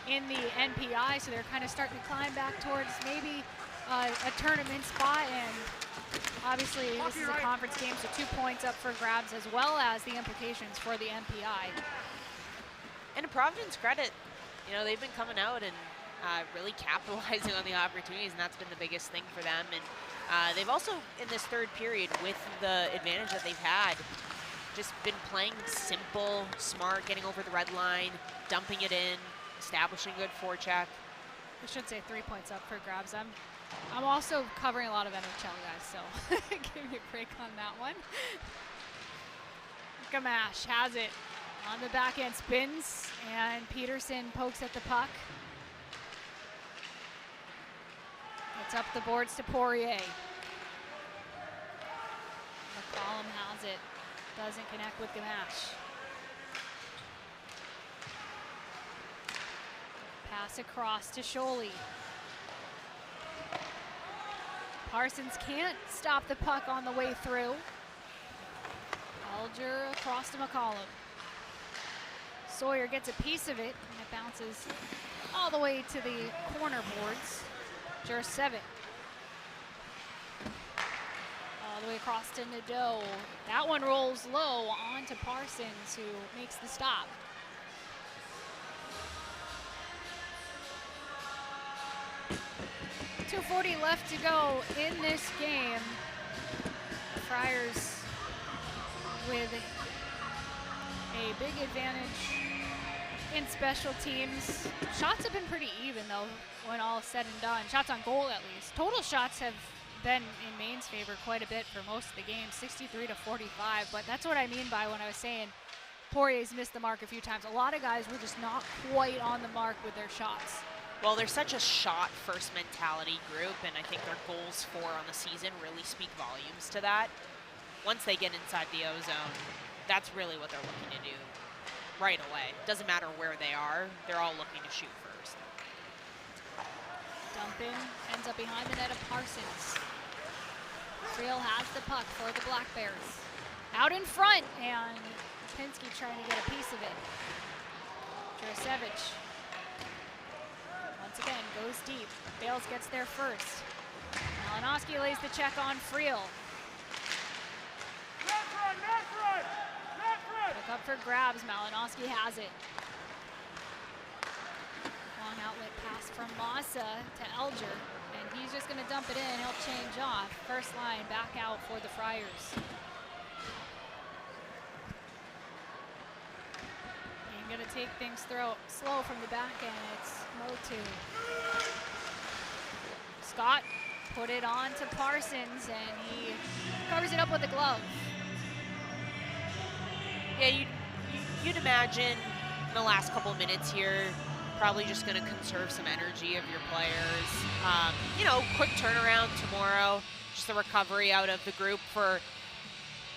in the NPI, so they're kind of starting to climb back towards maybe a tournament spot, and obviously this is a conference game, so 2 points up for grabs, as well as the implications for the MPI. And to Providence credit, you know, they've been coming out and really capitalizing on the opportunities, and that's been the biggest thing for them. And they've also, in this third period, with the advantage that they've had, just been playing simple, smart, getting over the red line, dumping it in, establishing good forecheck. I should say 3 points up for grabs. I'm also covering a lot of NHL guys, so give me a break on that one. Gamache has it on the back end, spins, and Peterson pokes at the puck. It's up the boards to Poirier. McCollum has it, doesn't connect with Gamache. Pass across to Scholey. Parsons can't stop the puck on the way through. Alger across to McCollum. Sawyer gets a piece of it, and it bounces all the way to the corner boards. Jurcevic. All the way across to Nadeau. That one rolls low onto Parsons, who makes the stop. .240 left to go in this game. The Friars with a big advantage in special teams. Shots have been pretty even, though, when all is said and done. Shots on goal, at least. Total shots have been in Maine's favor quite a bit for most of the game, 63 to 45. But that's what I mean by when I was saying Poirier's missed the mark a few times. A lot of guys were just not quite on the mark with their shots. Well, they're such a shot-first mentality group, and I think their goals for on the season really speak volumes to that. Once they get inside the O-zone, that's really what they're looking to do right away. Doesn't matter where they are, they're all looking to shoot first. Dump in, ends up behind the net of Parsons. Friel has the puck for the Black Bears. Out in front, and Pinsky trying to get a piece of it. Jurcevic. Once again, goes deep. Bales gets there first. Malinowski lays the check on Friel. Pick up for grabs. Malinowski has it. Long outlet pass from Massa to Elger, and he's just going to dump it in. He'll change off. First line back out for the Friars. Going to take things slow from the back end. It's Motu. Scott put it on to Parsons, and he covers it up with a glove. Yeah, you'd imagine in the last couple of minutes here, probably just going to conserve some energy of your players. You know, quick turnaround tomorrow, just a recovery out of the group for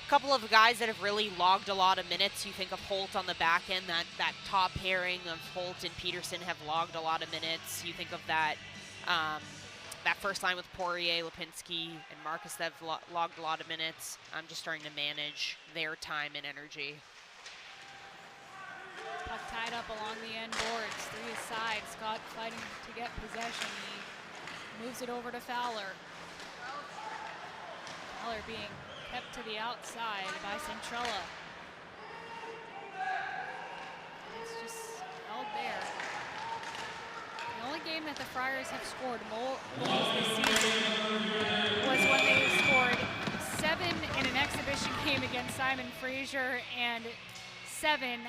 couple of guys that have really logged a lot of minutes. You think of Holt on the back end, that top pairing of Holt and Peterson have logged a lot of minutes. You think of that that first line with Poirier, Lipinski, and Marcus that have logged a lot of minutes. I'm just starting to manage their time and energy. Puck tied up along the end boards, 3 aside. Scott fighting to get possession. He moves it over to Fowler. Fowler being kept to the outside by Centrella. It's just held there. The only game that the Friars have scored goals this season was when they scored 7 in an exhibition game against Simon Fraser and 7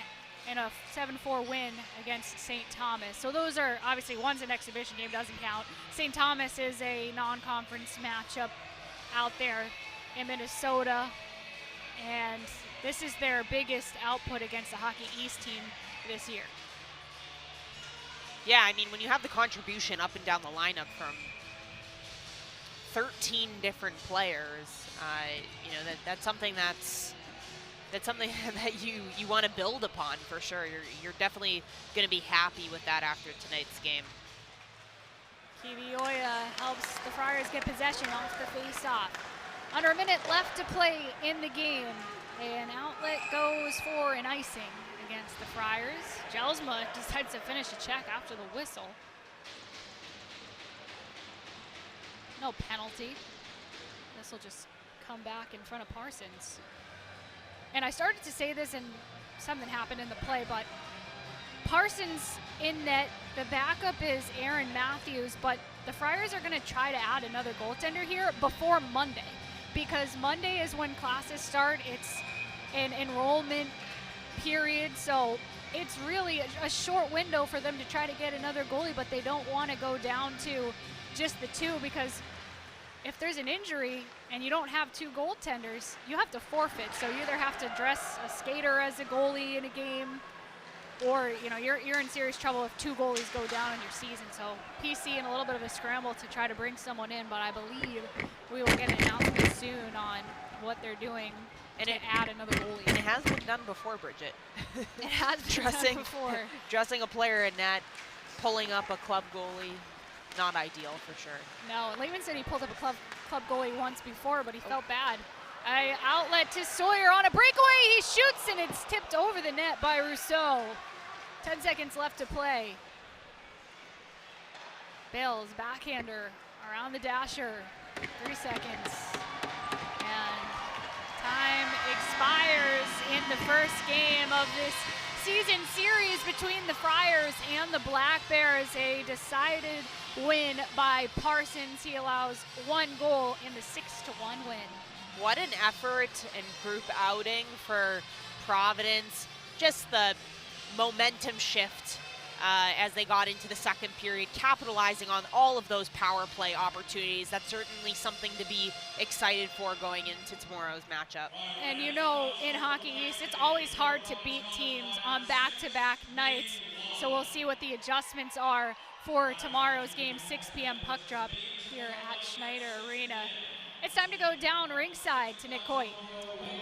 in a 7-4 win against St. Thomas. So those are, obviously, one's an exhibition game, doesn't count. St. Thomas is a non-conference matchup out there in Minnesota, and this is their biggest output against the Hockey East team this year. Yeah, I mean, when you have the contribution up and down the lineup from 13 different players, you know, that's something that you want to build upon for sure. You're definitely going to be happy with that after tonight's game. Kivioya helps the Friars get possession off the face-off. Under a minute left to play in the game. An outlet goes for an icing against the Friars. Jelsma decides to finish a check after the whistle. No penalty. This will just come back in front of Parsons. And I started to say this and something happened in the play, but Parsons in net, the backup is Aaron Matthews, but the Friars are going to try to add another goaltender here before Monday, because Monday is when classes start. It's an enrollment period, so it's really a short window for them to try to get another goalie, but they don't want to go down to just the two, because if there's an injury and you don't have two goaltenders, you have to forfeit. So you either have to dress a skater as a goalie in a game, or you're in serious trouble if two goalies go down in your season. So PC in a little bit of a scramble to try to bring someone in, but I believe we will get an announcement soon on what they're doing and to add another goalie. And it has been done before, Bridget. It has been done before. Dressing a player in net, pulling up a club goalie, not ideal for sure. No, Lehman said he pulled up a club goalie once before, but he felt bad. Outlet to Sawyer on a breakaway. He shoots, and it's tipped over the net by Rousseau. 10 seconds left to play. Bales, backhander, around the dasher. 3 seconds. And time expires in the first game of this season series between the Friars and the Black Bears. A decided win by Parsons. He allows one goal in the 6-1 win. What an effort and group outing for Providence. Just the momentum shift as they got into the second period, capitalizing on all of those power play opportunities. That's certainly something to be excited for going into tomorrow's matchup. And in Hockey East, it's always hard to beat teams on back-to-back nights. So we'll see what the adjustments are for tomorrow's game, 6 p.m. puck drop here at Schneider Arena. It's time to go down ringside to Nick Coit.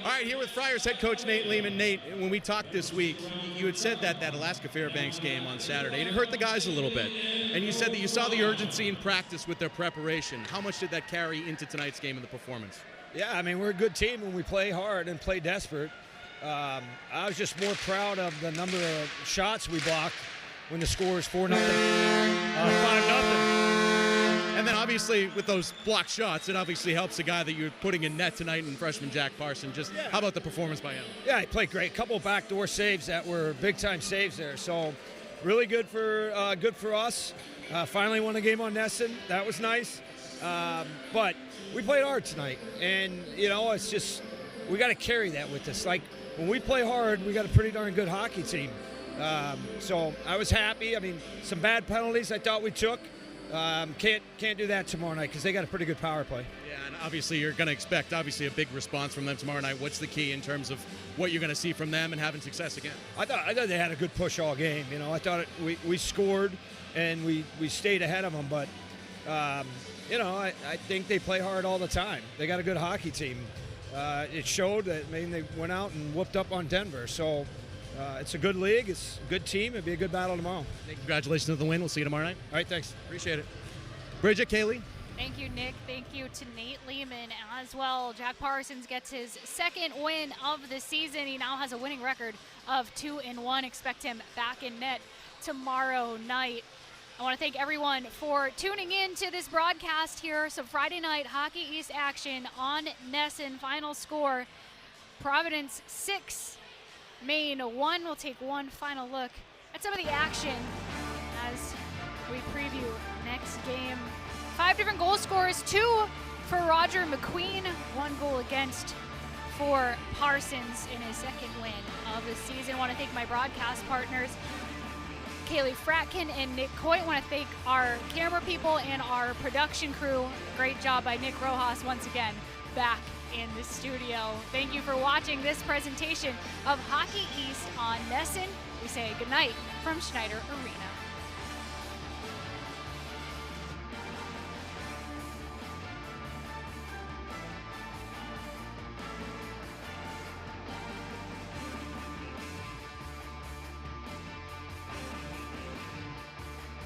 All right, here with Friars head coach Nate Lehman. Nate, when we talked this week, you had said that Alaska Fairbanks game on Saturday, it hurt the guys a little bit. And you said that you saw the urgency in practice with their preparation. How much did that carry into tonight's game and the performance? Yeah, I mean, we're a good team when we play hard and play desperate. I was just more proud of the number of shots we blocked when the score is 4-0, 5-0. And then obviously with those blocked shots, it obviously helps the guy that you're putting in net tonight in freshman Jack Parson. How about the performance by him? Yeah, he played great. Couple backdoor saves that were big-time saves there. So really good for us. Finally won a game on Nesson. That was nice. But we played hard tonight. And, it's just we got to carry that with us. Like, when we play hard, we got a pretty darn good hockey team. So I was happy. I mean, some bad penalties I thought we took. Can't do that tomorrow night because they got a pretty good power play. Yeah, and obviously you're going to expect a big response from them tomorrow night. What's the key in terms of what you're going to see from them and having success again? I thought they had a good push all game. I thought we scored and we stayed ahead of them, but I think they play hard all the time. They got a good hockey team. It showed that they went out and whooped up on Denver. So it's a good league. It's a good team. It'll be a good battle tomorrow. Congratulations on the win. We'll see you tomorrow night. All right, thanks. Appreciate it. Bridget, Kaylee. Thank you, Nick. Thank you to Nate Lehman as well. Jack Parsons gets his second win of the season. He now has a winning record of 2-1. Expect him back in net tomorrow night. I want to thank everyone for tuning in to this broadcast here. So Friday night Hockey East action on Nesson. Final score, Providence 6, Maine 1. We'll take one final look at some of the action as we preview next game. 5 different goal scorers, 2 for Roger McQueen, 1 goal against for Parsons in his second win of the season. I want to thank my broadcast partners, Kaylee Fratkin and Nick Coit. I want to thank our camera people and our production crew. Great job by Nick Rojas once again back in the studio. Thank you for watching this presentation of Hockey East on Nesson. We say goodnight from Schneider Arena.